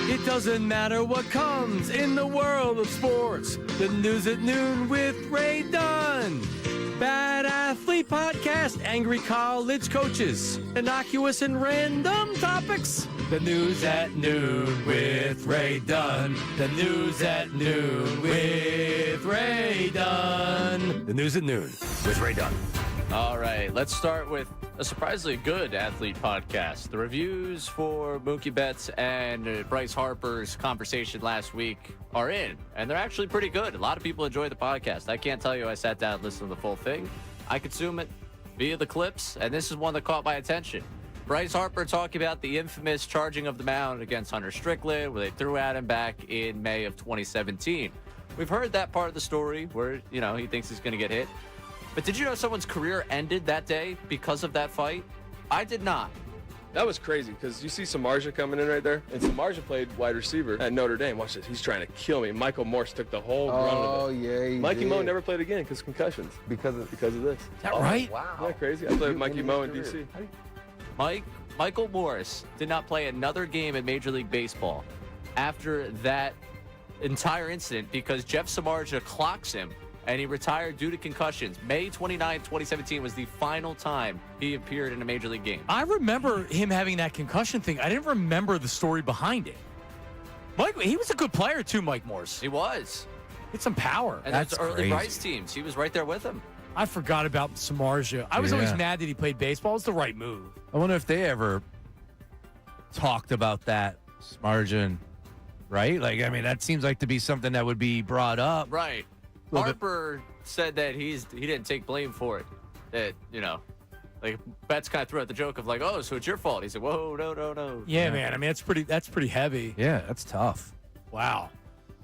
It doesn't matter what comes in the world of sports. The news at noon with Ray Dunn. Bad Athlete Podcast, angry college coaches, innocuous and random topics. The news at noon with Ray Dunn. The news at noon with Ray Dunn. The news at noon with Ray Dunn. All right, let's start with a surprisingly good athlete podcast. The reviews for Mookie Betts and Bryce Harper's conversation last week are in, and they're actually pretty good. A lot of people enjoy the podcast. I can't tell you I sat down and listened to the full thing. I consume it via the clips, and this is one that caught my attention. Bryce Harper talking about the infamous charging of the mound against Hunter Strickland, where they threw at him back in May of 2017. We've heard that part of the story where, he thinks he's going to get hit. But did you know someone's career ended that day because of that fight? I did not. That was crazy because you see Samardzija coming in right there, and Samardzija played wide receiver at Notre Dame. Watch this. He's trying to kill me. Michael Morse took the whole brunt of it. Yeah, Mikey Mo never played again because concussions. Because of this. Is that right? Wow. Isn't that crazy? I played with Mikey Mo in D.C. Michael Morris did not play another game in Major League Baseball after that entire incident because Jeff Samardzija clocks him, and he retired due to concussions. May 29, 2017 was the final time he appeared in a Major League game. I remember him having that concussion thing. I didn't remember the story behind it. He was a good player too, Mike Morse. He was. He had some power. And that's early Bryce teams. He was right there with him. I forgot about Samardzija. I was always mad that he played baseball. It was the right move. I wonder if they ever talked about that, Samardzija, right? That seems like to be something that would be brought up. Right. Harper said that he didn't take blame for it. That, Betts kind of threw out the joke of oh, so it's your fault. He said, whoa, no. Yeah, man. That's pretty heavy. Yeah, that's tough. Wow.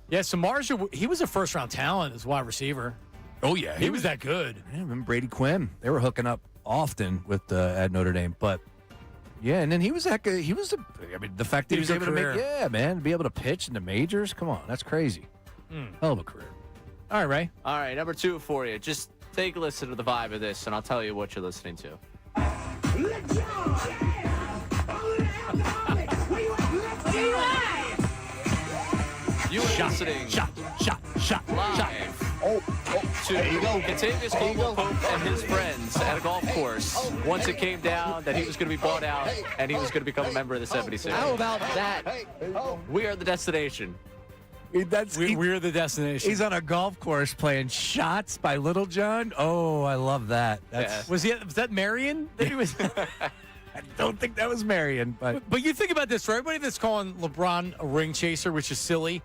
Yeah, Samardzija, he was a first-round talent as wide receiver. Oh, yeah. He was that good. I remember Brady Quinn. They were hooking up often with at Notre Dame. But, yeah, and then he was that good. The fact that he was able to be able to pitch in the majors, come on, that's crazy. Hell of a career. All right, Ray. All right, number 2 for you. Just take a listen to the vibe of this, and I'll tell you what you're listening to. You are listening shot live to Contavious Caldwell Pope and his friends at a golf course once it came down that he was going to be bought out and he was going to become a member of the 76ers. How about that? We are the destination. We're the destination. He's on a golf course playing Shots by Little John. Oh, I love that. Was that Marion that he was? I don't think that was Marion, But you think about this, for everybody that's calling LeBron a ring chaser, which is silly,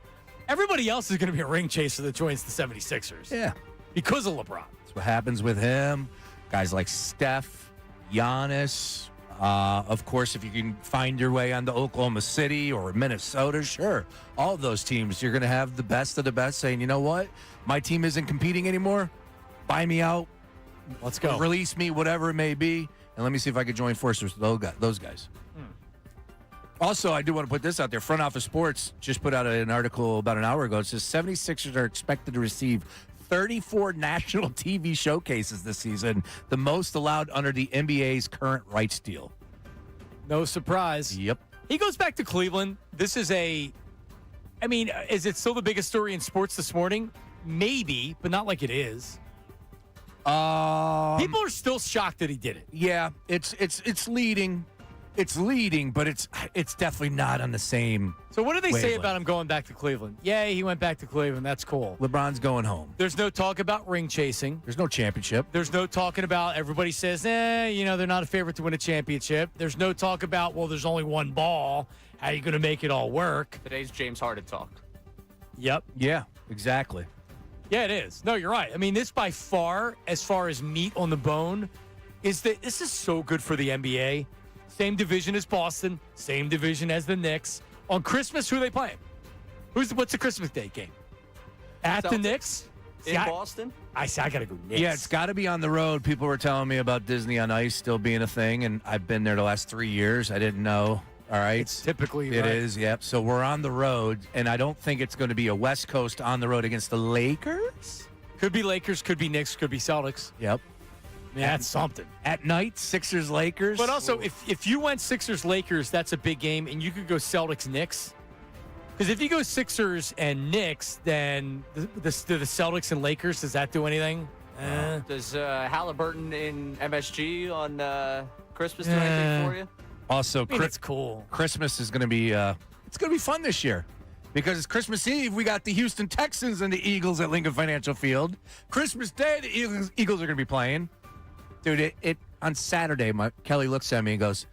everybody else is going to be a ring chaser that joins the 76ers. Yeah. Because of LeBron. That's what happens with him. Guys like Steph, Giannis. Of course, if you can find your way onto Oklahoma City or Minnesota, sure. All of those teams, you're going to have the best of the best saying, you know what? My team isn't competing anymore. Buy me out. Let's go. Release me, whatever it may be. And let me see if I could join forces with those guys. Also, I do want to put this out there. Front Office Sports just put out an article about an hour ago. It says 76ers are expected to receive 34 national TV showcases this season, the most allowed under the NBA's current rights deal. No surprise. Yep. He goes back to Cleveland. This is is it still the biggest story in sports this morning? Maybe, but not like it is. People are still shocked that he did it. Yeah, it's leading. It's leading, but it's definitely not on the same. So what do they say wavelength. about him going back to Cleveland? Yay, he went back to Cleveland. That's cool. LeBron's going home. There's no talk about ring chasing. There's no championship. There's no talking about everybody says, they're not a favorite to win a championship. There's no talk about, well, there's only one ball. How are you going to make it all work? Today's James Harden talk. Yep. Yeah, exactly. Yeah, it is. No, you're right. I mean, this by far, as far as meat on the bone, this is so good for the NBA. Same division as Boston, same division as the Knicks. On Christmas, who are they playing? What's the Christmas Day game? At the Knicks? In Boston? I got to go Knicks. Yeah, it's got to be on the road. People were telling me about Disney on Ice still being a thing, and I've been there the last 3 years. I didn't know. All right. It's typically It right. is, yep. So we're on the road, and I don't think it's going to be a West Coast on the road against the Lakers. Could be Lakers, could be Knicks, could be Celtics. Yep. Man, that's something. At night, Sixers, Lakers. But also, if you went Sixers, Lakers, that's a big game, and you could go Celtics, Knicks. Because if you go Sixers and Knicks, then the Celtics and Lakers, does that do anything? Does Halliburton in MSG on Christmas do anything for you? Also, that's cool. Christmas is going to be it's going to be fun this year because it's Christmas Eve. We got the Houston Texans and the Eagles at Lincoln Financial Field. Christmas Day, the Eagles are going to be playing. Dude, it on Saturday, Kelly looks at me and goes,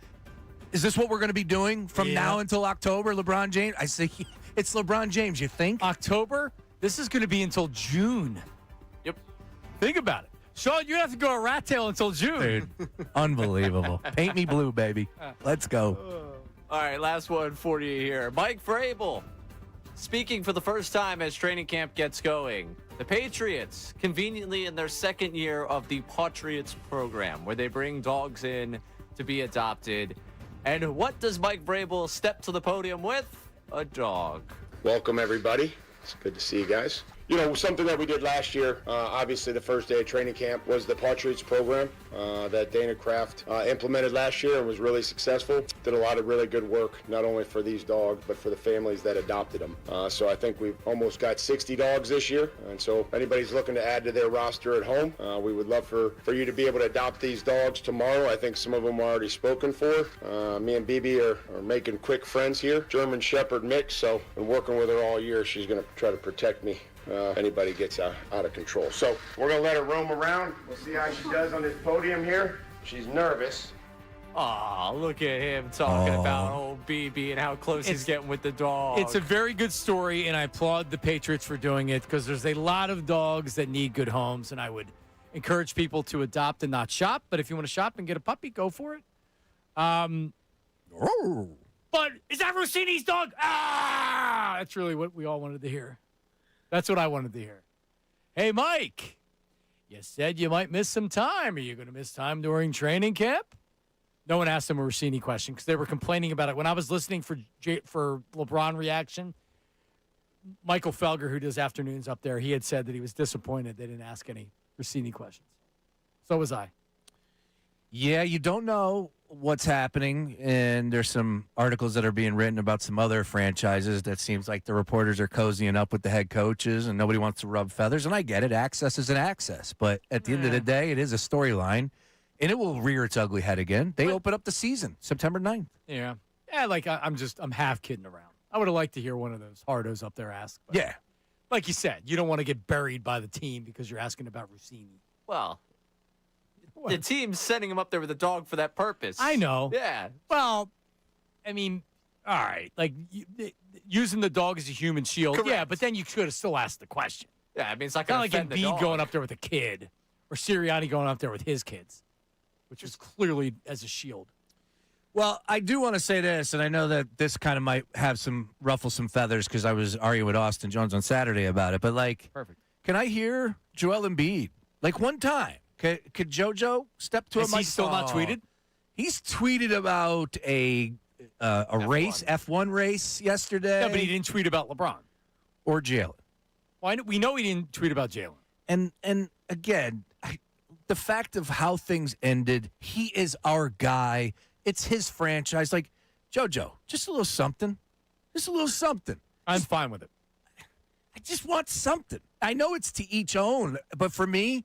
"Is this what we're going to be doing from now until October?" LeBron James. I say, "It's LeBron James." You think October? This is going to be until June. Yep. Think about it. Sean, you have to go a rat tail until June. Dude, unbelievable. Paint me blue, baby. Let's go. All right, last one for you here. Mike Vrabel, speaking for the first time as training camp gets going. The Patriots, conveniently in their second year of the Patriots program, where they bring dogs in to be adopted. And what does Mike Vrabel step to the podium with? A dog. Welcome, everybody. It's good to see you guys. You know, something that we did last year, obviously the first day of training camp, was the Patriots program that Dana Kraft implemented last year and was really successful. Did a lot of really good work, not only for these dogs, but for the families that adopted them. So I think we've almost got 60 dogs this year. And so if anybody's looking to add to their roster at home, we would love for you to be able to adopt these dogs tomorrow. I think some of them are already spoken for. Me and Bibi are making quick friends here. German Shepherd mix, so been working with her all year. She's going to try to protect me. Anybody gets out of control. So we're going to let her roam around. We'll see how she does on this podium here. She's nervous. Aw, look at him talking about old BB and how close he's getting with the dog. It's a very good story, and I applaud the Patriots for doing it because there's a lot of dogs that need good homes, and I would encourage people to adopt and not shop. But if you want to shop and get a puppy, go for it. But is that Rossini's dog? That's really what we all wanted to hear. That's what I wanted to hear. Hey, Mike, you said you might miss some time. Are you going to miss time during training camp? No one asked him a Rossini question because they were complaining about it. When I was listening for LeBron reaction, Michael Felger, who does afternoons up there, he had said that he was disappointed they didn't ask any Rossini questions. So was I. Yeah, you don't know what's happening, and there's some articles that are being written about some other franchises that seems like the reporters are cozying up with the head coaches, and nobody wants to rub feathers. And I get it. Access is an access. But at the end of the day, it is a storyline, and it will rear its ugly head again. They open up the season September 9th. Yeah. Yeah, like I'm half kidding around. I would have liked to hear one of those hardos up there ask. But yeah. Like you said, you don't want to get buried by the team because you're asking about Rossini. Well, the team's sending him up there with a dog for that purpose. I know. Yeah. Well, I mean, all right. Like, using the dog as a human shield. Correct. Yeah, but then you could have still asked the question. Yeah, I mean, it's not Kind of going to like offend the Embiid dog. going up there with a kid or Sirianni going up there with his kids, which is clearly as a shield. Well, I do want to say this, and I know that this kind of might have ruffle some feathers because I was arguing with Austin Jones on Saturday about it. But, like, perfect. Can I hear Joel Embiid? Like, one time. Could JoJo step to a mic? Is he still not tweeted? He's tweeted about a race, F1 race yesterday. No, but he didn't tweet about LeBron. Or Jalen. Well, we know he didn't tweet about Jalen. And again, the fact of how things ended, he is our guy. It's his franchise. Like, JoJo, just a little something. Just a little something. I'm fine with it. I just want something. I know it's to each own, but for me,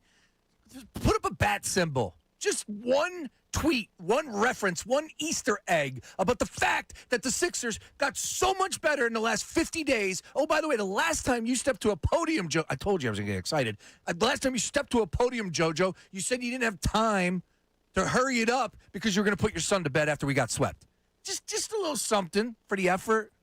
just put up a bat symbol. Just one tweet, one reference, one Easter egg about the fact that the Sixers got so much better in the last 50 days. Oh, by the way, the last time you stepped to a podium, I told you I was going to get excited. The last time you stepped to a podium, JoJo, you said you didn't have time to hurry it up because you were going to put your son to bed after we got swept. Just a little something for the effort,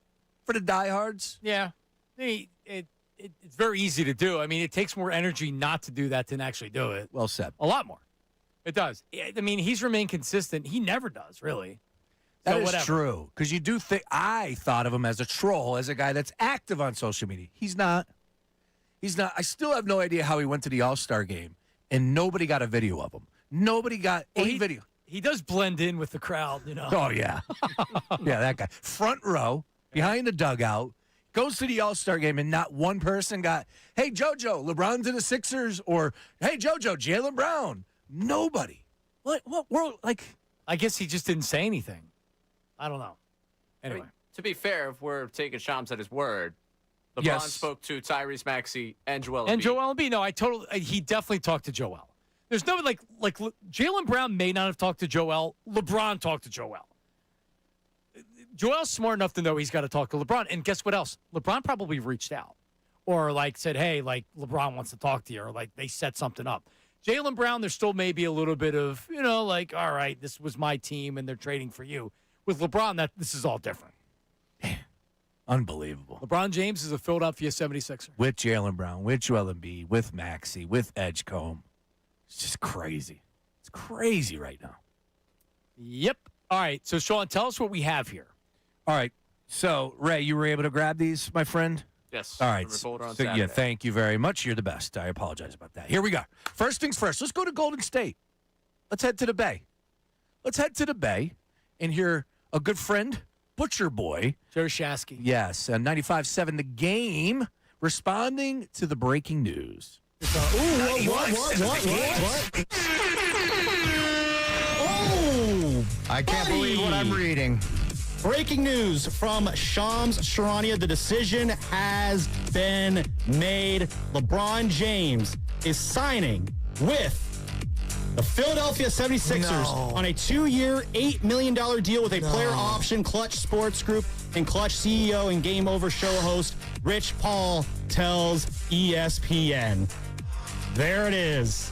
for the diehards. Yeah. It's very easy to do. I mean, it takes more energy not to do that than actually do it. Well said. A lot more. It does. I mean, he's remained consistent. He never does, really. That is true. Because you do think I thought of him as a troll, as a guy that's active on social media. He's not. He's not. I still have no idea how he went to the All-Star game and nobody got a video of him. Nobody got a video. He does blend in with the crowd, you know. Oh, yeah. Yeah, that guy. Front row, behind the dugout, goes to the All-Star game, and not one person got, hey, JoJo, LeBron to the Sixers, or, hey, JoJo, Jaylen Brown. Nobody. What world? Like, I guess he just didn't say anything. I don't know. Anyway. I mean, to be fair, if we're taking Shams at his word, LeBron Yes. spoke to Tyrese Maxey and Joel Embiid. And Joel Embiid. No, he definitely talked to Joel. There's no, like Jaylen Brown may not have talked to Joel. LeBron talked to Joel. Joel's smart enough to know he's got to talk to LeBron. And guess what else? LeBron probably reached out or like said, hey, like LeBron wants to talk to you, or like they set something up. Jaylen Brown, there's still maybe a little bit of, you know, like, all right, this was my team and they're trading for you. With LeBron, this is all different. unbelievable. LeBron James is a Philadelphia 76er. With Jaylen Brown, with Joel Embiid, with Maxey, with Edgecombe. It's just crazy. It's crazy right now. Yep. All right. So, Sean, tell us what we have here. All right. So, Ray, you were able to grab these, my friend? Yes. All right. On So, yeah, thank you very much. You're the best. I apologize about that. Here we go. First things first. Let's go to Golden State. Let's head to the Bay. Let's head to the Bay and hear a good friend, Butcher Boy. Joe Shasky. Yes. 95.7 The Game, responding to the breaking news. What? Oh! I can't believe what I'm reading. Breaking news from Shams Charania. The decision has been made. LeBron James is signing with the Philadelphia 76ers on a 2-year, $8 million deal with a player option. Clutch Sports Group and Clutch CEO and Game Over show host Rich Paul tells ESPN. There it is.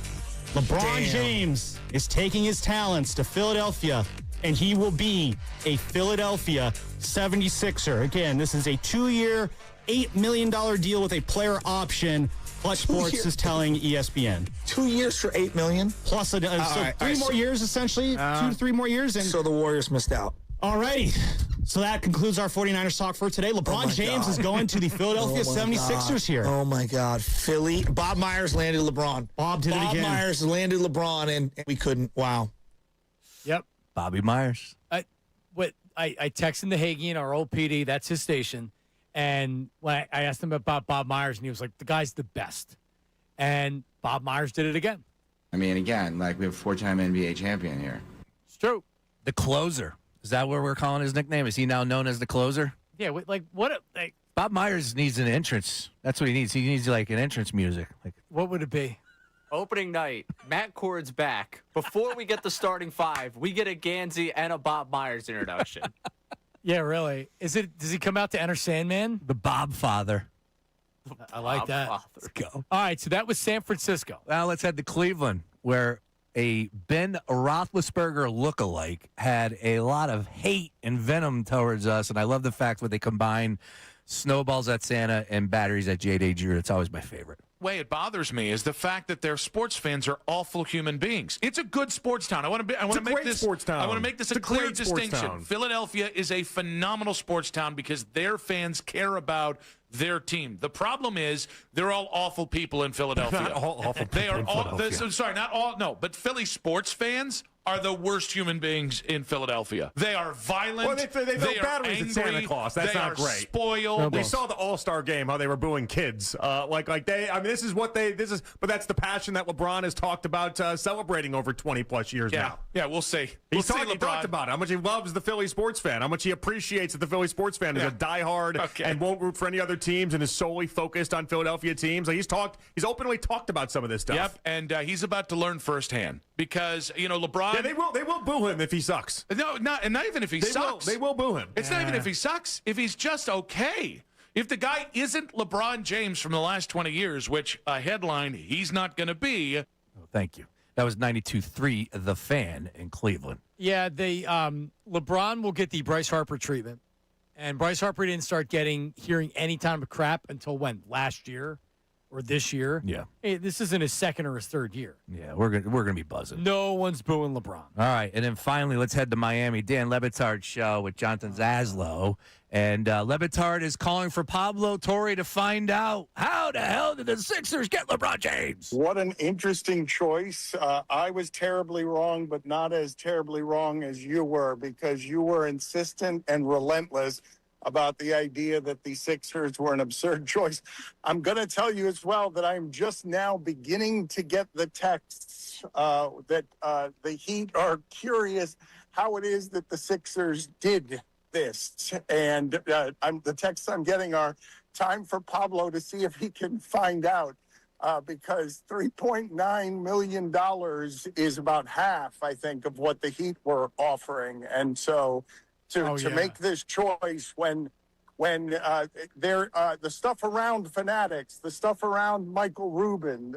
LeBron James is taking his talents to Philadelphia, and he will be a Philadelphia 76er. Again, this is a 2-year, $8 million deal with a player option. Clutch Sports is telling ESPN. 2 years for $8 million? Plus, three more years, essentially. 2 to 3 more years. And so the Warriors missed out. All righty. So that concludes our 49ers talk for today. LeBron James is going to the Philadelphia 76ers here. Oh, my God. Philly. Bob Myers landed LeBron. Bob did it again. Bob Myers landed LeBron, and we couldn't. Wow. Yep. Bobby Myers. I texted the Hagian, our old PD, that's his station, and when I asked him about Bob Myers, and he was like, the guy's the best. And Bob Myers did it again. I mean, again, like we have a 4-time NBA champion here. It's true. The closer. Is that what we're calling his nickname? Is he now known as the closer? Yeah, what? Bob Myers needs an entrance. That's what he needs. He needs like an entrance music. Like, what would it be? Opening night, Matt Cord's back. Before we get the starting five, we get a Gansey and a Bob Myers introduction. Yeah, really. Does he come out to enter Sandman? The Bob Father. I like that. Let's go. All right, so that was San Francisco. Now let's head to Cleveland, where a Ben Roethlisberger lookalike had a lot of hate and venom towards us, and I love the fact that they combine snowballs at Santa and batteries at J.D. Drew. It's always my favorite. Way it bothers me is the fact that their sports fans are awful human beings. It's a good sports town. I want to make this sports town. I want to make this a clear distinction. Philadelphia is a phenomenal sports town because their fans care about their team. The problem is they're all awful people in Philadelphia. Not all awful people. They are in all. Philadelphia. Sorry, not all. No, but Philly sports fans are the worst human beings in Philadelphia. They are violent. Well, they throw batteries at Santa Claus. That's not great. Spoiled. We saw the All-Star game how they were booing kids. But that's the passion that LeBron has talked about celebrating over 20 plus years now. Yeah, we'll see. He talked about it, how much he loves the Philly sports fan, how much he appreciates that the Philly sports fan is a diehard and won't root for any other teams and is solely focused on Philadelphia teams. Like he's openly talked about some of this stuff. Yep, and he's about to learn firsthand because LeBron. Yeah, they will boo him if he sucks. No, not even if he sucks. They will boo him. It's not even if he sucks. If he's just okay. If the guy isn't LeBron James from the last 20 years, which a headline he's not going to be. Oh, thank you. That was 92.3 The Fan in Cleveland. Yeah, LeBron will get the Bryce Harper treatment. And Bryce Harper didn't start hearing any time of crap until when? Last year or this year? Yeah. Hey, this isn't his second or his third year. Yeah, we're gonna be buzzing. No one's booing LeBron. All right, and then finally, let's head to Miami. Dan Le Batard's show with Jonathan Zaslow. And Le Batard is calling for Pablo Torre to find out how the hell did the Sixers get LeBron James? What an interesting choice. I was terribly wrong, but not as terribly wrong as you were, because you were insistent and relentless about the idea that the Sixers were an absurd choice. I'm going to tell you as well that I'm just now beginning to get the texts that the Heat are curious how it is that the Sixers did this. And the texts I'm getting are time for Pablo to see if he can find out. Because $3.9 million is about half, I think, of what the Heat were offering. And so to make this choice when the stuff around Fanatics, the stuff around Michael Rubin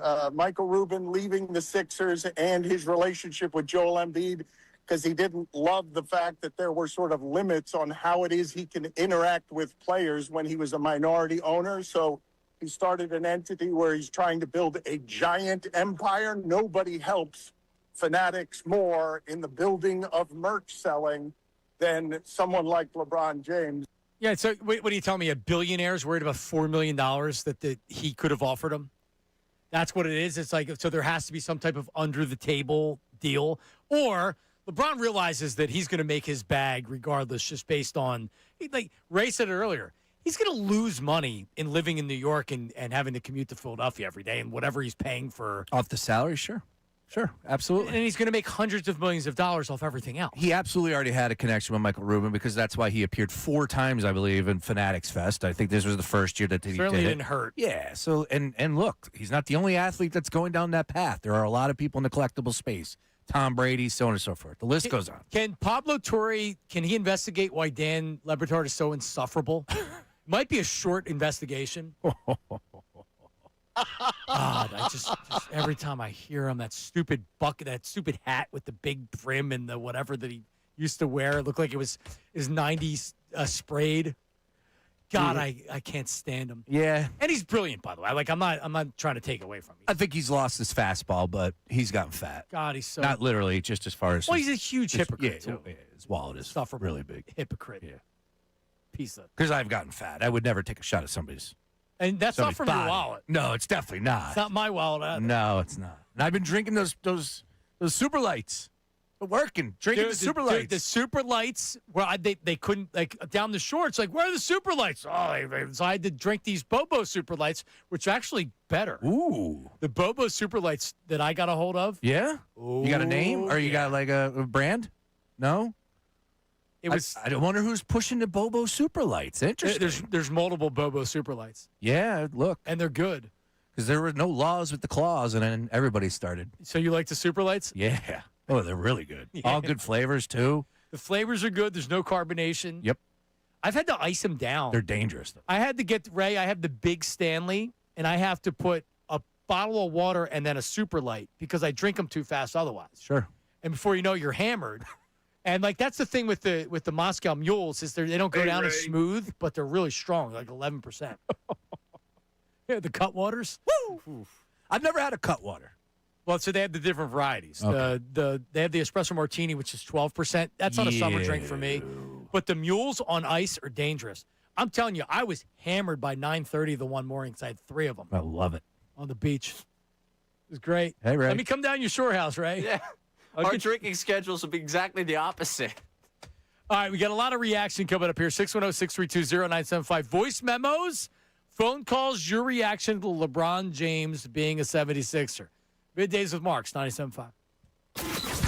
leaving the Sixers and his relationship with Joel Embiid, because he didn't love the fact that there were sort of limits on how it is he can interact with players when he was a minority owner. So he started an entity where he's trying to build a giant empire. Nobody helps Fanatics more in the building of merch selling than someone like LeBron James. Yeah, so what are you telling me? A billionaire's worried about $4 million that he could have offered him? That's what it is? It's like, so there has to be some type of under-the-table deal. Or LeBron realizes that he's going to make his bag regardless, just based on, like Ray said it earlier, he's going to lose money in living in New York and having to commute to Philadelphia every day and whatever he's paying for. Off the salary, sure. Sure, absolutely. And he's going to make hundreds of millions of dollars off everything else. He absolutely already had a connection with Michael Rubin because that's why he appeared 4 times, I believe, in Fanatics Fest. I think this was the first year that he certainly did it. didn't hurt. Yeah, so, and look, he's not the only athlete that's going down that path. There are a lot of people in the collectible space. Tom Brady, so on and so forth. The list goes on. Can Pablo Torre, can he investigate why Dan Le Batard is so insufferable? Might be a short investigation. God, I just every time I hear him, that stupid bucket, that stupid hat with the big brim and the whatever that he used to wear, it looked like it was his 90s sprayed. God, I can't stand him. Yeah. And he's brilliant, by the way. Like I'm not trying to take away from him. I think he's lost his fastball, but he's gotten fat. God, he's so not literally, just as far as he's a huge hypocrite too. Yeah, his wallet is really big. Hypocrite. Yeah. Piece of. Because I've gotten fat. I would never take a shot at somebody's. And that's not from body. your wallet. No, it's definitely not. It's not my wallet either. No, it's not. And I've been drinking those super lights. Working, drinking the super lights. The super lights, where they couldn't, like, down the shore, it's like, where are the super lights? Oh, so I had to drink these Bobo super lights, which are actually better. Ooh. The Bobo super lights that I got a hold of. Yeah? Ooh, you got a name? Or you got, like, a brand? No? It was. I wonder who's pushing the Bobo Super Lights. Interesting. There's multiple Bobo Super Lights. Yeah, look. And they're good. Because there were no laws with the claws, and then everybody started. So you like the Super Lights? Yeah. Oh, they're really good. Yeah. All good flavors, too. The flavors are good. There's no carbonation. Yep. I've had to ice them down. They're dangerous, though. I had to get, Ray, I have the big Stanley, and I have to put a bottle of water and then a Super Light because I drink them too fast otherwise. Sure. And before you know it, you're hammered. And, like, that's the thing with the Moscow Mules is they don't go down as smooth, but they're really strong, like 11%. Yeah, the Cutwaters. Woo! I've never had a Cutwater. Well, so they have the different varieties. Okay. They have the Espresso Martini, which is 12%. That's not a summer drink for me. But the Mules on ice are dangerous. I'm telling you, I was hammered by 9:30 the one morning because I had 3 of them. I love it. On the beach. It was great. Hey, Ray. Let me come down your shore house, Ray. Yeah. Our drinking schedules will be exactly the opposite. All right, we got a lot of reaction coming up here. 610-632-0975. Voice memos, phone calls, your reaction to LeBron James being a 76er. Middays with Marks, 97.5.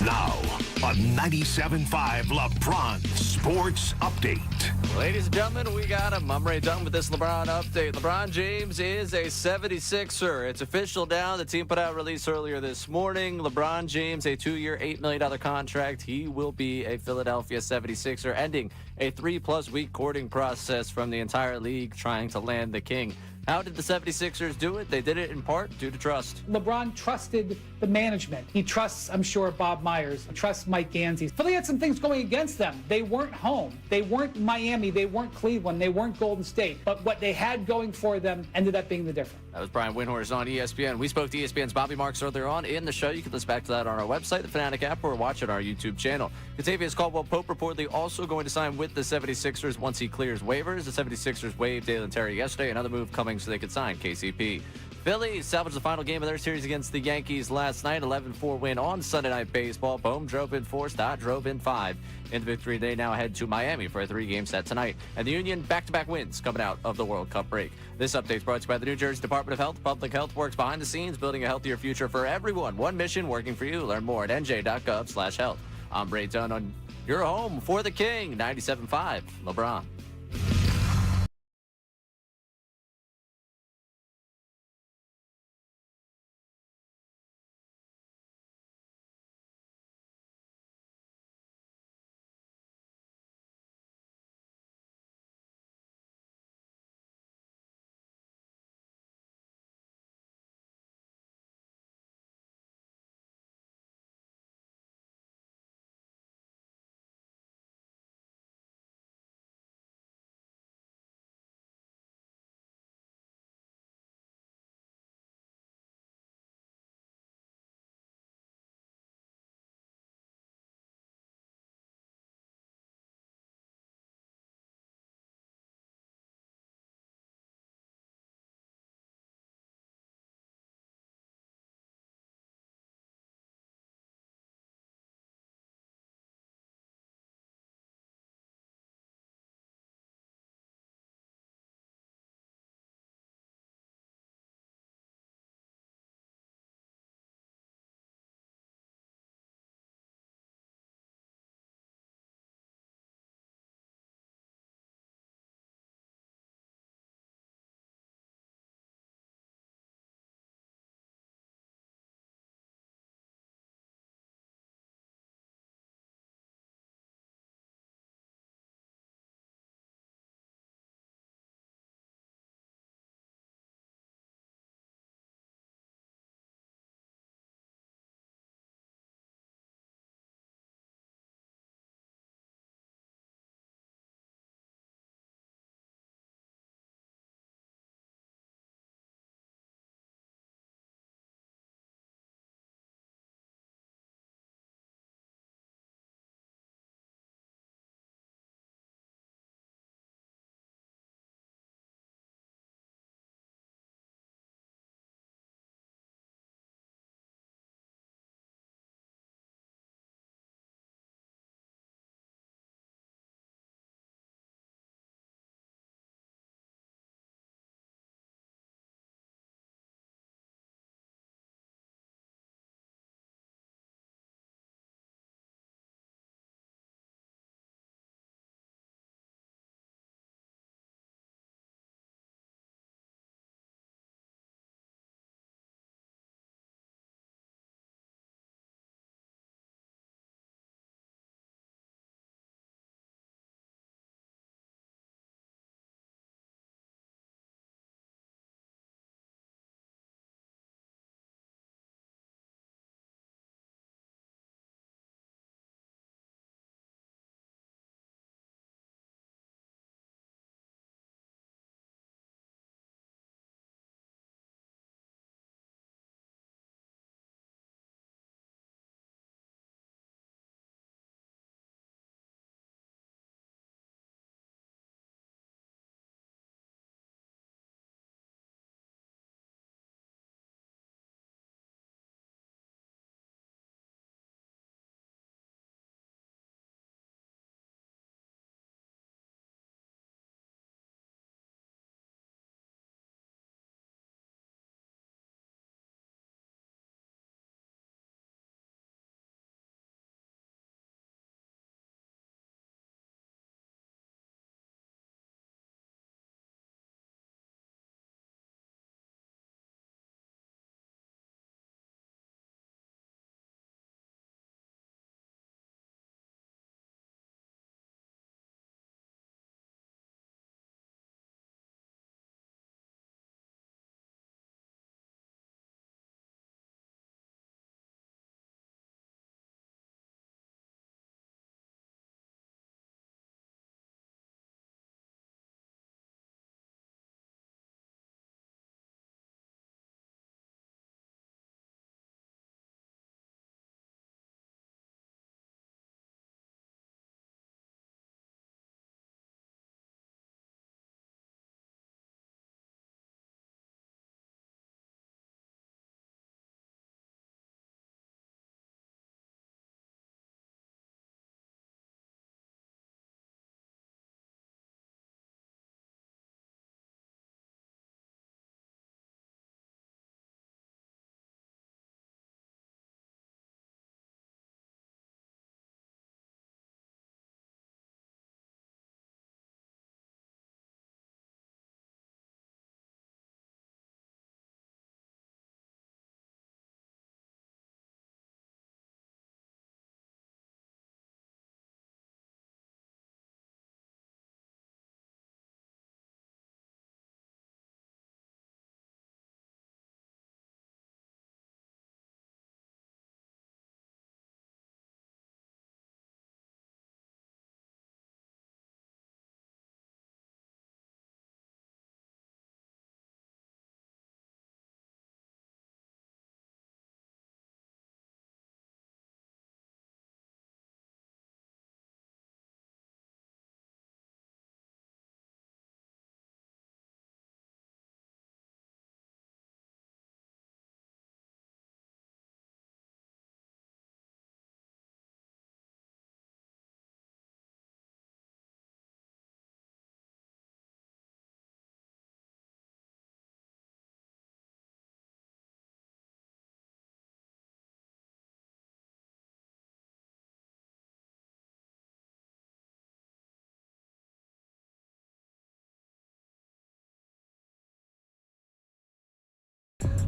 Now, a 97.5 LeBron Sports Update. Ladies and gentlemen, we got him. I'm Ray Dunn with this LeBron update. LeBron James is a 76er. It's official now. The team put out a release earlier this morning. LeBron James, a 2-year, $8 million contract. He will be a Philadelphia 76er, ending a 3+ week courting process from the entire league trying to land the king. How did the 76ers do it? They did it in part due to trust. LeBron trusted the management. He trusts, I'm sure, Bob Myers. He trusts Mike Gansey. Philly had some things going against them. They weren't home. They weren't Miami. They weren't Cleveland. They weren't Golden State. But what they had going for them ended up being the difference. That was Brian Windhorst on ESPN. We spoke to ESPN's Bobby Marks earlier on in the show. You can listen back to that on our website, the Fanatic app, or watch it on our YouTube channel. Kentavious Caldwell-Pope reportedly also going to sign with the 76ers once he clears waivers. The 76ers waived Dalen Terry yesterday. Another move coming so they could sign KCP. Phillies salvaged the final game of their series against the Yankees last night. 11-4 win on Sunday Night Baseball. Bohm drove in 4, Stott drove in 5. In victory, they now head to Miami for a 3-game set tonight. And the Union back-to-back wins coming out of the World Cup break. This update is brought to you by the New Jersey Department of Health. Public Health works behind the scenes, building a healthier future for everyone. One mission working for you. Learn more at nj.gov/health. I'm Ray Dunn on your home for the King, 97.5 LeBron.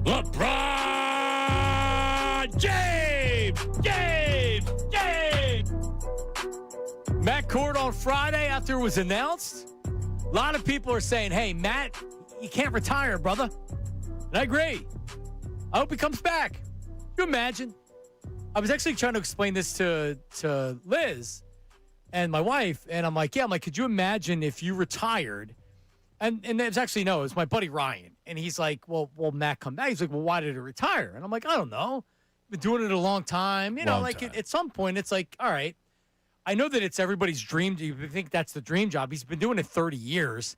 LeBron James! James! James! Matt Cord on Friday after it was announced. A lot of people are saying, hey, Matt, you can't retire, brother. And I agree. I hope he comes back. Can you imagine? I was actually trying to explain this to Liz and my wife, and I'm like, could you imagine if you retired? And it's actually, no, it's my buddy Ryan. And he's like, well, Matt come back? He's like, well, why did he retire? And I'm like, I don't know. Been doing it a long time. You know, at some point, it's like, all right. I know that it's everybody's dream. You think that's the dream job. He's been doing it 30 years.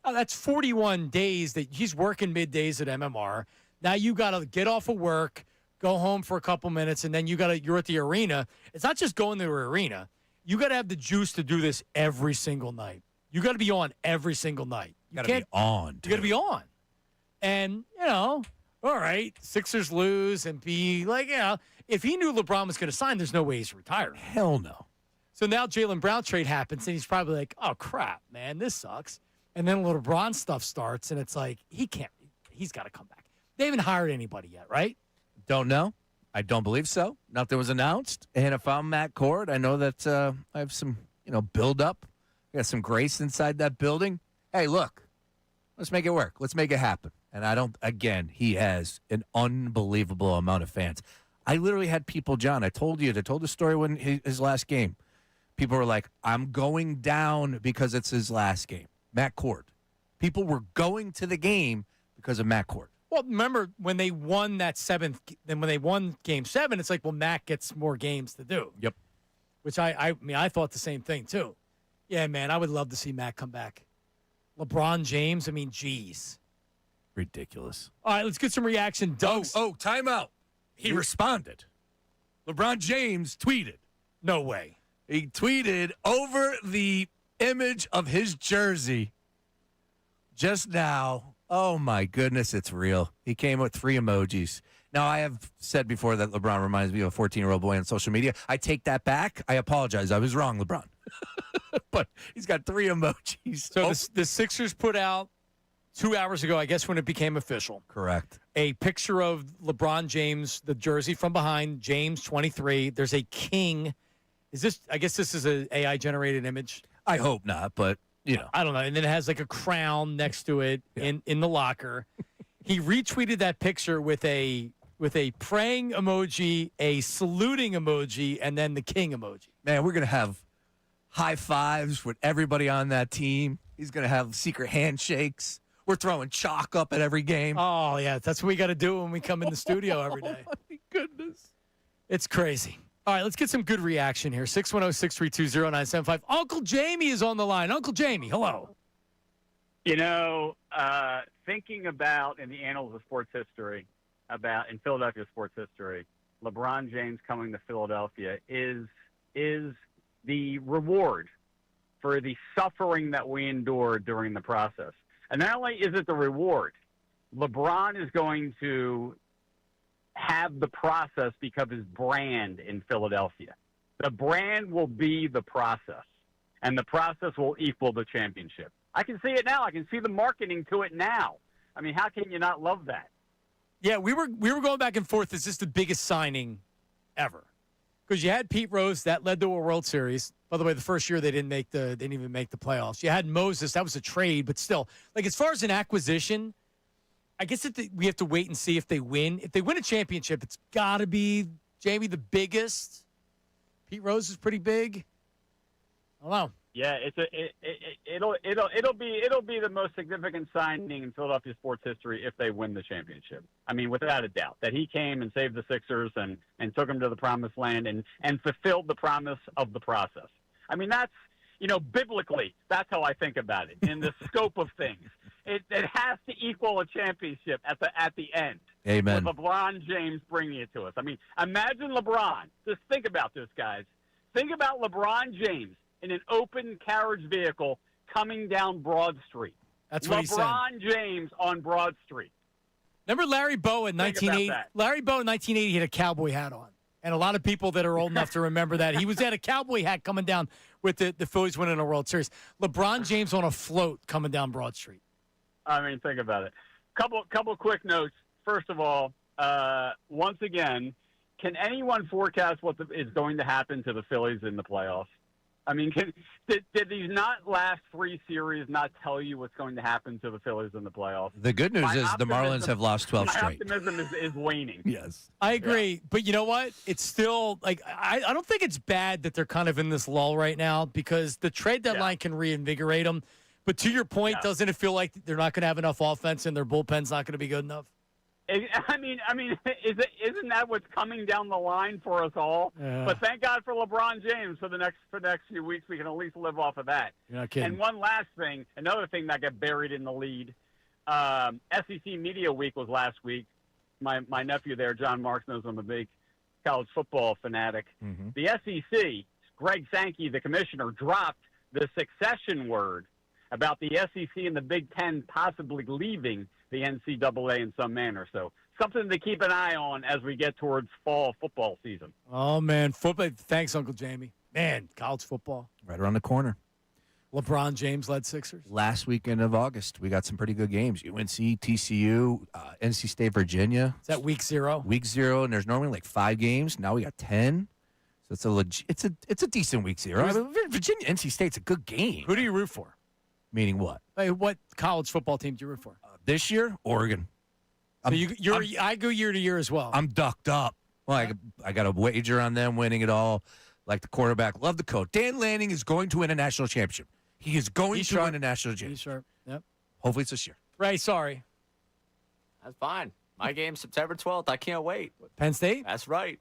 Oh, that's 41 days that he's working middays at MMR. Now you got to get off of work, go home for a couple minutes, and then you're at the arena. It's not just going to the arena. You got to have the juice to do this every single night. You got to be on every single night. You got to be on. You got to be on. And, all right, Sixers lose and be like, if he knew LeBron was going to sign, there's no way he's retiring. Hell no. So now Jaylen Brown trade happens, and he's probably like, oh, crap, man, this sucks. And then LeBron stuff starts, and it's like, he's got to come back. They haven't hired anybody yet, right? Don't know. I don't believe so. Nothing was announced. And if I'm Matt Cord, I know that I have some, build up. I got some grace inside that building. Hey, look, let's make it work. Let's make it happen. And he has an unbelievable amount of fans. I literally had people, John, I told the story when his last game. People were like, I'm going down because it's his last game. Matt Cord. People were going to the game because of Matt Cord. Well, remember when they won that seventh, then when they won Game 7, it's like, well, Matt gets more games to do. Yep. Which I thought the same thing too. Yeah, man, I would love to see Matt come back. LeBron James, geez. Ridiculous. All right, let's get some reaction. Doug's. Oh, timeout. He responded. LeBron James tweeted. No way. He tweeted over the image of his jersey just now. Oh, my goodness, it's real. He came with 3 emojis. Now, I have said before that LeBron reminds me of a 14-year-old boy on social media. I take that back. I apologize. I was wrong, LeBron. But he's got 3 emojis. So the Sixers put out 2 hours ago, I guess when it became official. Correct. A picture of LeBron James, the jersey from behind, James 23. There's a king. I guess this is an AI-generated image? I hope not, but, I don't know. And then it has like a crown next to it in the locker. He retweeted that picture with a praying emoji, a saluting emoji, and then the king emoji. Man, we're going to have high fives with everybody on that team. He's going to have secret handshakes. We're throwing chalk up at every game. Oh, yeah. That's what we got to do when we come in the studio every day. Oh, my goodness. It's crazy. All right, let's get some good reaction here. 610-632-0975. Uncle Jamie is on the line. Uncle Jamie, hello. Thinking about in the annals of sports history, in Philadelphia sports history, LeBron James coming to Philadelphia is the reward for the suffering that we endured during the process. And not only is it the reward, LeBron is going to have the process because of his brand in Philadelphia. The brand will be the process, and the process will equal the championship. I can see it now. I can see the marketing to it now. How can you not love that? Yeah, we were going back and forth. Is this the biggest signing ever? Because you had Pete Rose, that led to a World Series. By the way, the first year they didn't even make the playoffs. You had Moses, that was a trade, but still, as far as an acquisition, I guess we have to wait and see if they win. If they win a championship, it's got to be, Jamie, the biggest. Pete Rose is pretty big. I don't know. Yeah, it'll be the most significant signing in Philadelphia sports history if they win the championship. Without a doubt, that he came and saved the Sixers and took them to the promised land and fulfilled the promise of the process. That's biblically, that's how I think about it in the scope of things. It has to equal a championship at the end. Amen. With LeBron James bringing it to us. Imagine LeBron. Just think about this, guys. Think about LeBron James in an open carriage vehicle coming down Broad Street. That's what he said. LeBron James on Broad Street. Remember Larry Bowe in 1980? Larry Bowe in 1980 had a cowboy hat on. And a lot of people that are old enough to remember that. He had a cowboy hat coming down with the Phillies winning a World Series. LeBron James on a float coming down Broad Street. Think about it. Couple quick notes. first of all, once again, can anyone forecast what is going to happen to the Phillies in the playoffs? I mean, did these last 3 series not tell you what's going to happen to the Phillies in the playoffs? The good news is the Marlins have lost 12 my straight. optimism is waning. Yes. I agree. But you know what? It's still, like, I don't think it's bad that they're kind of in this lull right now because the trade deadline can reinvigorate them. But to your point, doesn't it feel like they're not going to have enough offense and their bullpen's not going to be good enough? I mean, isn't that what's coming down the line for us all? Yeah. But thank God for LeBron James for the next few weeks. We can at least live off of that. You're not kidding. And one last thing, another thing that got buried in the lead. SEC Media Week was last week. My nephew there, John Marks, knows I'm a big college football fanatic. Mm-hmm. The SEC, Greg Sankey, the commissioner, dropped the succession word about the SEC and the Big Ten possibly leaving the NCAA in some manner. So something to keep an eye on as we get towards fall football season. Oh, man. Football. Thanks, Uncle Jamie. Man, college football. Right around the corner. LeBron James led Sixers. Last weekend of August, we got some pretty good games. UNC, TCU, NC State, Virginia. Is that week 0? Week 0, and there's normally like 5 games. Now we got 10. So it's a decent week 0. I mean, Virginia, NC State's a good game. Who do you root for? Meaning what? Like, what college football team do you root for? This year, Oregon. So I go year to year as well. I'm ducked up. Well, I got a wager on them winning it all. Like the quarterback. Love the coach. Dan Lanning is going to win a national championship. He is going to win a national championship. He's sharp. Yep. Hopefully it's this year. Ray, sorry. That's fine. My game's September 12th. I can't wait. Penn State? That's right.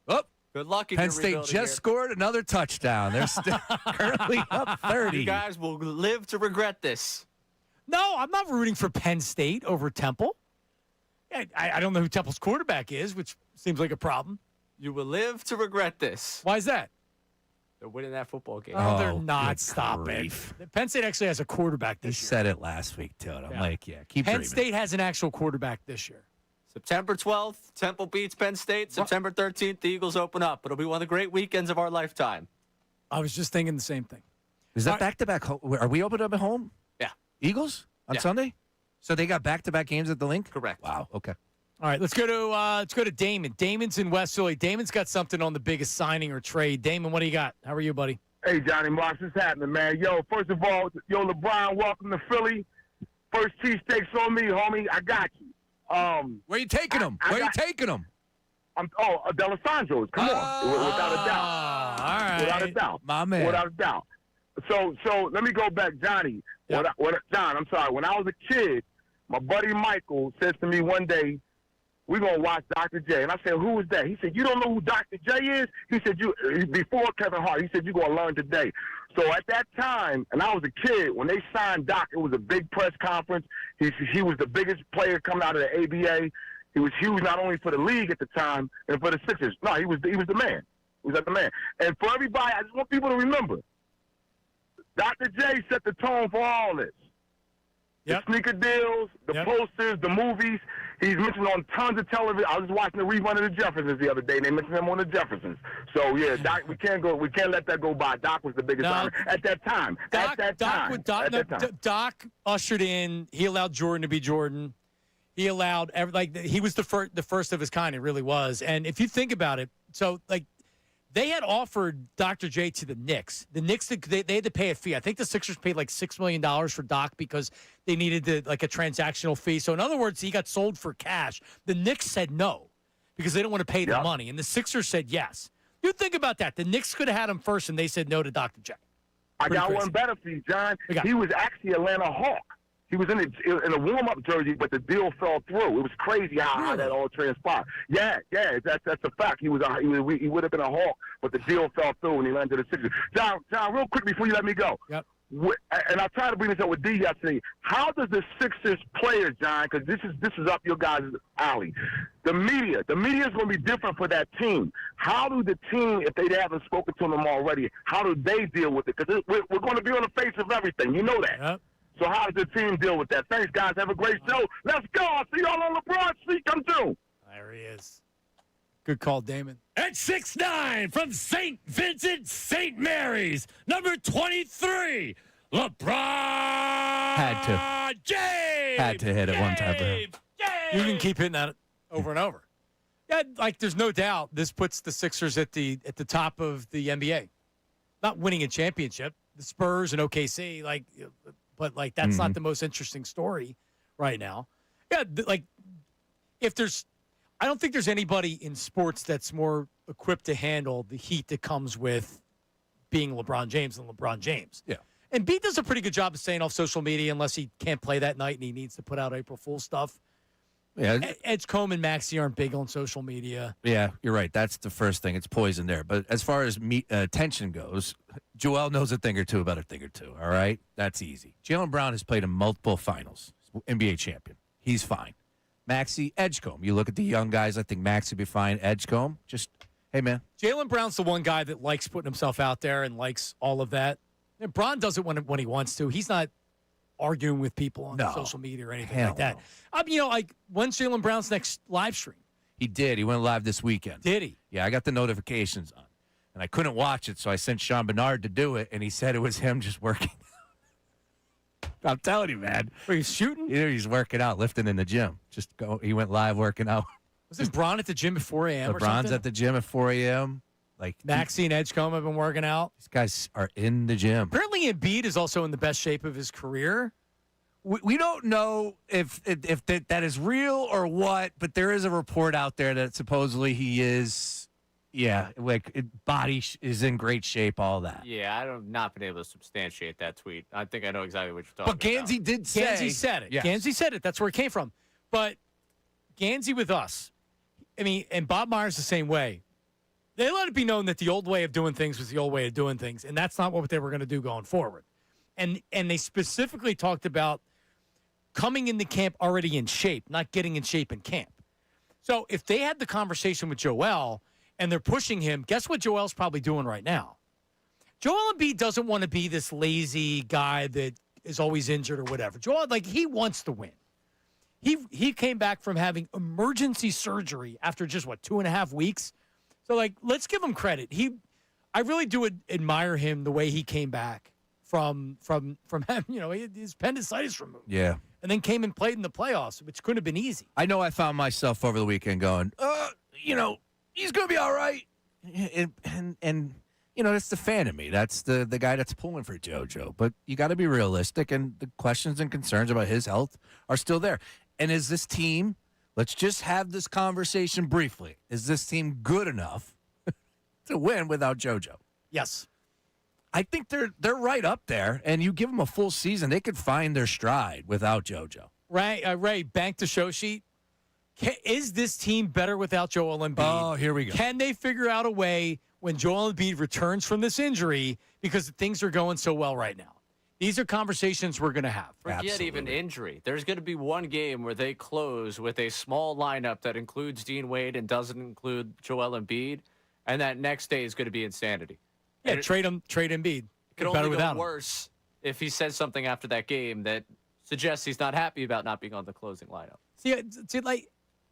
Oh, good luck in Penn your State rebuilding just here. scored another touchdown. They're still currently up 30. You guys will live to regret this. No, I'm not rooting for Penn State over Temple. I don't know who Temple's quarterback is, which seems like a problem. You will live to regret this. Why is that? They're winning that football game. Oh, they're not. good Stop grief. it. Penn State actually has a quarterback You this year. said it last week, too. And I'm like, keep Penn dreaming. State has an actual quarterback this year. September 12th, Temple beats Penn State. September 13th, the Eagles open up. It'll be one of the great weekends of our lifetime. I was just thinking the same thing. Is that back-to-back? Are we open up at home? Yeah. Eagles on Sunday? So they got back-to-back games at the Link? Correct. Wow, okay. All right, let's go to Damon. Damon's in West Philly. Damon's got something on the biggest signing or trade. Damon, what do you got? How are you, buddy? Hey, Johnny Marks, what's happening, man? Yo, first of all, LeBron, welcome to Philly. First cheesesteaks on me, homie. I got you. Where you taking them? Where you taking them? D'Alessandro's. Come on, without a doubt. All right, without a doubt, my man. Without a doubt. So let me go back, Johnny. Yep. John, I'm sorry. When I was a kid, my buddy Michael says to me one day, "We're gonna watch Dr. J." And I said, "Who is that?" He said, "You don't know who Dr. J is?" He said, before Kevin Hart, he said, "You're gonna learn today." So at that time, and I was a kid, when they signed Doc, it was a big press conference. He was the biggest player coming out of the ABA. He was huge not only for the league at the time and for the Sixers. No, he was the man. He was the man. And for everybody, I just want people to remember, Dr. J set the tone for all this. Yep. The sneaker deals, the posters, the movies. He's mentioned on tons of television. I was just watching the rerun of the Jeffersons the other day, and they mentioned him on the Jeffersons. So yeah, Doc, we can't let that go by. Doc was the biggest signer at that time. Doc ushered in. He allowed Jordan to be Jordan. He allowed he was the first of his kind. It really was. And if you think about it, so they had offered Dr. J to the Knicks. The Knicks, they had to pay a fee. I think the Sixers paid like $6 million for Doc because they needed a transactional fee. So in other words, he got sold for cash. The Knicks said no because they don't want to pay the money. And the Sixers said yes. You think about that. The Knicks could have had him first, and they said no to Dr. J. I got one better for you, John. He was actually Atlanta Hawk. He was in a warm-up jersey, but the deal fell through. It was crazy how that all transpired. Yeah, that's a fact. He would have been a Hawk, but the deal fell through and he landed the Sixers. John, real quick before you let me go. Yep. And I tried to bring this up with D yesterday. How does the Sixers players, John, because this is up your guys' alley. The media is going to be different for that team. How do the team, if they haven't spoken to them already, how do they deal with it? Because we're going to be on the face of everything. You know that. Yep. So how does the team deal with that? Thanks, guys. Have a great show. Let's go. I'll see y'all on LeBron Street. Come through. There he is. Good call, Damon. At 6'9" from St. Vincent, St. Mary's, number 23, LeBron Had to James. hit it one time for him. James. You can keep hitting that over and over. Yeah, like there's no doubt this puts the Sixers at the top of the NBA. Not winning a championship, the Spurs and OKC, but that's not the most interesting story right now. Yeah, I don't think there's anybody in sports that's more equipped to handle the heat that comes with being LeBron James than LeBron James. Yeah. And B does a pretty good job of staying off social media unless he can't play that night and he needs to put out April Fool's stuff. Yeah. Edgecombe and Maxey aren't big on social media. Yeah, you're right. That's the first thing. It's poison there. But as far as tension goes, Joel knows a thing or two about a thing or two, all right? That's easy. Jaylen Brown has played in multiple finals, NBA champion. He's fine. Maxey, Edgecombe. You look at the young guys, I think Maxey would be fine. Edgecombe, just, hey, man. Jaylen Brown's the one guy that likes putting himself out there and likes all of that. And Bron does it when he wants to. He's not arguing with people on social media or anything like that. No. When's Jaylen Brown's next live stream? He did. He went live this weekend. Did he? Yeah, I got the notifications on. And I couldn't watch it, so I sent Sean Bernard to do it, and he said it was him just working. I'm telling you, man. Were you shooting? Yeah, he's working out, lifting in the gym. He went live working out. Wasn't Bron at the gym at 4 a.m. or something? LeBron's at the gym at 4 a.m. Maxey and Edgecombe have been working out. These guys are in the gym. Apparently Embiid is also in the best shape of his career. We don't know if that is real or what, but there is a report out there that supposedly he is, body is in great shape, all that. Yeah, I have not been able to substantiate that tweet. I think I know exactly what you're talking about. But Gansey did say. Gansey said it. Yes. Gansey said it. That's where it came from. But Gansey with us, and Bob Myers the same way. They let it be known that the old way of doing things was the old way of doing things, and that's not what they were going to do going forward. And they specifically talked about coming into camp already in shape, not getting in shape in camp. So if they had the conversation with Joel and they're pushing him, guess what Joel's probably doing right now? Joel Embiid doesn't want to be this lazy guy that is always injured or whatever. Joel, he wants to win. He came back from having emergency surgery after just, 2.5 weeks? So, let's give him credit. I really do admire him the way he came back from having, his appendicitis removed. Yeah. And then came and played in the playoffs, which couldn't have been easy. I know I found myself over the weekend going, he's going to be all right. And that's the fan of me. That's the guy that's pulling for JoJo. But you got to be realistic, and the questions and concerns about his health are still there. And is this team, let's just have this conversation briefly, is this team good enough to win without JoJo? Yes. I think they're right up there, and you give them a full season, they could find their stride without JoJo. Ray, bank the show sheet. Is this team better without Joel Embiid? Oh, here we go. Can they figure out a way when Joel Embiid returns from this injury because things are going so well right now? These are conversations we're going to have. Forget even injury. There's going to be one game where they close with a small lineup that includes Dean Wade and doesn't include Joel Embiid, and that next day is going to be insanity. Yeah, trade Embiid. It could only go worse if he says something after that game that suggests he's not happy about not being on the closing lineup. See,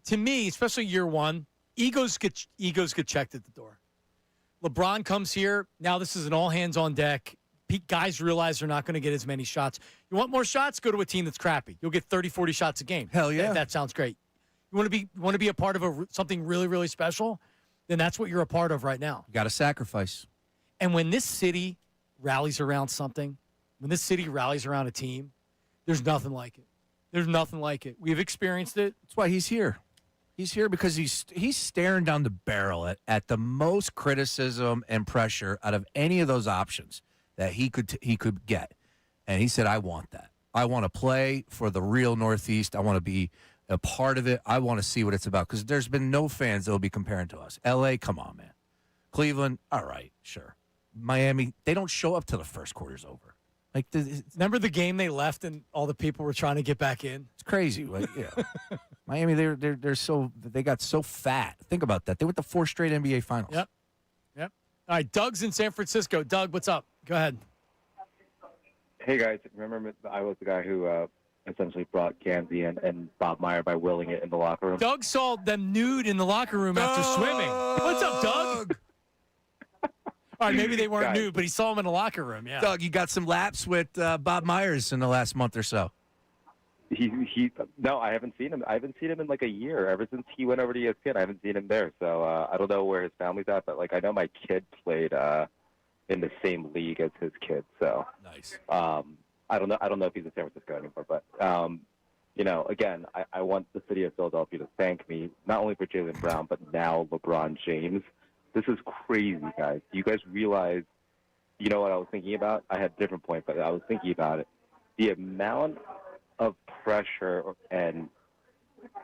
to me, especially year one, egos get checked at the door. LeBron comes here. Now this is an all hands on deck. Guys realize they're not going to get as many shots. You want more shots? Go to a team that's crappy. You'll get 30, 40 shots a game. Hell yeah. That sounds great. You want to be a part of something really, really special? Then that's what you're a part of right now. You got to sacrifice. And when this city rallies around something, when this city rallies around a team, there's nothing like it. There's nothing like it. We've experienced it. That's why he's here. He's here because he's staring down the barrel at the most criticism and pressure out of any of those options that he could get. And he said, I want that. I want to play for the real Northeast. I want to be a part of it. I want to see what it's about because there's been no fans that will be comparing to us. L.A., come on, man. Cleveland, all right, sure. Miami, they don't show up till the first quarter's over. Remember the game they left and all the people were trying to get back in? It's crazy. Miami, they got so fat. Think about that. They went to 4 straight NBA finals. Yep. All right, Doug's in San Francisco. Doug, what's up? Go ahead. Hey, guys. Remember I was the guy who essentially brought Gansey and Bob Meyer by willing it in the locker room? Doug saw them nude in the locker room after swimming. What's up, Doug? All right, maybe they weren't nude, but he saw them in the locker room, yeah. Doug, you got some laps with Bob Myers in the last month or so. No, I haven't seen him. I haven't seen him in like a year. Ever since he went over to ESPN, I haven't seen him there. So I don't know where his family's at, but like I know my kid played in the same league as his kid. So nice. I don't know if he's in San Francisco anymore, but again, I want the city of Philadelphia to thank me not only for Jaylen Brown, but now LeBron James. This is crazy, guys. Do you guys realize? You know what I was thinking about? I had a different point, but I was thinking about it. The amount of pressure and,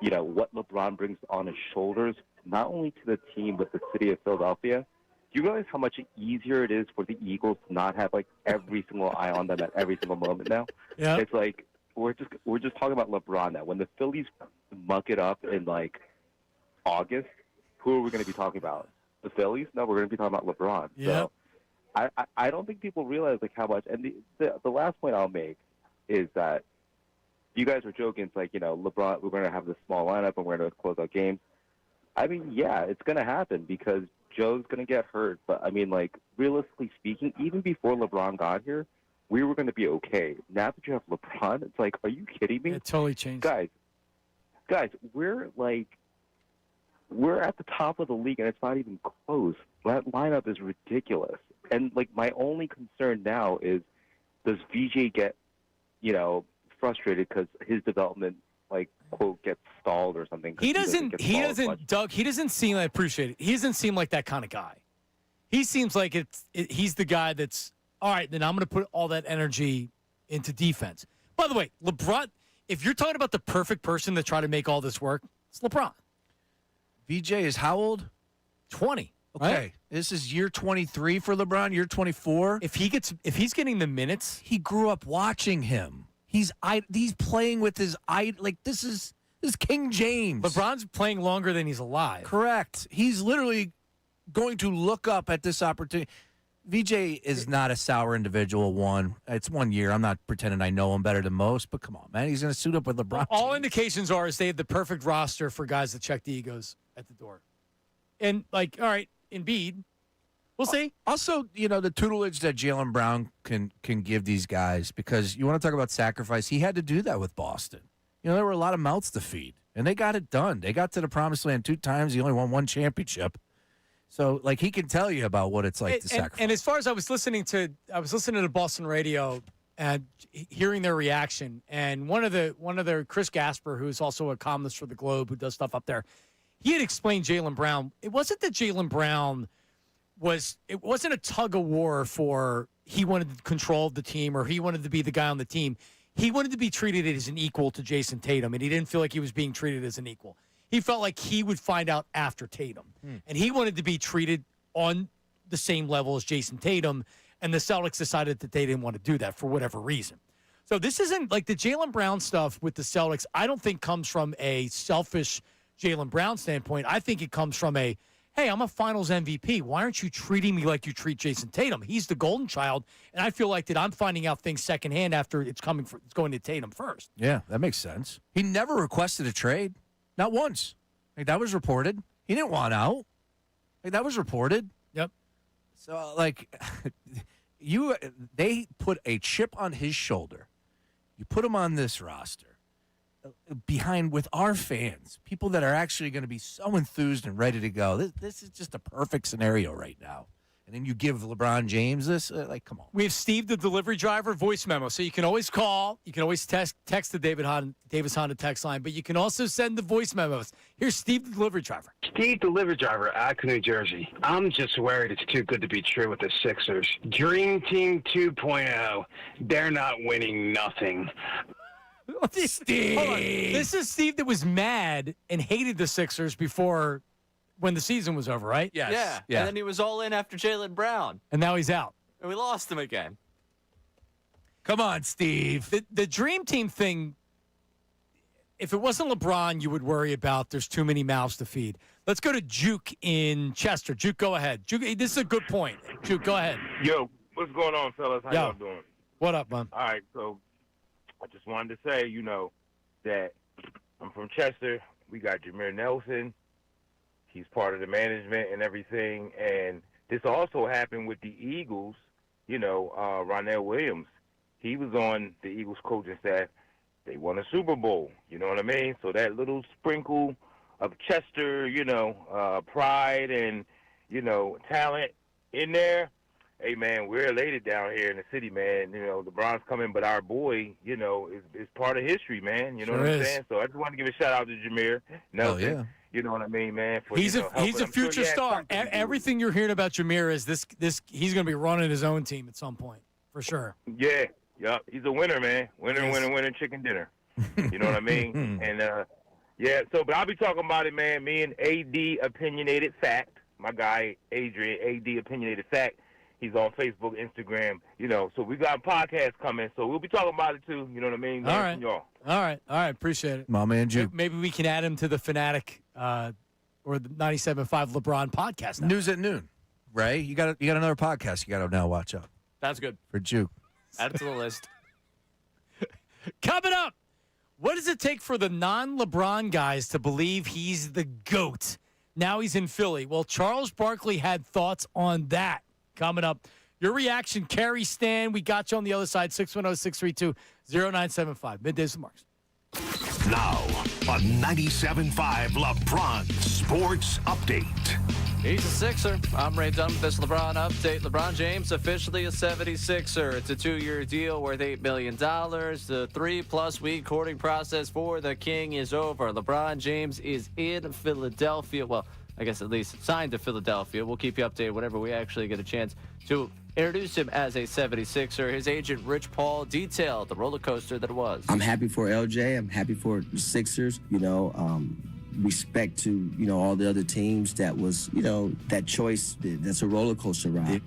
what LeBron brings on his shoulders, not only to the team, but the city of Philadelphia. Do you realize how much easier it is for the Eagles to not have, like, every single eye on them at every single moment now? Yeah. It's like we're just talking about LeBron now. When the Phillies muck it up in, like, August, who are we going to be talking about? The Phillies? No, we're going to be talking about LeBron. Yeah. So I don't think people realize, like, how much. And the last point I'll make is that you guys were joking. It's like, LeBron, we're going to have this small lineup and we're going to close out games. I mean, yeah, it's going to happen because Joe's going to get hurt. But, I mean, like, realistically speaking, even before LeBron got here, we were going to be okay. Now that you have LeBron, it's like, are you kidding me? It totally changed. Guys, we're at the top of the league, and it's not even close. That lineup is ridiculous. And, like, my only concern now is, does VJ get, frustrated because his development, like, quote, gets stalled or something? He doesn't, Doug, he doesn't seem, I appreciate it. He doesn't seem like that kind of guy. He seems like he's the guy that's, all right, then I'm going to put all that energy into defense. By the way, LeBron, if you're talking about the perfect person to try to make all this work, it's LeBron. VJ is how old? 20. Okay. Right? This is year 23 for LeBron, year 24. If he's getting the minutes, he grew up watching him. He's playing with his this is King James. LeBron's playing longer than he's alive. Correct. He's literally going to look up at this opportunity. VJ is not a sour individual. It's 1 year. I'm not pretending I know him better than most, but come on, man. He's going to suit up with LeBron. All indications are they have the perfect roster for guys that check the egos at the door. And, like, all right, Embiid, we'll see. Also, the tutelage that Jaylen Brown can give these guys, because you want to talk about sacrifice. He had to do that with Boston. There were a lot of mouths to feed, and they got it done. They got to the promised land 2 times. He only won 1 championship. So, like, he can tell you about what it's like to sacrifice. And as far as I was listening to Boston radio and hearing their reaction, and one of their Chris Gasper, who's also a columnist for the Globe, who does stuff up there, he had explained Jaylen Brown. It wasn't that Jaylen Brown it wasn't a tug of war for he wanted control of the team or he wanted to be the guy on the team. He wanted to be treated as an equal to Jason Tatum, and he didn't feel like he was being treated as an equal. He felt like he would find out after Tatum. And he wanted to be treated on the same level as Jason Tatum, and the Celtics decided that they didn't want to do that for whatever reason. So this isn't like the Jaylen Brown stuff with the Celtics, I don't think comes from a selfish Jaylen Brown standpoint. I think it comes from hey, I'm a finals MVP. Why aren't you treating me like you treat Jason Tatum? He's the golden child, and I feel like that I'm finding out things secondhand after it's going to Tatum first. Yeah, that makes sense. He never requested a trade. Not once. Like, that was reported. He didn't want out. Like, that was reported. Yep. So, like, they put a chip on his shoulder. You put him on this roster behind with our fans, people that are actually going to be so enthused and ready to go. This is just a perfect scenario right now. And then you give LeBron James this, come on. We have Steve, the delivery driver, voice memo. So you can always call. You can always text the Davis Honda text line, but you can also send the voice memos. Here's Steve, the delivery driver. Steve, delivery driver, Acton, New Jersey. I'm just worried it's too good to be true with the Sixers. Dream Team 2.0. They're not winning nothing. Steve. Hold on. This is Steve that was mad and hated the Sixers before when the season was over, right? Yes. Yeah. And then he was all in after Jaylen Brown. And now he's out. And we lost him again. Come on, Steve. The Dream Team thing, if it wasn't LeBron, you would worry about there's too many mouths to feed. Let's go to Juke in Chester. Juke, go ahead. Juke, this is a good point. Juke, go ahead. Yo, what's going on, fellas? How y'all doing? What up, man? All right, so I just wanted to say, that I'm from Chester. We got Jameer Nelson. He's part of the management and everything. And this also happened with the Eagles, Ronell Williams. He was on the Eagles coaching staff. they won a Super Bowl. You know what I mean? So that little sprinkle of Chester, pride and, talent in there. Hey, man, we're elated down here in the city, man. LeBron's coming, but our boy, is part of history, man. You know what I'm saying? So I just want to give a shout-out to Jameer Nelson. yeah. You know what I mean, man? For, He's a helping. future star. Everything you're hearing about Jameer is this. He's going to be running his own team at some point, for sure. Yeah, yeah. He's a winner, man. Winner, chicken dinner. You know what I mean? And, but I'll be talking about it, man. Me and AD Opinionated Fact, my guy Adrian, AD Opinionated Fact. He's on Facebook, Instagram, so we got podcasts coming, so we'll be talking about it too, you know what I mean? All right. Y'all. All right, appreciate it. My man, Juke. Maybe we can add him to the Fanatic or the 97.5 LeBron podcast now. News at noon, Ray. You got another podcast you got to now watch out That's good. for Juke. Add it to the list. Coming up, what does it take for the non-LeBron guys to believe he's the GOAT? Now he's in Philly. Well, Charles Barkley had thoughts on that. Coming up, your reaction, Carrie Stan. We got you on the other side, 610-632-0975. Middays with Marks. Now, a 97.5 LeBron Sports Update. He's a Sixer. I'm Ray Dunn with this LeBron update. LeBron James officially a 76er. It's a 2-year deal worth $8 million. The 3+ week courting process for the King is over. LeBron James is in Philadelphia. Well, I guess at least signed to Philadelphia. We'll keep you updated whenever we actually get a chance to introduce him as a 76er. His agent, Rich Paul, detailed the roller coaster that it was. I'm happy for LJ. I'm happy for the Sixers. Respect to, all the other teams that was, that choice. That's a roller coaster ride.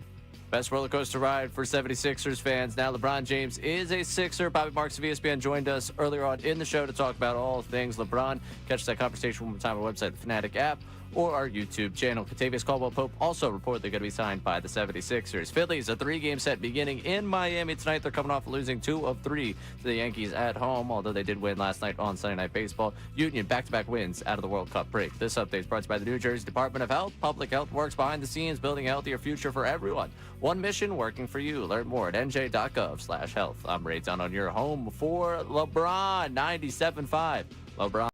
Best roller coaster ride for 76ers fans. Now LeBron James is a Sixer. Bobby Marks of ESPN joined us earlier on in the show to talk about all things LeBron. Catch that conversation one more time on our website, the Fanatic app, or our YouTube channel. Kentavious Caldwell-Pope also reportedly going to be signed by the 76ers. Phillies, a 3-game set beginning in Miami tonight. They're coming off losing 2 of 3 to the Yankees at home, although they did win last night on Sunday Night Baseball. Union, back-to-back wins out of the World Cup break. This update is brought to you by the New Jersey Department of Health. Public health works behind the scenes, building a healthier future for everyone. One mission working for you. Learn more at nj.gov/health. I'm Ray Dunn on your home for LeBron, 97.5. LeBron.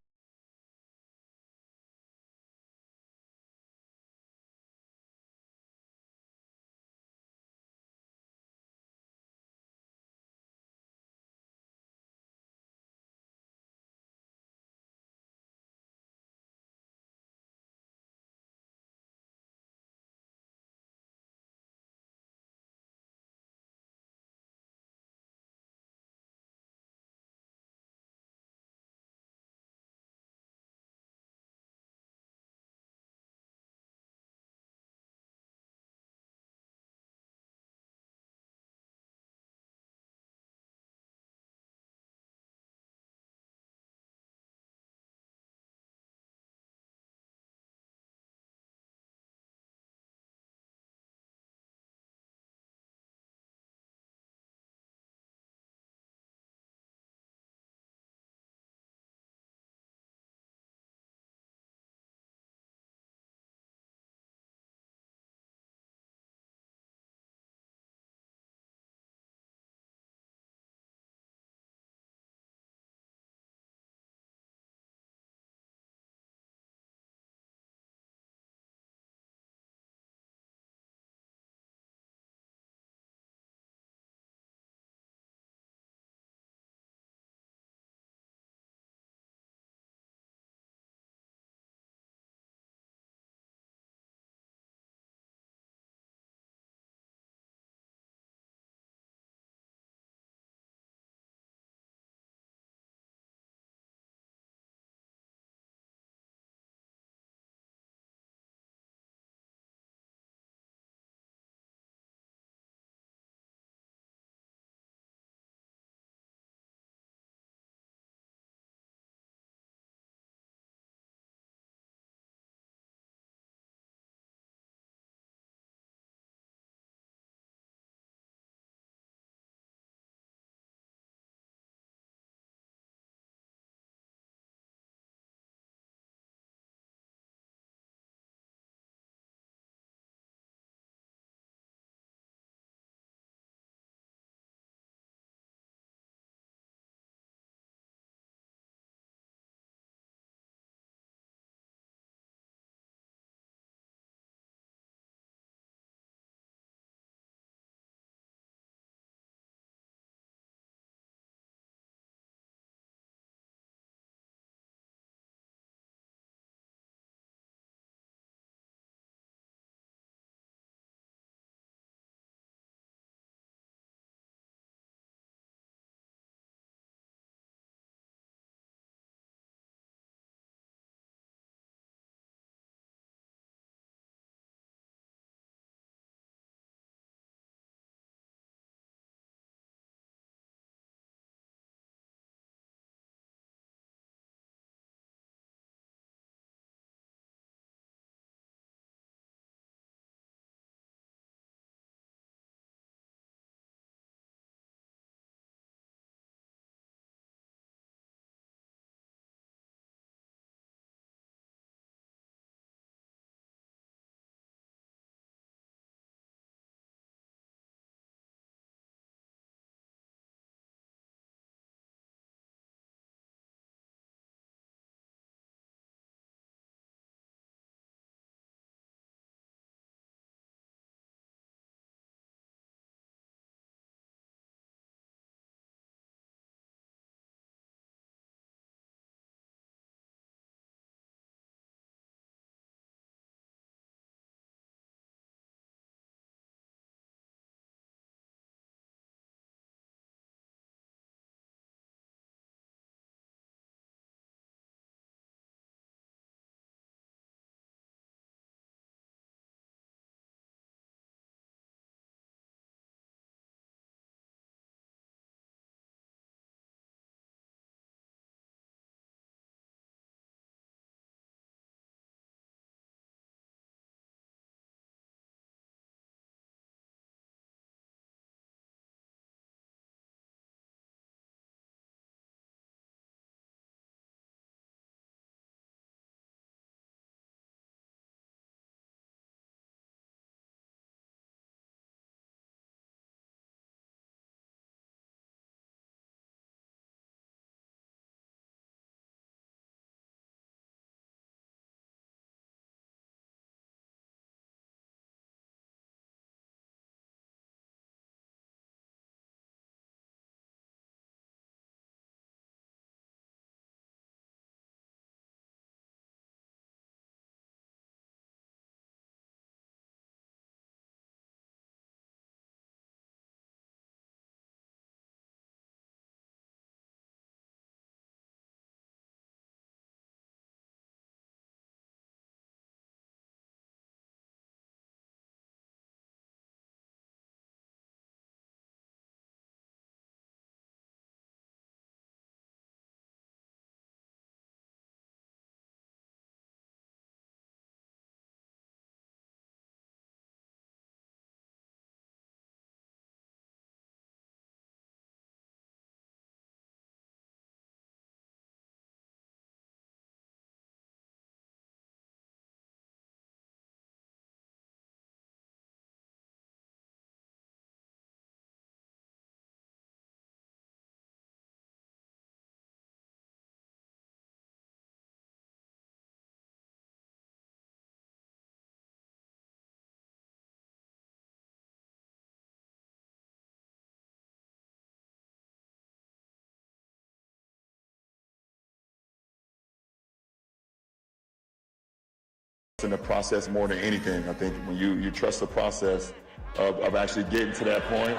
in the process more than anything. I think when you trust the process of actually getting to that point.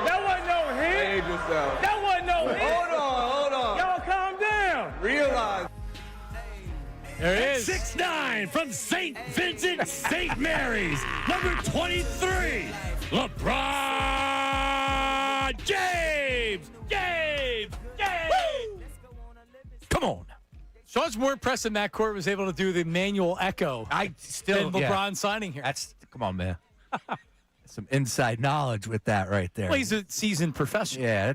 That wasn't no hit. That wasn't no hit. Hold on. Y'all calm down. Realize. There it is. 6'9" from St. Vincent, St. Mary's, number 23, LeBron James. Come on. Sean's more impressed than Matt Court was able to do the manual echo. I still than LeBron signing here. Come on, man. Some inside knowledge with that right there. Well, he's a seasoned professional. Yeah,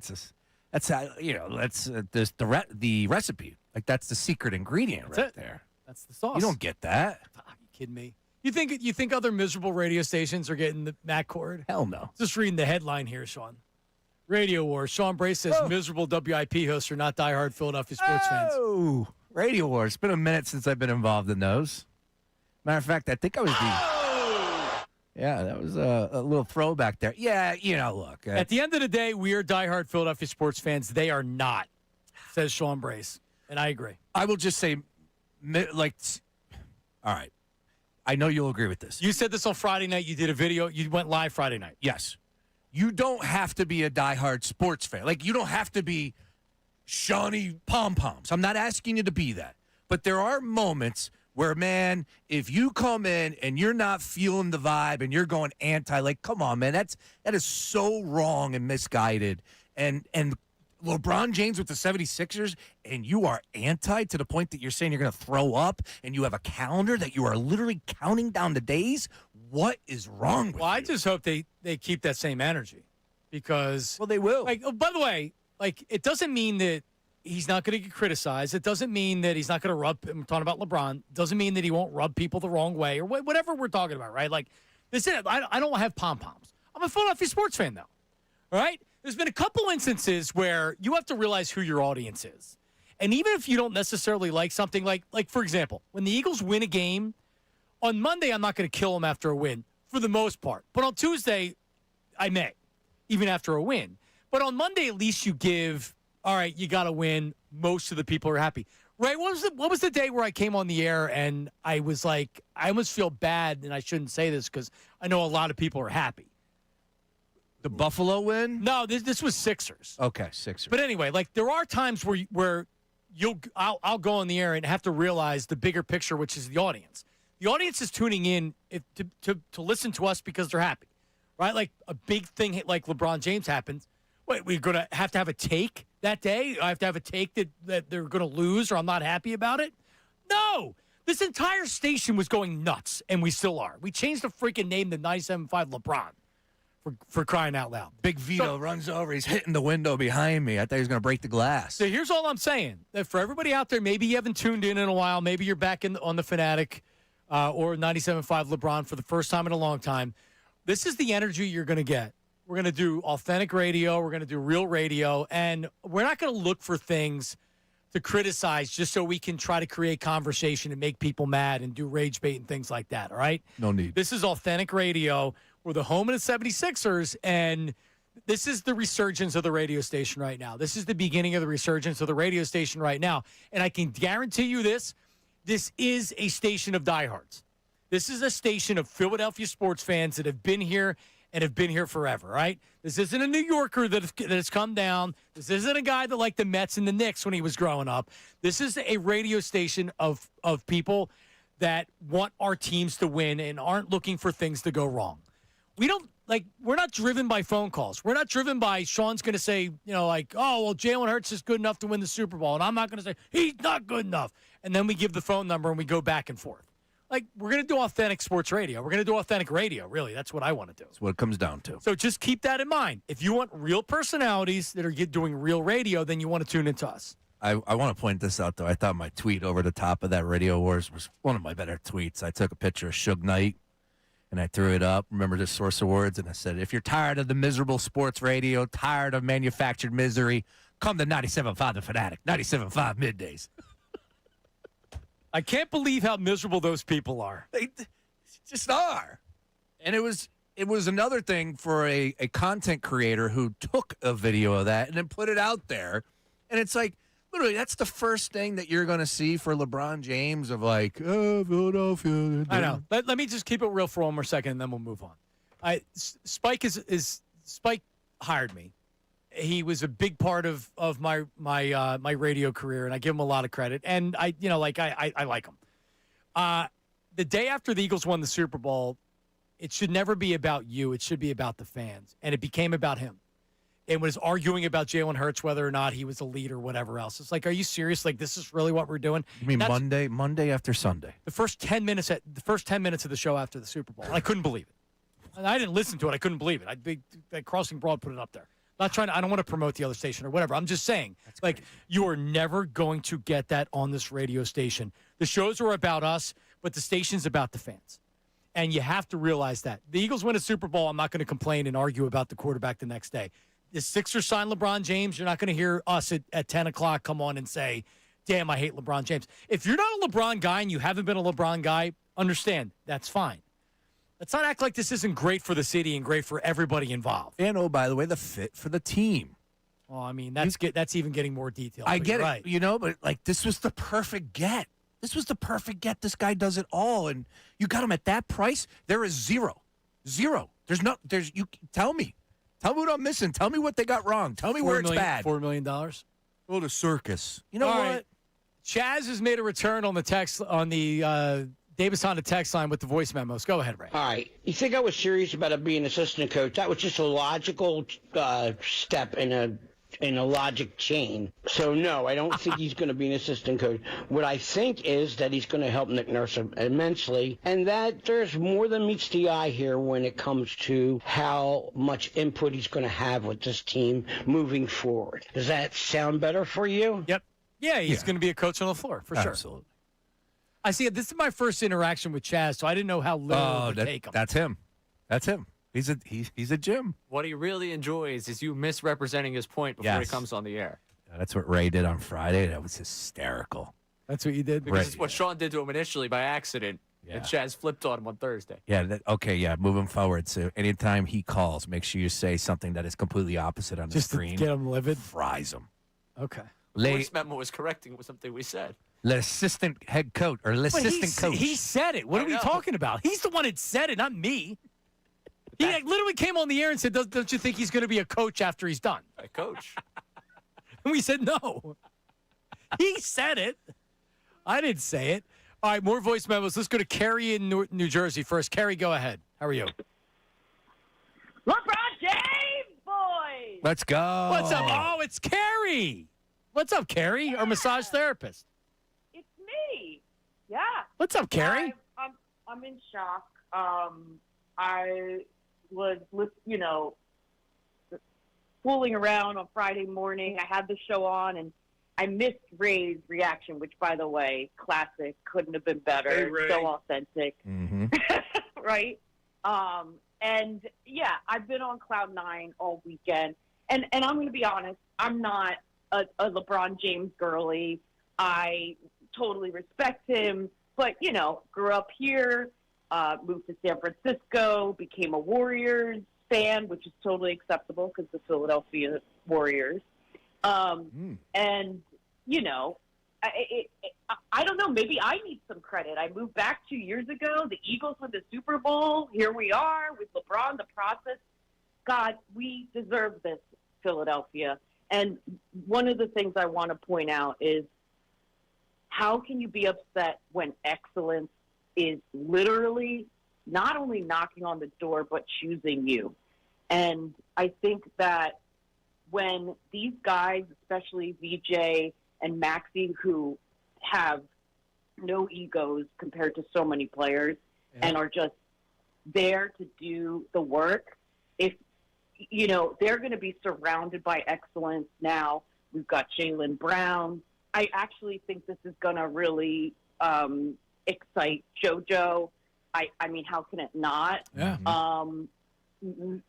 that's how the recipe. Like that's the secret ingredient That's right it. there. That's the sauce. You don't get that. Are you kidding me? You think other miserable radio stations are getting the Matt Cord? Hell no. Just reading the headline here, Sean. Radio War. Sean Brace says miserable WIP hosts are not diehard Philadelphia sports fans. Oh, Radio War. It's been a minute since I've been involved in those. Matter of fact, I think I was Yeah, that was a little throwback there. Yeah, look. At the end of the day, we are diehard Philadelphia sports fans. They are not, says Sean Brace. And I agree. I will just say, all right. I know you'll agree with this. You said this on Friday night. You did a video. You went live Friday night. Yes. You don't have to be a diehard sports fan. Like, you don't have to be Shawnee pom-poms. I'm not asking you to be that. But there are moments where, man, if you come in and you're not feeling the vibe and you're going anti, like, come on, man, that is so wrong and misguided. And LeBron James with the 76ers, and you are anti to the point that you're saying you're going to throw up, and you have a calendar that you are literally counting down the days. What is wrong with you? I just hope they keep that same energy because they will. Like, by the way, like it doesn't mean that he's not going to get criticized. It doesn't mean that he's not going to rub. I'm talking about LeBron. It doesn't mean that he won't rub people the wrong way or whatever we're talking about, right? Like this is I don't have pom poms. I'm a Philadelphia sports fan though. All right. There's been a couple instances where you have to realize who your audience is, and even if you don't necessarily like something, like for example, when the Eagles win a game. On Monday, I'm not going to kill them after a win, for the most part. But on Tuesday, I may, even after a win. But on Monday, at least you give, all right, you got to win. Most of the people are happy. Right? What was the day where I came on the air and I was like, I almost feel bad, and I shouldn't say this because I know a lot of people are happy. The Buffalo win? No, this was Sixers. Okay, Sixers. But anyway, like there are times where I'll go on the air and have to realize the bigger picture, which is the audience. The audience is tuning in to listen to us because they're happy, right? Like a big thing like LeBron James happens. Wait, we're going to have a take that day? I have to have a take that they're going to lose or I'm not happy about it? No. This entire station was going nuts, and we still are. We changed the freaking name to 97.5 LeBron for crying out loud. Big Vito runs over. He's hitting the window behind me. I thought he was going to break the glass. So here's all I'm saying. That for everybody out there, maybe you haven't tuned in a while. Maybe you're back on the Fanatic. Or 97.5 LeBron for the first time in a long time. This is the energy you're going to get. We're going to do authentic radio. We're going to do real radio. And we're not going to look for things to criticize just so we can try to create conversation and make people mad and do rage bait and things like that, all right? No need. This is authentic radio. We're the home of the 76ers, and this is the resurgence of the radio station right now. This is the beginning of the resurgence of the radio station right now. And I can guarantee you this. This is a station of diehards. This is a station of Philadelphia sports fans that have been here and have been here forever, right? This isn't a New Yorker that has come down. This isn't a guy that liked the Mets and the Knicks when he was growing up. This is a radio station of people that want our teams to win and aren't looking for things to go wrong. We're not driven by phone calls. We're not driven by Sean's going to say, oh, well, Jalen Hurts is good enough to win the Super Bowl. And I'm not going to say he's not good enough. And then we give the phone number and we go back and forth. We're going to do authentic sports radio. We're going to do authentic radio, really. That's what I want to do. That's what it comes down to. So just keep that in mind. If you want real personalities that are doing real radio, then you want to tune into us. I want to point this out, though. I thought my tweet over the top of that Radio Wars was one of my better tweets. I took a picture of Suge Knight. And I threw it up, remember the source of words, and I said, if you're tired of the miserable sports radio, tired of manufactured misery, come to 97.5 The Fanatic, 97.5 Middays. I can't believe how miserable those people are. They just are. And it was another thing for a content creator who took a video of that and then put it out there. And it's like, Literally, that's the first thing that you're going to see for LeBron James of like, Philadelphia. I know. Let me just keep it real for one more second, and then we'll move on. Spike Spike hired me. He was a big part of my radio career, and I give him a lot of credit. And I like him. The day after the Eagles won the Super Bowl, it should never be about you. It should be about the fans, and it became about him. It was arguing about Jalen Hurts, whether or not he was a lead or whatever else. It's like, are you serious? Like, this is really what we're doing? You mean Monday after Sunday? The first 10 minutes of the show after the Super Bowl. I couldn't believe it. And I didn't listen to it. I couldn't believe it. Crossing Broad put it up there. I don't want to promote the other station or whatever. I'm just saying, you are never going to get that on this radio station. The shows are about us, but the station's about the fans. And you have to realize that. The Eagles win a Super Bowl. I'm not going to complain and argue about the quarterback the next day. The Sixers signed LeBron James. You're not going to hear us at 10 o'clock come on and say, damn, I hate LeBron James. If you're not a LeBron guy and you haven't been a LeBron guy, understand, that's fine. Let's not act like this isn't great for the city and great for everybody involved. And, by the way, the fit for the team. Well, I mean, that's even getting more detailed. I get it, right. But, this was the perfect get. This was the perfect get. This guy does it all, and you got him at that price. There is zero. You tell me. Tell me what I'm missing. Tell me what they got wrong. Tell me where it's bad. $4 million. Go to circus. You know all what? Right. Chaz has made a return on the Davis Honda text line with the voice memos. Go ahead, Ray. All right. You think I was serious about being assistant coach? That was just a logical step in a logic chain. So, no, I don't think he's going to be an assistant coach. What I think is that he's going to help Nick Nurse immensely, and that there's more than meets the eye here when it comes to how much input he's going to have with this team moving forward. Does that sound better for you? Yep. Yeah, he's going to be a coach on the floor, for sure. Absolutely. I see. This is my first interaction with Chaz, so I didn't know how little it would take him. That's him. He's a Jim. What he really enjoys is you misrepresenting his point before he comes on the air. That's what Ray did on Friday. That was hysterical. That's what you did? Because it's what Sean did to him initially by accident, and Chaz flipped on him on Thursday. Yeah, moving forward. So anytime he calls, make sure you say something that is completely opposite on the screen. Just to get him livid? Fries him. Okay. Voice memo was correcting something we said. L'assistant head coach or l'assistant coach. He said it. What are we talking about? He's the one that said it, not me. He literally came on the air and said, don't you think he's going to be a coach after he's done? A coach. And we said no. He said it. I didn't say it. All right, more voice memos. Let's go to Carrie in New Jersey first. Carrie, go ahead. How are you? LeBron James, boys! Let's go. What's up? Oh, it's Carrie. What's up, Carrie? Our massage therapist. It's me. Yeah. What's up, Carrie? I'm in shock. I was, fooling around on Friday morning. I had the show on, and I missed Ray's reaction, which, by the way, classic. Couldn't have been better. Hey, Ray. So authentic. Mm-hmm. Right? And, yeah, I've been on cloud nine all weekend. And I'm going to be honest, I'm not a LeBron James girly. I totally respect him. But, grew up here, moved to San Francisco, became a Warriors fan, which is totally acceptable because the Philadelphia Warriors. And, I don't know. Maybe I need some credit. I moved back 2 years ago. The Eagles won the Super Bowl. Here we are with LeBron, the process. God, we deserve this, Philadelphia. And one of the things I want to point out is how can you be upset when excellence is literally not only knocking on the door, but choosing you? And I think that when these guys, especially VJ and Maxey, who have no egos compared to so many players and are just there to do the work, if, they're going to be surrounded by excellence now. We've got Jaylen Brown. I actually think this is going to really excite JoJo. I mean, how can it not? Yeah.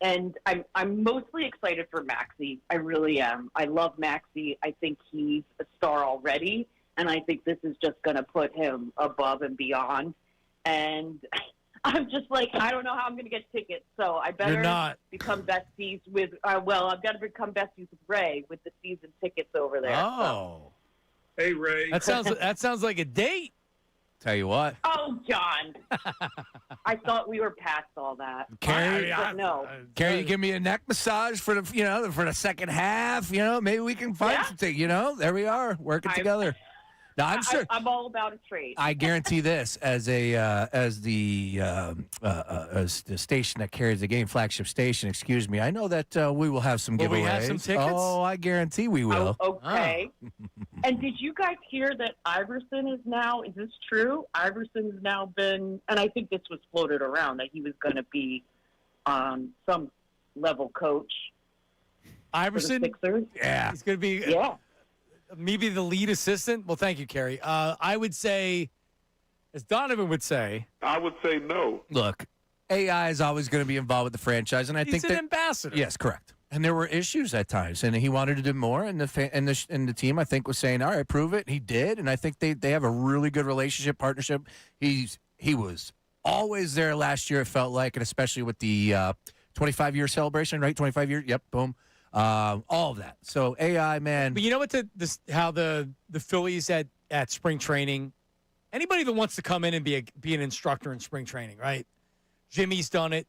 And I'm mostly excited for Maxey. I really am. I love Maxey. I think he's a star already, and I think this is just going to put him above and beyond. And I'm just like, I don't know how I'm going to get tickets, so I better become besties with. I've got to become besties with Ray with the season tickets over there. Oh. Hey, Ray. That sounds like a date. Tell you what. Oh, John. I thought we were past all that. Carrie, But no. Carrie, you give me a neck massage for the second half. Maybe we can find something. There we are working together. Now I'm sure. I'm all about a trade. I guarantee this as the station that carries the game, flagship station. Excuse me. I know that we will have some giveaways. Will we have some tickets? Oh, I guarantee we will. Okay. And did you guys hear that Iverson is now? Is this true? Iverson has now been, and I think this was floated around that he was going to be some level coach. Iverson. For the Sixers. Yeah. He's going to be. Yeah. Maybe the lead assistant. Well, thank you, Carrie. I would say, as Donovan would say, I would say no. Look, AI is always going to be involved with the franchise, and I think he's an ambassador. Yes, correct. And there were issues at times, and he wanted to do more, and the team I think was saying, "All right, prove it." He did, and I think they have a really good relationship, partnership. He was always there last year. It felt like, and especially with the 25-year celebration, right? 25 years. Yep. Boom. All of that. So AI, man. But you know what? How the Phillies at spring training. Anybody that wants to come in and be an instructor in spring training, right? Jimmy's done it.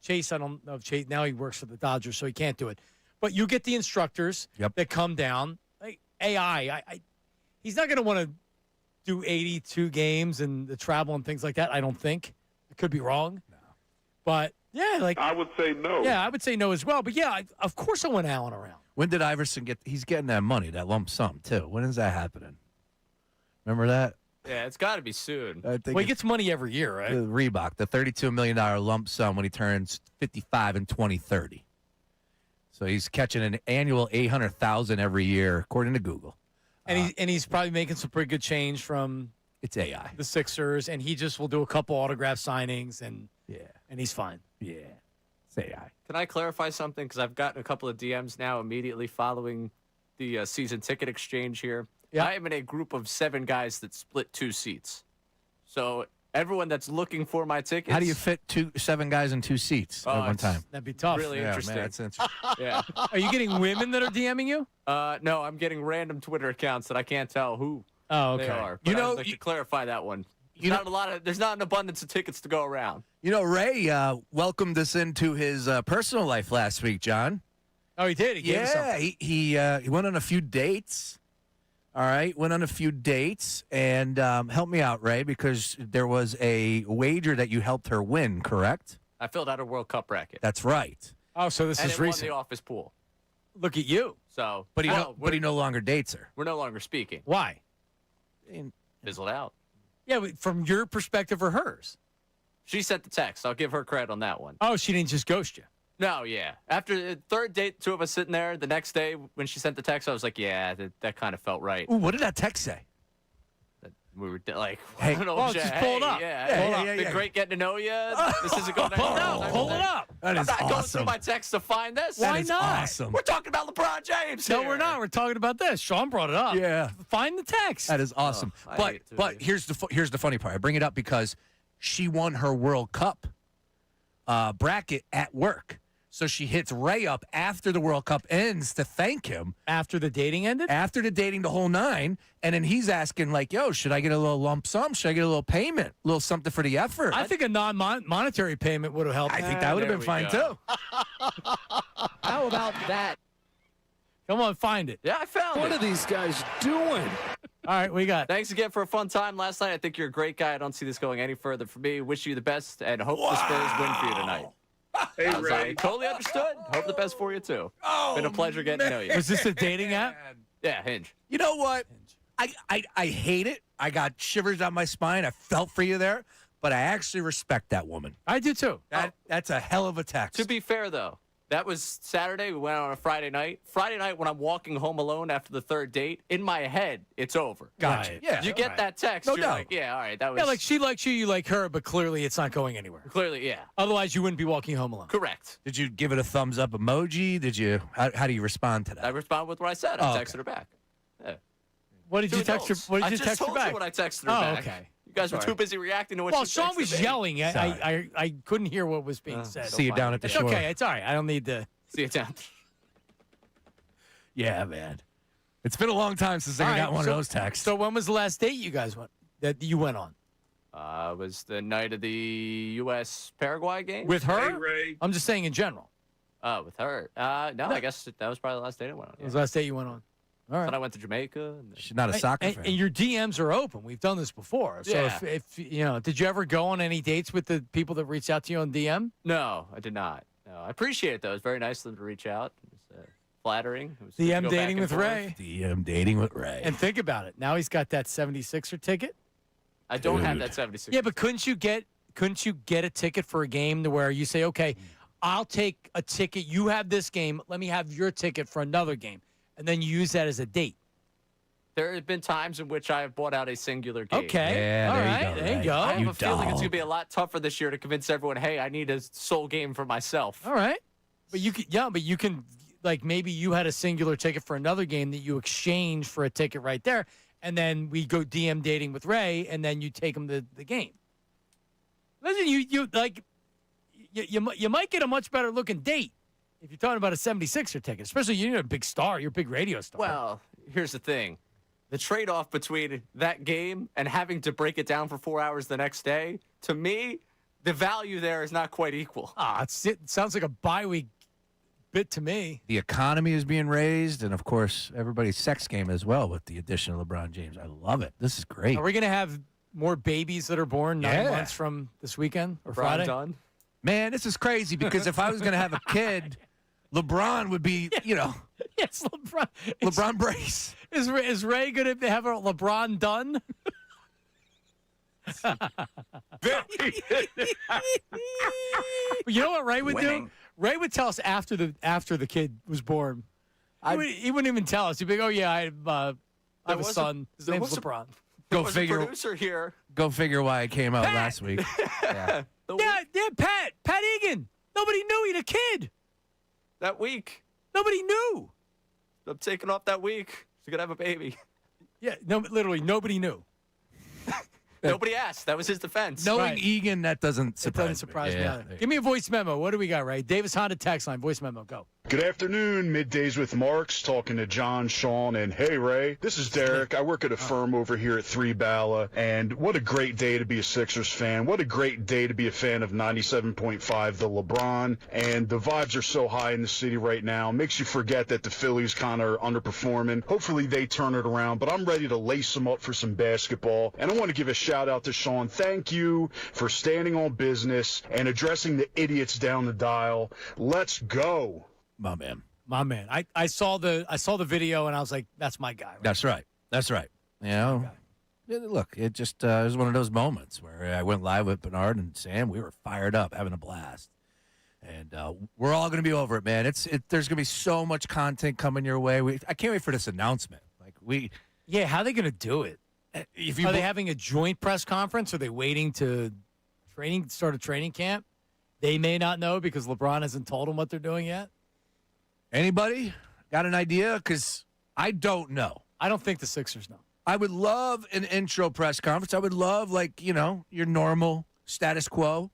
Chase, I don't know if Chase now he works for the Dodgers, so he can't do it. But you get the instructors that come down. Like AI, he's not going to want to do 82 games and the travel and things like that. I don't think. I could be wrong. No. But yeah, I would say no. Yeah, I would say no as well. But yeah, of course I want Allen around. When did Iverson get? He's getting that money, that lump sum too. When is that happening? Remember that? Yeah, it's got to be soon. Well, he gets money every year, right? Reebok, the $32 million lump sum when he turns 55 in 2030. So he's catching an annual $800,000 every year, according to Google. And he's probably making some pretty good change from it's AI, the Sixers, and he just will do a couple autograph signings, and he's fine. Yeah, it's AI. Can I clarify something? Because I've gotten a couple of DMs now immediately following the season ticket exchange here. Yeah. I am in a group of 7 guys that split 2 seats. So everyone that's looking for my tickets. How do you fit 7 guys in 2 seats at one time? That'd be tough. Really interesting. Man, that's interesting. Yeah. Are you getting women that are DMing you? No, I'm getting random Twitter accounts that I can't tell who they are. But I'd like to clarify that one. There's not an abundance of tickets to go around. Ray welcomed us into his personal life last week, John. Oh, he did? He gave us something. He went on a few dates. All right, went on a few dates, and help me out, Ray, because there was a wager that you helped her win, correct? I filled out a World Cup bracket. That's right. Oh, so this is recent. Won the office pool. Look at you. So, but he no longer dates her. We're no longer speaking. Why? Fizzled out. Yeah, but from your perspective or hers? She sent the text. I'll give her credit on that one. Oh, she didn't just ghost you. No, yeah. After the third date, 2 of us sitting there, the next day when she sent the text, I was like, yeah, that kind of felt right. Ooh, what did that text say? We were like, hey, I don't know, just pull it up. Been great getting to know you. This isn't going to pull it up. That is I'm not going awesome. through my text to find this. Why not? Awesome. We're talking about LeBron James here. No, we're not. We're talking about this. Sean brought it up. Yeah. Find the text. That is awesome. But here's the funny part. I bring it up because she won her World Cup bracket at work. So she hits Ray up after the World Cup ends to thank him. After the dating ended? After the dating, the whole 9. And then he's asking, like, yo, should I get a little lump sum? Should I get a little payment? A little something for the effort? I think a non-monetary payment would have helped. I think that would have been fine, too. How about that? Come on, find it. Yeah, I found it. What are these guys doing? All right, we got. Thanks again for a fun time last night. I think you're a great guy. I don't see this going any further for me. Wish you the best and hope the Spurs win for you tonight. Hey, I totally understood. Hope the best for you, too. Been a pleasure getting to know you. Was this a dating app? Yeah, Hinge. You know what? I hate it. I got shivers down my spine. I felt for you there. But I actually respect that woman. I do, too. That's a hell of a text. To be fair, though, that was Saturday. We went out on a Friday night. Friday night, when I'm walking home alone after the third date, in my head, it's over. Gotcha. Right. Yeah. You get that text, No you're doubt. like, yeah, all right, that was... Yeah, like she likes you, you like her, but clearly it's not going anywhere. Clearly, yeah. Otherwise, you wouldn't be walking home alone. Correct. Did you give it a thumbs up emoji? Did you? How do you respond to that? I responded with what I said. I texted her back. Yeah. What did you text her? What did you I just text her told back? you what I texted her Oh, back. okay. You guys were too busy reacting to what Well, she Sean texted was me. yelling. I couldn't hear what was being said. See you down at the It's shore. okay. It's all right. I don't need to. See you down. Yeah, man. It's been a long time since I got one of those texts. So when was the last date you guys went on? It was the night of the U.S. Paraguay game. With her? Hey, Ray. I'm just saying in general. Oh, with her. No, I guess that was probably the last date I went on. It was the last date you went on. All right. Then I went to Jamaica. She's not a soccer and, fan. and your DMs are open. We've done this before. So Yeah. if you know, did you ever go on any dates with the people that reached out to you on DM? No, I did not. No, I appreciate it, though. It was very nice of them to reach out. It was flattering. It was good to DM go dating back with and Ray. DM dating with Ray. And think about it. Now he's got that 76er ticket. I don't have that 76. Yeah, but couldn't you get a ticket for a game to where you say, okay, I'll take a ticket. You have this game. Let me have your ticket for another game, and then you use that as a date. There have been times in which I have bought out a singular game. Okay. Yeah, All there you right. go, There you Ray. go. I have You a feeling it's going to dog. be a lot tougher this year to convince everyone, hey, I need a sole game for myself. All right. But you can like maybe you had a singular ticket for another game that you exchange for a ticket right there, and then we go DM dating with Ray, and then you take him to the game. Listen, you might get a much better looking date if you're talking about a 76er ticket, especially you're a big star, you're a big radio star. Well, here's the thing. The trade-off between that game and having to break it down for 4 hours the next day, to me, the value there is not quite equal. It sounds like a bye-week bit to me. The economy is being raised, and, of course, everybody's sex game as well with the addition of LeBron James. I love it. This is great. Are we going to have more babies that are born 9 months from this weekend or Friday? Done. Man, this is crazy because if I was going to have a kid, LeBron would be, Yes, LeBron. LeBron brace. Is Ray going to have a LeBron done? You know what Ray would do? Ray would tell us after the kid was born. He wouldn't even tell us. He'd be like, "Oh yeah, I have a son. His name's LeBron." Go figure. Producer here. Go figure why it came out last week. Yeah. Yeah, Pat Egan. Nobody knew he had a kid. That week. Nobody knew. I'm taking off that week. She's gonna have a baby. Yeah, no, literally nobody knew. Nobody asked. That was his defense. Knowing Egan, that doesn't surprise me either. Give me a voice memo. What do we got, Ray? Davis Honda text line. Voice memo. Go. Good afternoon, Middays with Marks, talking to John, Sean, and hey, Ray. This is Derek. I work at a firm over here at 3 Bala, and what a great day to be a Sixers fan. What a great day to be a fan of 97.5, the LeBron, and the vibes are so high in the city right now. Makes you forget that the Phillies kind of are underperforming. Hopefully they turn it around, but I'm ready to lace them up for some basketball, and I want to give a shout out to Sean. Thank you for standing on business and addressing the idiots down the dial. Let's go. My man. I saw the video and I was like, that's my guy. Right? That's right. You know, look, it just it was one of those moments where I went live with Bernard and Sam. We were fired up, having a blast, and we're all going to be over it, man. There's going to be so much content coming your way. I can't wait for this announcement. Yeah, how are they going to do it? Are they having a joint press conference? Are they waiting to start a training camp? They may not know because LeBron hasn't told them what they're doing yet. Anybody got an idea? Because I don't know. I don't think the Sixers know. I would love an intro press conference. I would love, your normal status quo.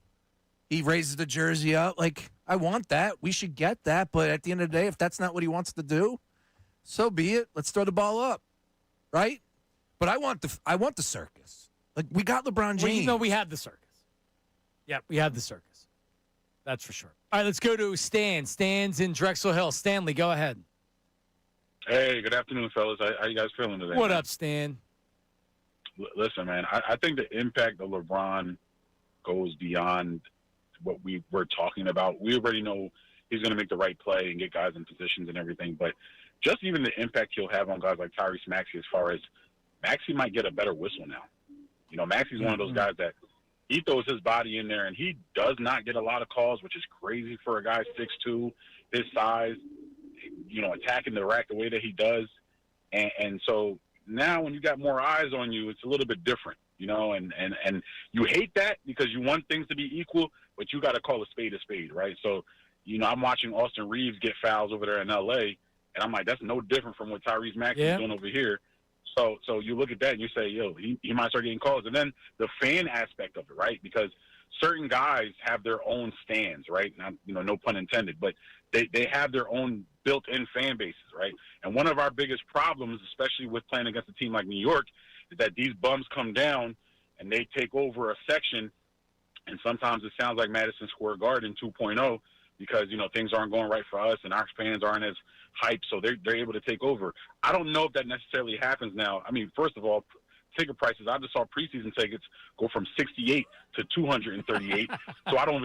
He raises the jersey up. I want that. We should get that. But at the end of the day, if that's not what he wants to do, so be it. Let's throw the ball up, right? But I want the circus. We got LeBron James. Well, we have the circus. Yeah, we have the circus. That's for sure. All right, let's go to Stan. Stan's in Drexel Hill. Stanley, go ahead. Hey, good afternoon, fellas. How you guys feeling today? What up, Stan? Listen, man, I think the impact of LeBron goes beyond what we were talking about. We already know he's going to make the right play and get guys in positions and everything, but just even the impact he'll have on guys like Tyrese Maxey, as far as Maxey might get a better whistle now. Maxey's one of those guys that he throws his body in there, and he does not get a lot of calls, which is crazy for a guy 6'2", his size, attacking the rack the way that he does. And so now when you got more eyes on you, it's a little bit different, and you hate that because you want things to be equal, but you got to call a spade, right? So, I'm watching Austin Reeves get fouls over there in L.A., and I'm like, that's no different from what Tyrese Maxey is doing over here. So you look at that and you say, he might start getting calls. And then the fan aspect of it, right? Because certain guys have their own stands, right? Now, no pun intended, but they have their own built-in fan bases, right? And one of our biggest problems, especially with playing against a team like New York, is that these bums come down and they take over a section, and sometimes it sounds like Madison Square Garden 2.0 because, things aren't going right for us and our fans aren't as hyped, so they're able to take over. I don't know if that necessarily happens now. I mean, first of all, ticket prices, I just saw preseason tickets go from 68 to 238. So I don't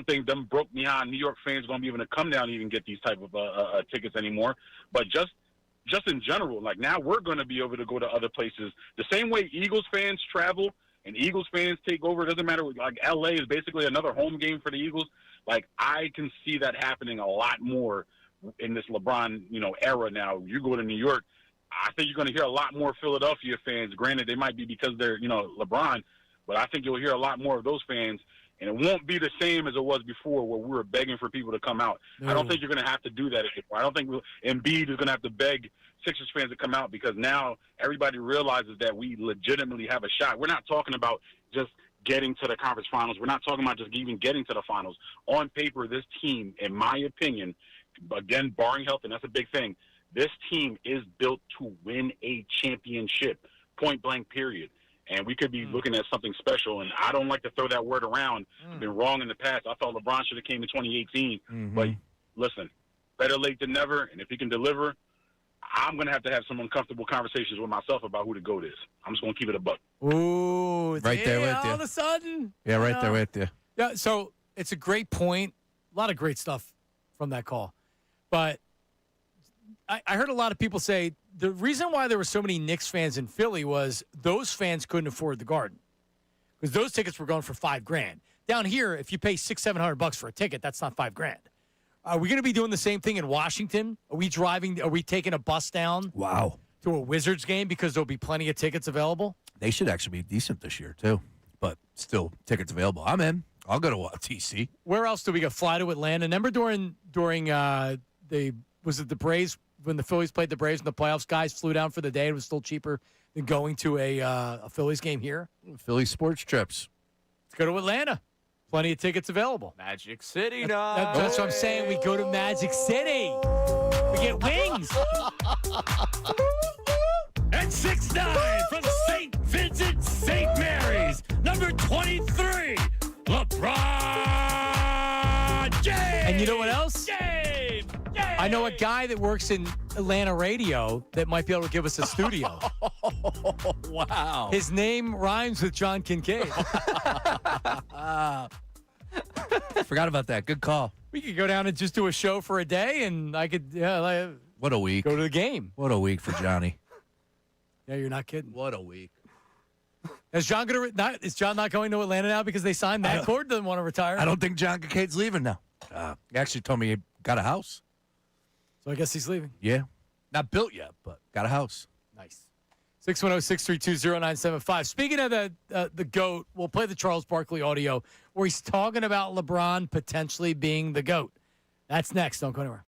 think them broke behind New York fans going to be able to come down and even get these type of tickets anymore. But just in general, like now we're going to be able to go to other places the same way Eagles fans travel and Eagles fans take over. It doesn't matter. Like LA is basically another home game for the Eagles. Like I can see that happening a lot more in this LeBron, era now. You go to New York, I think you're going to hear a lot more Philadelphia fans. Granted, they might be because they're, LeBron, but I think you'll hear a lot more of those fans, and it won't be the same as it was before where we were begging for people to come out. I don't think you're going to have to do that anymore. I don't think Embiid is going to have to beg Sixers fans to come out because now everybody realizes that we legitimately have a shot. We're not talking about just getting to the conference finals. We're not talking about just even getting to the finals. On paper, this team, in my opinion, again, barring health, and that's a big thing, this team is built to win a championship, point blank, period. And we could be looking at something special. And I don't like to throw that word around. I've been wrong in the past. I thought LeBron should have came in 2018. But listen, better late than never. And if he can deliver, I'm going to have some uncomfortable conversations with myself about who the GOAT is. I'm just going to keep it a buck. Ooh, Right there with you. All of a sudden. Yeah, right there with you. Yeah, so it's a great point. A lot of great stuff from that call. But I heard a lot of people say the reason why there were so many Knicks fans in Philly was those fans couldn't afford the Garden because those tickets were going for $5,000. Down here, if you pay $600-700 for a ticket, that's not $5,000. Are we going to be doing the same thing in Washington? Are we taking a bus down? Wow. To a Wizards game because there'll be plenty of tickets available? They should actually be decent this year too, but still tickets available. I'm in. I'll go to TC. Where else do we go? Fly to Atlanta. Remember during the Braves? When the Phillies played the Braves in the playoffs, guys flew down for the day. It was still cheaper than going to a Phillies game here. Philly sports trips. Let's go to Atlanta. Plenty of tickets available. Magic City now. That's what I'm saying. We go to Magic City. We get wings. At 6'9" from St. Vincent, St. Mary's, number 23, LeBron James. And you know what else? James. I know a guy that works in Atlanta radio that might be able to give us a studio. Wow. His name rhymes with John Kincade. Forgot about that. Good call. We could go down and just do a show for a day, and I could What a week. go to the game. What a week for Johnny. Yeah, you're not kidding. What a week. Is John not going to Atlanta now because they signed Matt Cord? Doesn't want to retire. I don't think John Kincaid's leaving now. He actually told me he got a house. So I guess he's leaving. Yeah. Not built yet, but got a house. Nice. 610-632-0975. Speaking of the GOAT, we'll play the Charles Barkley audio where he's talking about LeBron potentially being the GOAT. That's next. Don't go anywhere.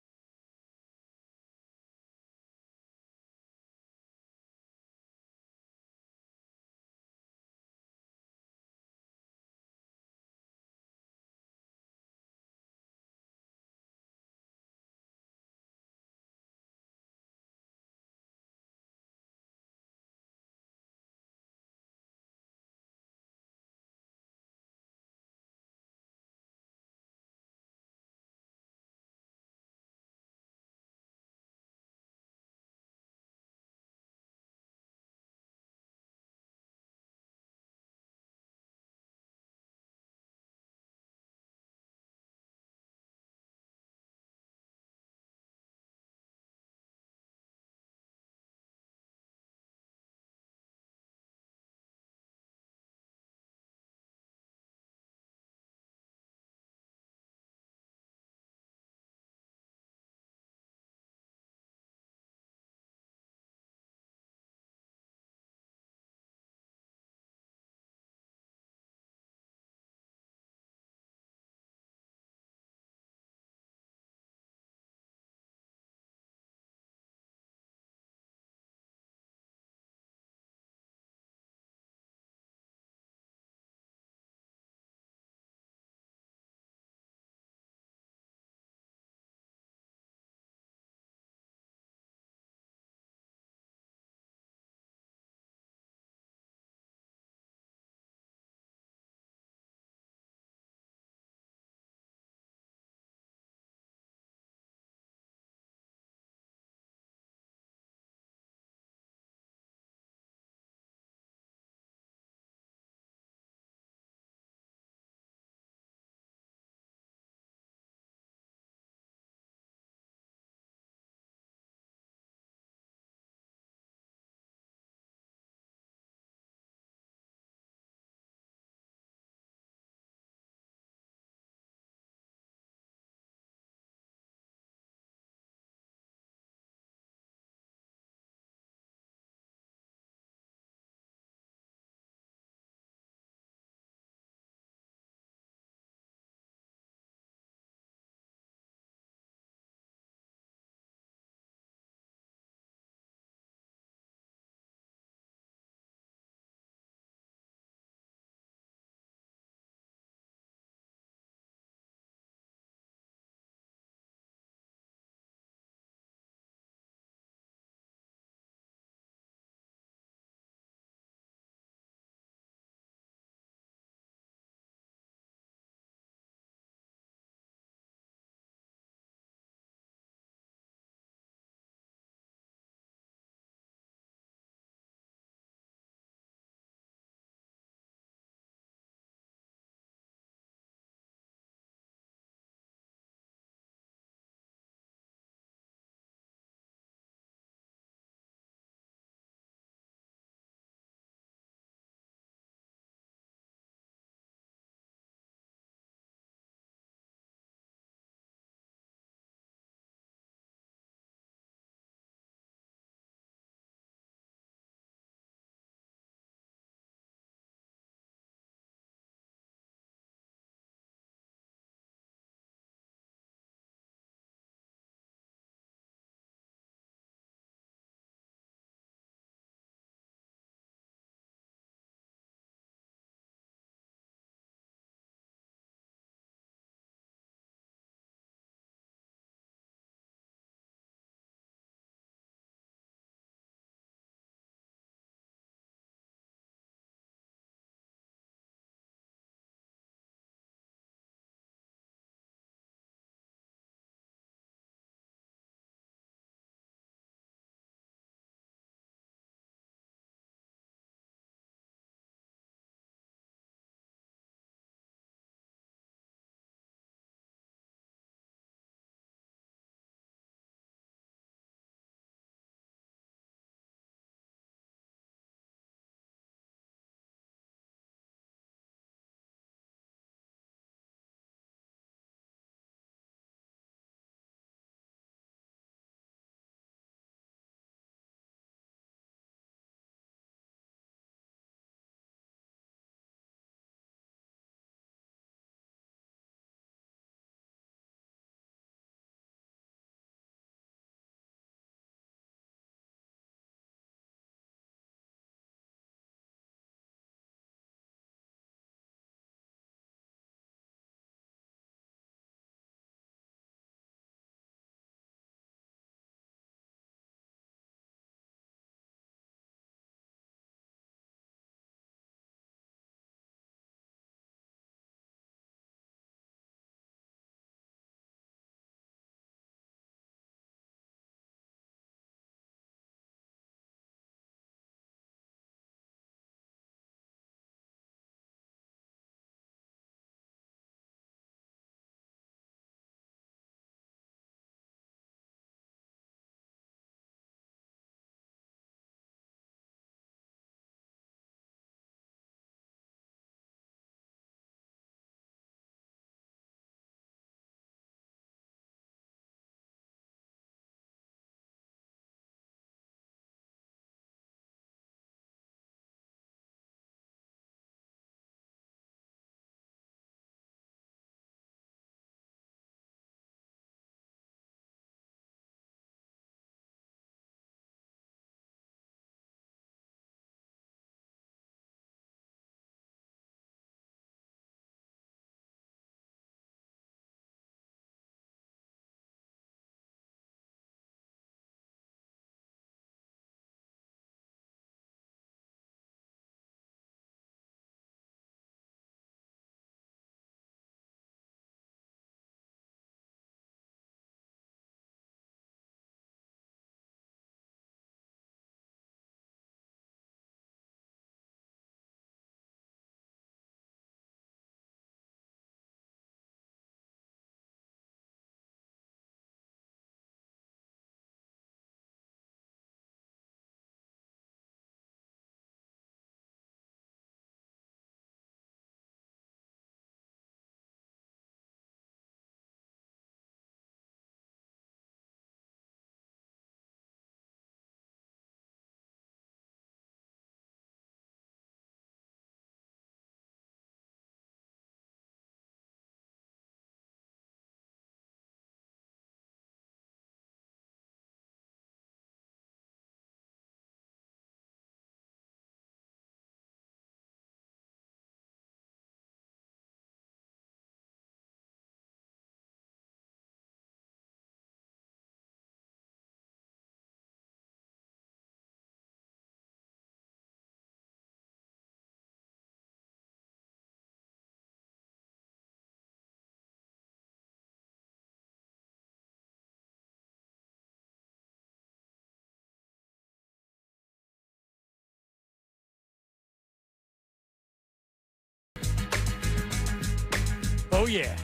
Oh, yeah.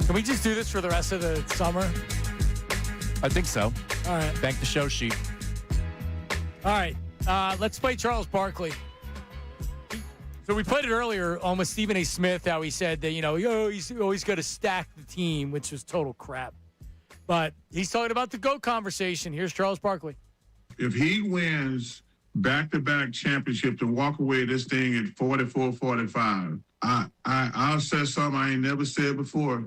Can we just do this for the rest of the summer? I think so. All right. Thank the show sheet. All right. Let's play Charles Barkley. So we played it earlier on with Stephen A. Smith, how he said that, he's always got to stack the team, which was total crap. But he's talking about the GOAT conversation. Here's Charles Barkley. If he wins back-to-back championships and walk away this thing at 44-45, I'll say something I ain't never said before.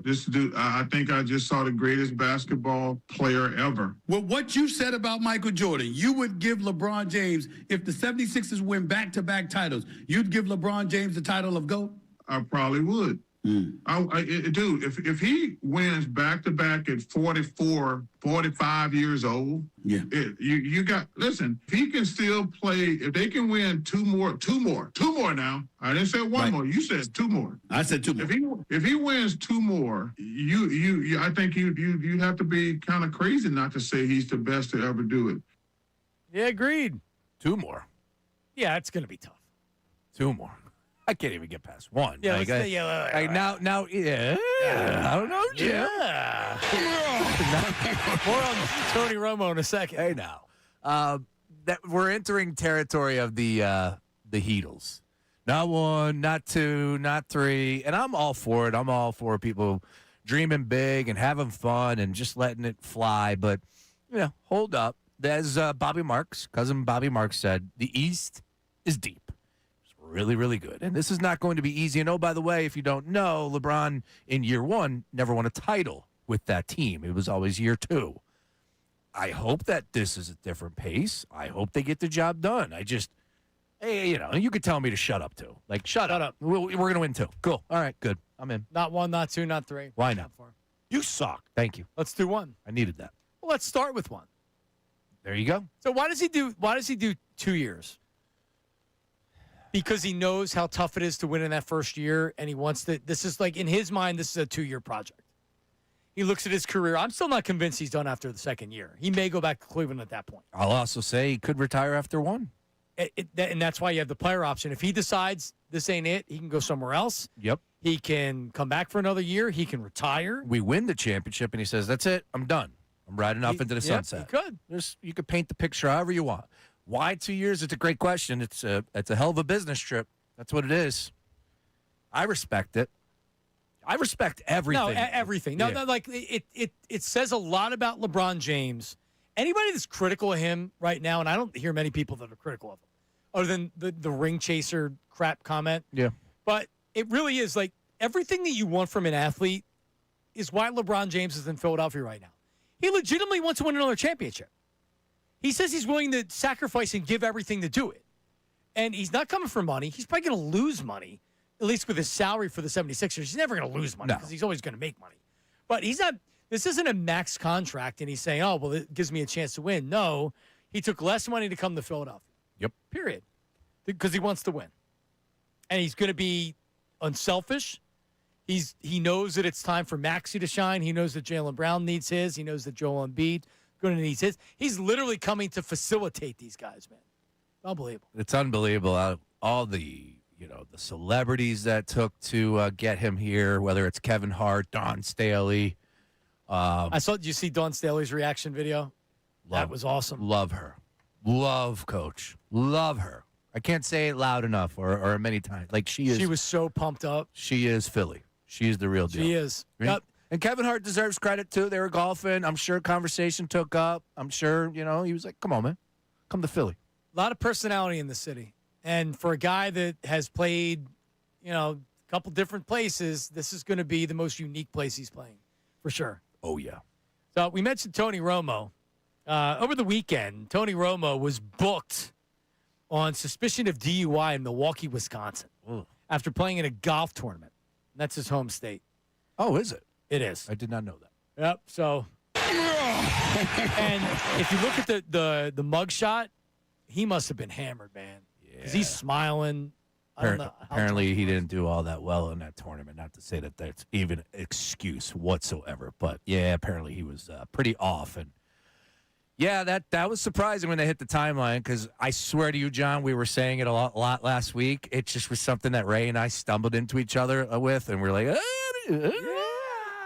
I think I just saw the greatest basketball player ever. Well, what you said about Michael Jordan, you would give LeBron James, if the 76ers win back-to-back titles, you'd give LeBron James the title of GOAT? I probably would. Dude, if he wins back-to-back at 44, 45 years old, you got, listen, if he can still play, if they can win two more now. I didn't say one more. You said two more. I said two more. If he wins two more, I think you have to be kind of crazy not to say he's the best to ever do it. Yeah, agreed. Two more. Yeah, it's going to be tough. Two more. I can't even get past one. Yeah, I don't know, Jim. Yeah. More on Tony Romo in a second. Hey, now. That we're entering territory of the Heatles. Not one, not two, not three. And I'm all for it. I'm all for people dreaming big and having fun and just letting it fly. But, hold up. As Bobby Marks, cousin Bobby Marks said, the East is deep. Really, really good. And this is not going to be easy. And, oh, by the way, if you don't know, LeBron in year one never won a title with that team. It was always year two. I hope that this is a different pace. I hope they get the job done. You could tell me to shut up, too. Like, shut up. We're going to win, too. Cool. All right, good. I'm in. Not one, not two, not three. Why not? You suck. Thank you. Let's do one. I needed that. Well, let's start with one. There you go. So why does he do 2 years? Because he knows how tough it is to win in that first year, and he wants to. This is like, in his mind, this is a 2-year project. He looks at his career. I'm still not convinced he's done after the second year. He may go back to Cleveland at that point. I'll also say he could retire after one. And that's why you have the player option. If he decides this ain't it, he can go somewhere else. Yep. He can come back for another year. He can retire. We win the championship, and he says, that's it. I'm done. I'm riding off into the sunset. He could. You could paint the picture however you want. Why 2 years? It's a great question. It's a hell of a business trip. That's what it is. I respect it. I respect everything. No, everything. No, like it says a lot about LeBron James. Anybody that's critical of him right now, and I don't hear many people that are critical of him, other than the ring chaser crap comment. Yeah. But it really is like everything that you want from an athlete is why LeBron James is in Philadelphia right now. He legitimately wants to win another championship. He says he's willing to sacrifice and give everything to do it. And he's not coming for money. He's probably going to lose money, at least with his salary for the 76ers. He's never going to lose money because he's always going to make money. But he's not. This isn't a max contract, and he's saying, oh, well, it gives me a chance to win. No, he took less money to come to Philadelphia. Yep. Period. Because he wants to win. And he's going to be unselfish. He knows that it's time for Maxey to shine. He knows that Jaylen Brown needs his. He knows that Joel Embiid going to need his. He's literally coming to facilitate these guys, man. Unbelievable. It's unbelievable. All the the celebrities that took to get him here, whether it's Kevin Hart, Dawn Staley. Did you see Dawn Staley's reaction video? That was awesome. Love her. Love Coach. Love her. I can't say it loud enough or many times. Like she is. She was so pumped up. She is Philly. She is the real deal. She is. Right? Yep. And Kevin Hart deserves credit, too. They were golfing. I'm sure conversation took up. I'm sure, he was like, come on, man. Come to Philly. A lot of personality in the city. And for a guy that has played, a couple different places, this is going to be the most unique place he's playing, for sure. Oh, yeah. So we mentioned Tony Romo. Over the weekend, Tony Romo was booked on suspicion of DUI in Milwaukee, Wisconsin, after playing in a golf tournament. That's his home state. Oh, is it? It is. I did not know that. Yep. So, and if you look at the mugshot, he must have been hammered, man. Because he's smiling. Apparently, he didn't do all that well in that tournament. Not to say that that's even an excuse whatsoever. But, yeah, apparently he was pretty off. And, Yeah, that was surprising when they hit the timeline because I swear to you, John, we were saying it a lot last week. It just was something that Ray and I stumbled into each other with, and we're like,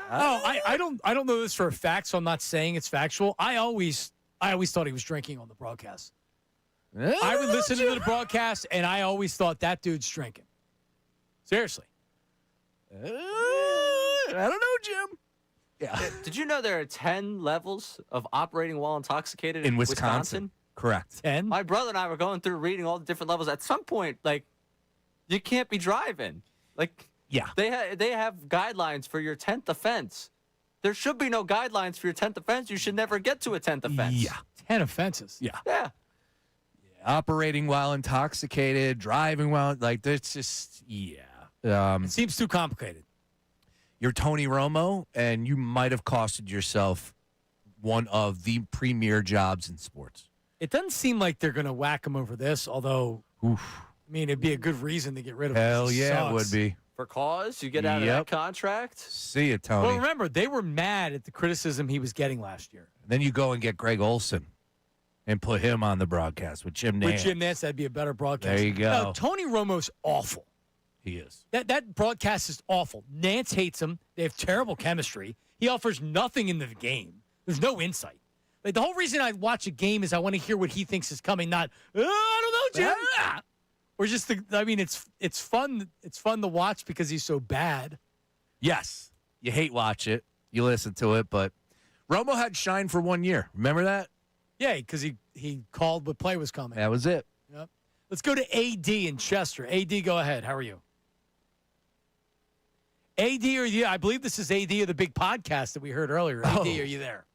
I don't know this for a fact, so I'm not saying it's factual. I always thought he was drinking on the broadcast. I would listen to the broadcast, and I always thought that dude's drinking. Seriously. I don't know, Jim. Yeah. Did you know there are 10 levels of operating while intoxicated in Wisconsin? Correct. 10? My brother and I were going through reading all the different levels. At some point, like, you can't be driving. Like, yeah, they have guidelines for your 10th offense. There should be no guidelines for your 10th offense. You should never get to a 10th offense. Yeah. 10 offenses. Yeah. Yeah. Operating while intoxicated, driving while, like, that's just, it seems too complicated. You're Tony Romo, and you might have costed yourself one of the premier jobs in sports. It doesn't seem like they're going to whack him over this, although, I mean, it'd be a good reason to get rid of him. Hell yeah, it would be. For cause? You get out of that contract? See you, Tony. Well, remember, they were mad at the criticism he was getting last year. Then you go and get Greg Olson and put him on the broadcast with Jim Nantz. With Jim Nantz, that'd be a better broadcast. There you go. No, Tony Romo's awful. He is. That broadcast is awful. Nantz hates him. They have terrible chemistry. He offers nothing into the game. There's no insight. Like, the whole reason I watch a game is I want to hear what he thinks is coming, not, I don't know, Jim. Or just, it's fun. It's fun to watch because he's so bad. Yes. You hate watch it. You listen to it, but Romo had shine for 1 year. Remember that? Yeah, because he called what play was coming. That was it. Yep. Let's go to AD in Chester. AD, go ahead. How are you? AD, I believe this is AD of the big podcast that we heard earlier. AD, are you there?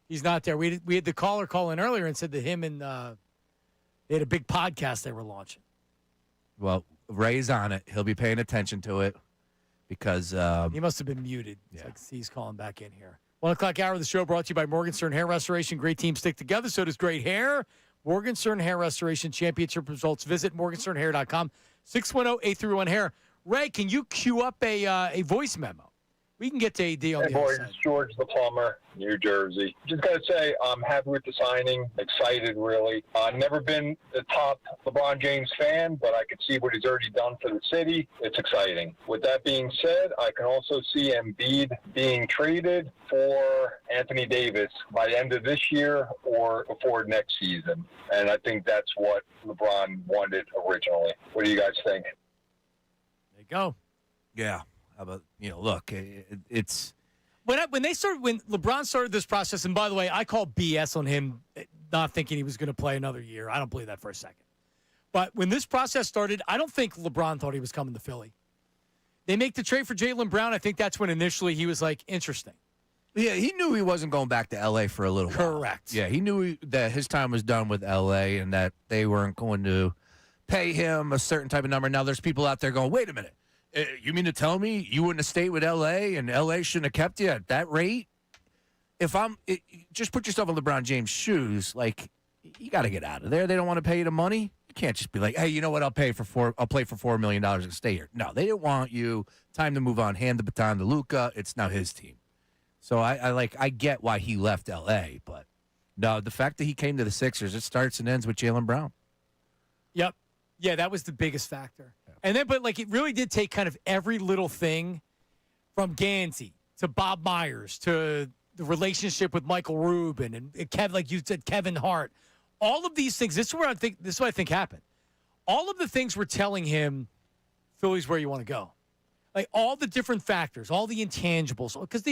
He's not there. We had the caller call in earlier and said that him and they had a big podcast they were launching. Well, Ray's on it. He'll be paying attention to it because he must have been muted. It's like he's calling back in here. 1 o'clock hour of the show brought to you by Morgenstern Hair Restoration. Great teams stick together. So does great hair. Morgenstern Hair Restoration Championship results. Visit morgensternhair.com. 610-831-HAIR. Ray, can you queue up a voice memo? We can get to AD on the other side. It's George the Plumber, New Jersey. Just got to say, I'm happy with the signing. Excited, really. I've never been the top LeBron James fan, but I can see what he's already done for the city. It's exciting. With that being said, I can also see Embiid being traded for Anthony Davis by the end of this year or before next season. And I think that's what LeBron wanted originally. What do you guys think? There you go. Yeah. But, look, it's when LeBron started this process, and by the way, I call BS on him not thinking he was going to play another year. I don't believe that for a second. But when this process started, I don't think LeBron thought he was coming to Philly. They make the trade for Jaylen Brown. I think that's when initially he was like, interesting. Yeah, he knew he wasn't going back to L.A. for a little while. Correct. Yeah, he knew that his time was done with L.A. and that they weren't going to pay him a certain type of number. Now there's people out there going, wait a minute. You mean to tell me you wouldn't have stayed with L.A. and L.A. shouldn't have kept you at that rate? Just put yourself in LeBron James' shoes. Like, you got to get out of there. They don't want to pay you the money. You can't just be like, hey, you know what? I'll play for $4 million and stay here. No, they didn't want you. Time to move on. Hand the baton to Luka. It's now his team. So I get why he left L.A. But no, the fact that he came to the Sixers, it starts and ends with Jaylen Brown. Yep. Yeah, that was the biggest factor. And then, but it really did take kind of every little thing from Gansey to Bob Myers to the relationship with Michael Rubin and Kevin, like you said, Kevin Hart. All of these things, this is what I think happened. All of the things were telling him, Philly's where you want to go. Like all the different factors, all the intangibles. Because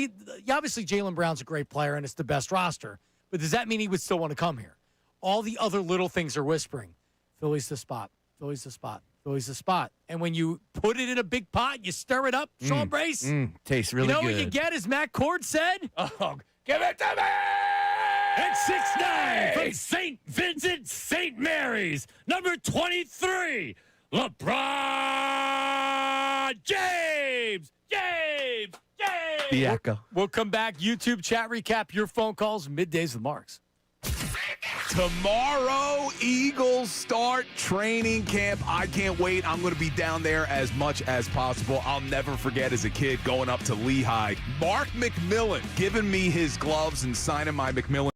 obviously Jaylen Brown's a great player and it's the best roster. But does that mean he would still want to come here? All the other little things are whispering, Philly's the spot. Philly's the spot. Philly's the spot. And when you put it in a big pot, you stir it up, Sean Brace. Tastes really good. You know what you get, as Matt Cord said? Oh, give it to me! At 6'9", from St. Vincent, St. Mary's, number 23, LeBron James! The echo. We'll come back. YouTube chat recap, your phone calls, Middays with Marks. Tomorrow, Eagles start training camp. I can't wait. I'm going to be down there as much as possible. I'll never forget as a kid going up to Lehigh. Mark McMillan giving me his gloves and signing my McMillan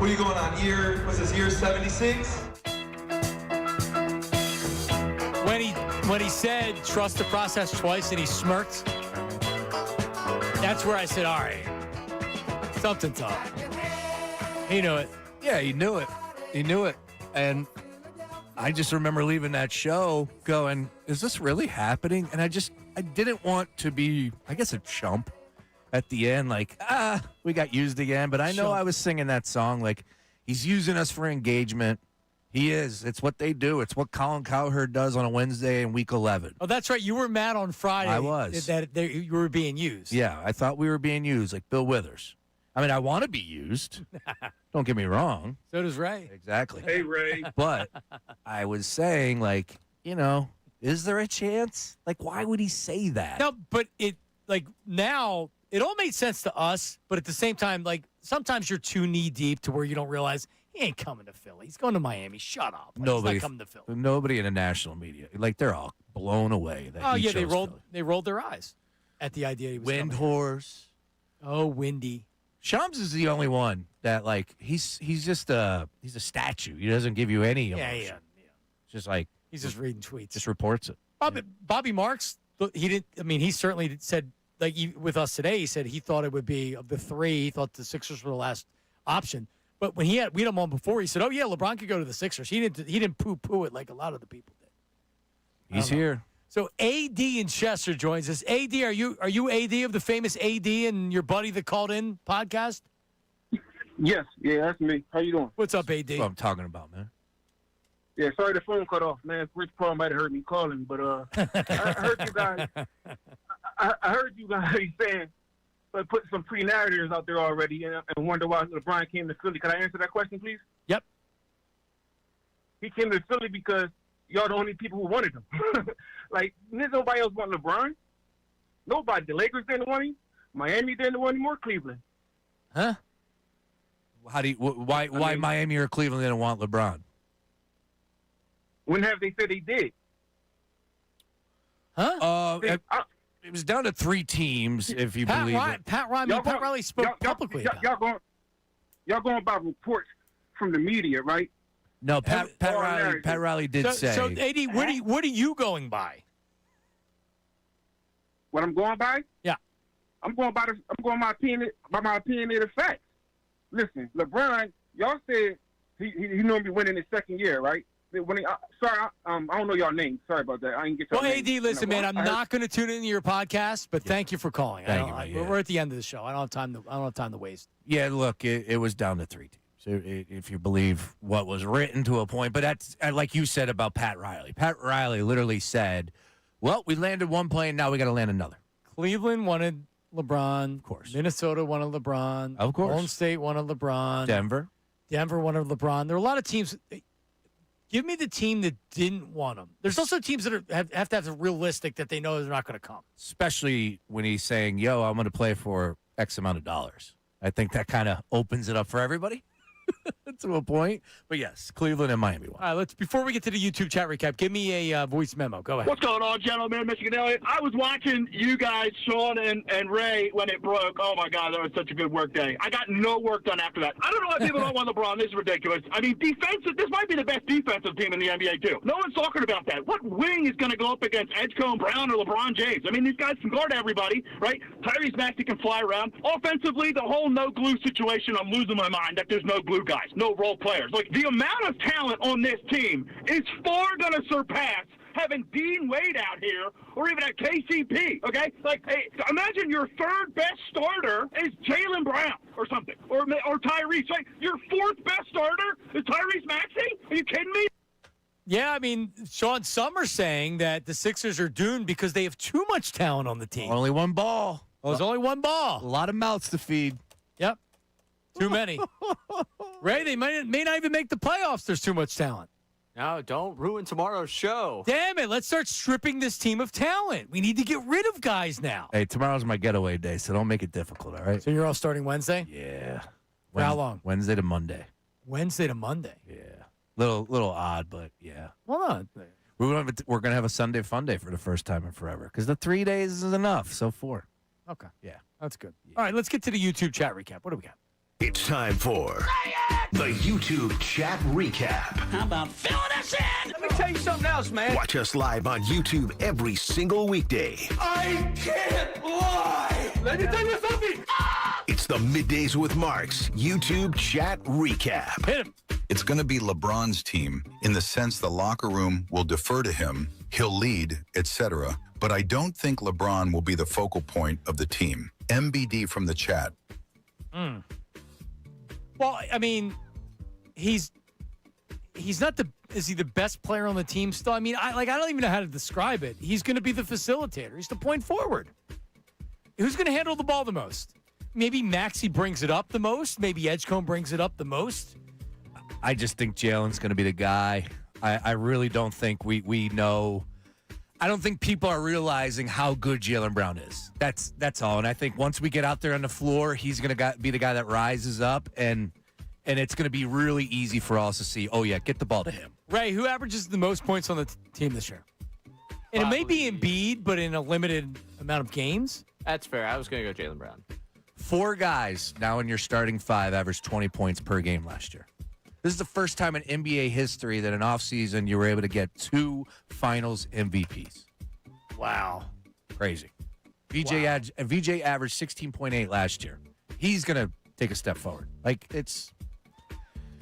What are you going on, was this year 76? When he said trust the process twice and he smirked, that's where I said, all right, something's up. He knew it. Yeah, he knew it. He knew it. And I just remember leaving that show going, is this really happening? And I didn't want to be, I guess, a chump at the end, like, we got used again. But I know I was singing that song like, he's using us for engagement. He is. It's what they do. It's what Colin Cowherd does on a Wednesday in week 11. Oh, that's right. You were mad on Friday. I was. That you were being used. Yeah, I thought we were being used like Bill Withers. I mean, I want to be used. Don't get me wrong. So does Ray. Exactly. Hey, Ray. But I was saying, like, is there a chance? Like, why would he say that? No, but now it all made sense to us, but at the same time, like, sometimes you're too knee deep to where you don't realize he ain't coming to Philly. He's going to Miami. Shut up. Like, he's not coming to Philly. Nobody in the national media, like, they're all blown away. That he they chose rolled their eyes at the idea he was Wind coming. horse. Oh, windy. Shams is the only one that, like, he's just he's a statue. He doesn't give you any emotion. Yeah. Just like he's just reading tweets. Just reports it. Bobby Marks, he didn't. I mean, he certainly said, like, with us today, he said he thought it would be of the three. He thought the Sixers were the last option. But when we had him on before, he said, "Oh yeah, LeBron could go to the Sixers." He didn't poo it like a lot of the people did. He's here. So AD in Chester joins us. AD, are you AD of the famous AD and your buddy that called in podcast? Yes, yeah, that's me. How you doing? What's up, AD? That's what I'm talking about, man. Yeah, sorry the phone cut off, man. Rich Paul might have heard me calling, but I heard you guys. I heard you guys saying, but put some pre-narratives out there already, and wonder why LeBron came to Philly. Can I answer that question, please? Yep. He came to Philly because y'all the only people who wanted him. Like, nobody else want LeBron. Nobody. The Lakers didn't want him. Miami didn't want him, or Cleveland. Huh? Why Miami or Cleveland didn't want LeBron? When have they said they did? Huh? It was down to 3 teams, if you believe it. Pat Riley spoke publicly. Y'all going by reports from the media, right? No, Pat Riley did say. So, AD, what are you going by? What I'm going by? Yeah. I'm going by my opinionated facts. Listen, LeBron, y'all said he normally win in his second year, right? I don't know y'all names. Sorry about that. I didn't get your AD, names. listen, man, I'm not going to tune into your podcast, but thank you for calling. We're at the end of the show. I don't have time to waste. Yeah, look, it was down to 3 teams. If you believe what was written to a point. But that's like you said about Pat Riley. Pat Riley literally said, well, we landed one plane, now we got to land another. Cleveland wanted LeBron. Of course. Minnesota wanted LeBron. Of course. Golden State wanted LeBron. Denver wanted LeBron. There are a lot of teams. Give me the team that didn't want him. There's also teams that have to have the realistic that they know they're not going to come. Especially when he's saying, yo, I'm going to play for X amount of dollars. I think that kind of opens it up for everybody. To a point. But yes, Cleveland and Miami won. All right, before we get to the YouTube chat recap, give me a voice memo. Go ahead. What's going on, gentlemen? Michigan Elliott. I was watching you guys, Sean and Ray, when it broke. Oh, my God, that was such a good work day. I got no work done after that. I don't know why people don't want LeBron. This is ridiculous. I mean, this might be the best defensive team in the NBA, too. No one's talking about that. What wing is going to go up against Edgecombe, Brown, or LeBron James? I mean, these guys can guard everybody, right? Tyrese Maxey can fly around. Offensively, the whole no-glue situation, I'm losing my mind that there's no glue guys, no role players. Like, the amount of talent on this team is far going to surpass having Dean Wade out here or even at KCP, okay? Like, hey, imagine your third best starter is Jaylen Brown or something, or Tyrese. Like, your fourth best starter is Tyrese Maxey? Are you kidding me? Yeah, I mean, Sean Summers saying that the Sixers are doomed because they have too much talent on the team. Only one ball. Oh, there's only one ball. A lot of mouths to feed. Yep. Too many. Ray, they may not even make the playoffs. There's too much talent. No, don't ruin tomorrow's show. Damn it. Let's start stripping this team of talent. We need to get rid of guys now. Hey, tomorrow's my getaway day, so don't make it difficult, all right? So you're all starting Wednesday? Yeah. For how long? Wednesday to Monday. Wednesday to Monday? Yeah. Little odd, but yeah. Well, no. We're going to have a Sunday fun day for the first time in forever because the 3 days is enough, so 4. Okay. Yeah. That's good. Yeah. All right, let's get to the YouTube chat recap. What do we got? It's time for The YouTube chat recap. How about filling us in? Let me tell you something else, man. Watch us live on YouTube every single weekday. I can't lie. Let me tell you something. It's the Middays with Marks YouTube chat recap. Hit him. It's going to be LeBron's team in the sense the locker room will defer to him, he'll lead, etc. But I don't think LeBron will be the focal point of the team. MBD from the chat. Well, I mean, he's not the. Is he the best player on the team still? I mean, I don't even know how to describe it. He's going to be the facilitator. He's the point forward. Who's going to handle the ball the most? Maybe Maxey brings it up the most. Maybe Edgecombe brings it up the most. I just think Jalen's going to be the guy. I really don't think we know. I don't think people are realizing how good Jaylen Brown is. That's all. And I think once we get out there on the floor, he's going to be the guy that rises up, and it's going to be really easy for us to see, oh, yeah, get the ball to him. Ray, who averages the most points on the team this year? And it may be Embiid, but in a limited amount of games. That's fair. I was going to go Jaylen Brown. 4 guys now in your starting 5 averaged 20 points per game last year. This is the first time in NBA history that in offseason you were able to get 2 finals MVPs. Wow. Crazy. VJ averaged 16.8 last year. He's going to take a step forward.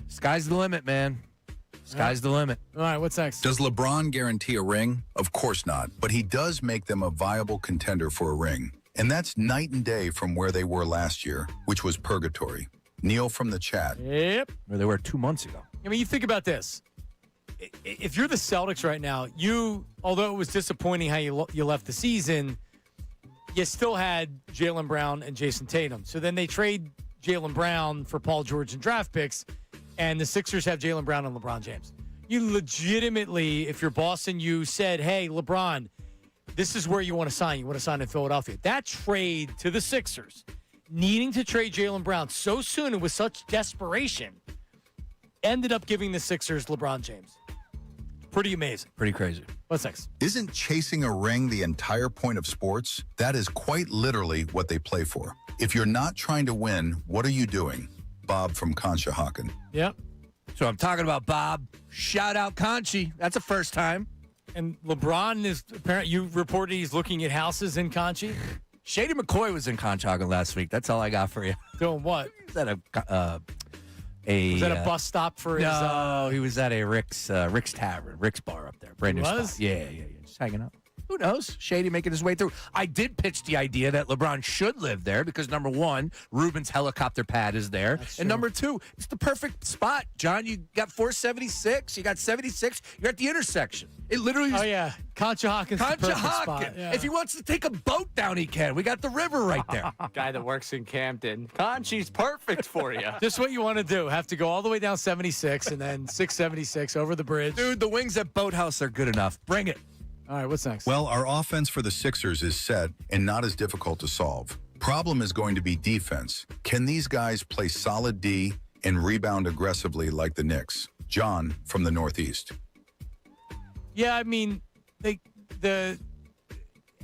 Sky's the limit, man. Sky's the limit. All right, what's next? Does LeBron guarantee a ring? Of course not. But he does make them a viable contender for a ring. And that's night and day from where they were last year, which was purgatory. Neil from the chat. Yep. Where they were 2 months ago. I mean, you think about this. If you're the Celtics right now, although it was disappointing how you left the season, you still had Jaylen Brown and Jason Tatum. So then they trade Jaylen Brown for Paul George and draft picks, and the Sixers have Jaylen Brown and LeBron James. You legitimately, if you're Boston, you said, hey, LeBron, this is where you want to sign. You want to sign in Philadelphia. That trade to the Sixers, needing to trade Jaylen Brown so soon and with such desperation, ended up giving the Sixers LeBron James. Pretty amazing. Pretty crazy. What's next? Isn't chasing a ring the entire point of sports? That is quite literally what they play for. If you're not trying to win, what are you doing? Bob from Conshohocken. Yep. So I'm talking about Bob. Shout out Conchi. That's a first time. And LeBron is apparently, you reported he's looking at houses in Conchi. Shady McCoy was in Conshohocken last week. That's all I got for you. Doing what? Was that was that a bus stop for his? No, he was at a Rick's Tavern, Rick's Bar up there. Brand new spot. Yeah. Just hanging out. Who knows? Shady making his way through. I did pitch the idea that LeBron should live there because, number one, Ruben's helicopter pad is there. And number two, it's the perfect spot, John. You got 476. You got 76. You're at the intersection. It literally is. Oh, yeah. Conshohocken's the perfect spot. Yeah. If he wants to take a boat down, he can. We got the river right there. Guy that works in Camden. Conchi's perfect for you. Just what you want to do. Have to go all the way down 76 and then 676 over the bridge. Dude, the wings at Boathouse are good enough. Bring it. All right, what's next? Well, our offense for the Sixers is set and not as difficult to solve. Problem is going to be defense. Can these guys play solid D and rebound aggressively like the Knicks? John from the Northeast. Yeah, I mean,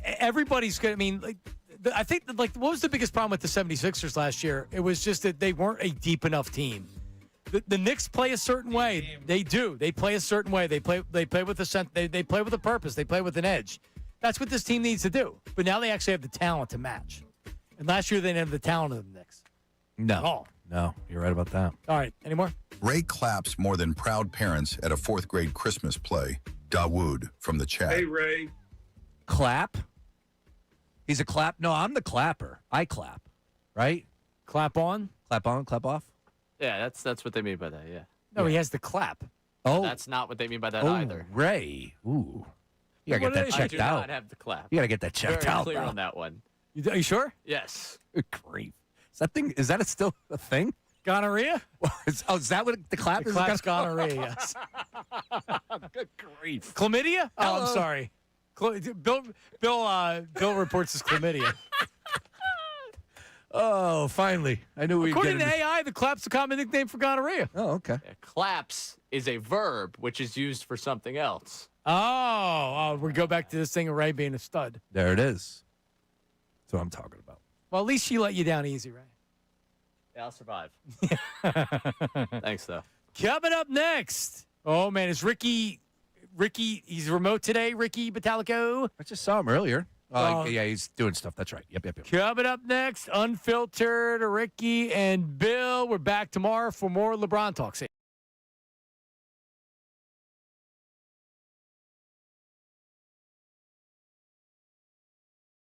everybody's good. I mean, I think what was the biggest problem with the 76ers last year? It was just that they weren't a deep enough team. The Knicks play a certain way. They do. They play a certain way. They play with they play with a purpose. They play with an edge. That's what this team needs to do. But now they actually have the talent to match. And last year they didn't have the talent of the Knicks. No. No, you're right about that. All right. Any more? Ray claps more than proud parents at a 4th grade Christmas play. Dawood from the chat. Hey, Ray. Clap? He's a clap? No, I'm the clapper. I clap. Right? Clap on? Clap on, clap off? Yeah, that's what they mean by that, yeah. No, he has the clap. Oh. That's not what they mean by that either. Ray. Ooh. You got to get that checked out. I do not have the clap. You got to get that checked Very out. clear on that one. Are you sure? Yes. Good grief. Is that still a thing? Gonorrhea? Is that what the clap the is? Clap's gonorrhea, yes. Good grief. Chlamydia? Hello. Oh, I'm sorry. Bill reports his chlamydia. Oh, finally. I knew we'd According get to it. AI, the clap's a common nickname for gonorrhea. Oh, okay. Yeah, claps is a verb, which is used for something else. Oh, we go back to this thing of Ray being a stud. There it is. That's what I'm talking about. Well, at least she let you down easy, Ray. Yeah, I'll survive. Thanks, though. Coming up next. Oh, man, is Ricky, he's remote today, Ricky Batalico? I just saw him earlier. Oh, yeah, he's doing stuff. That's right. Yep. Coming up next, Unfiltered, Ricky and Bill. We're back tomorrow for more LeBron Talks.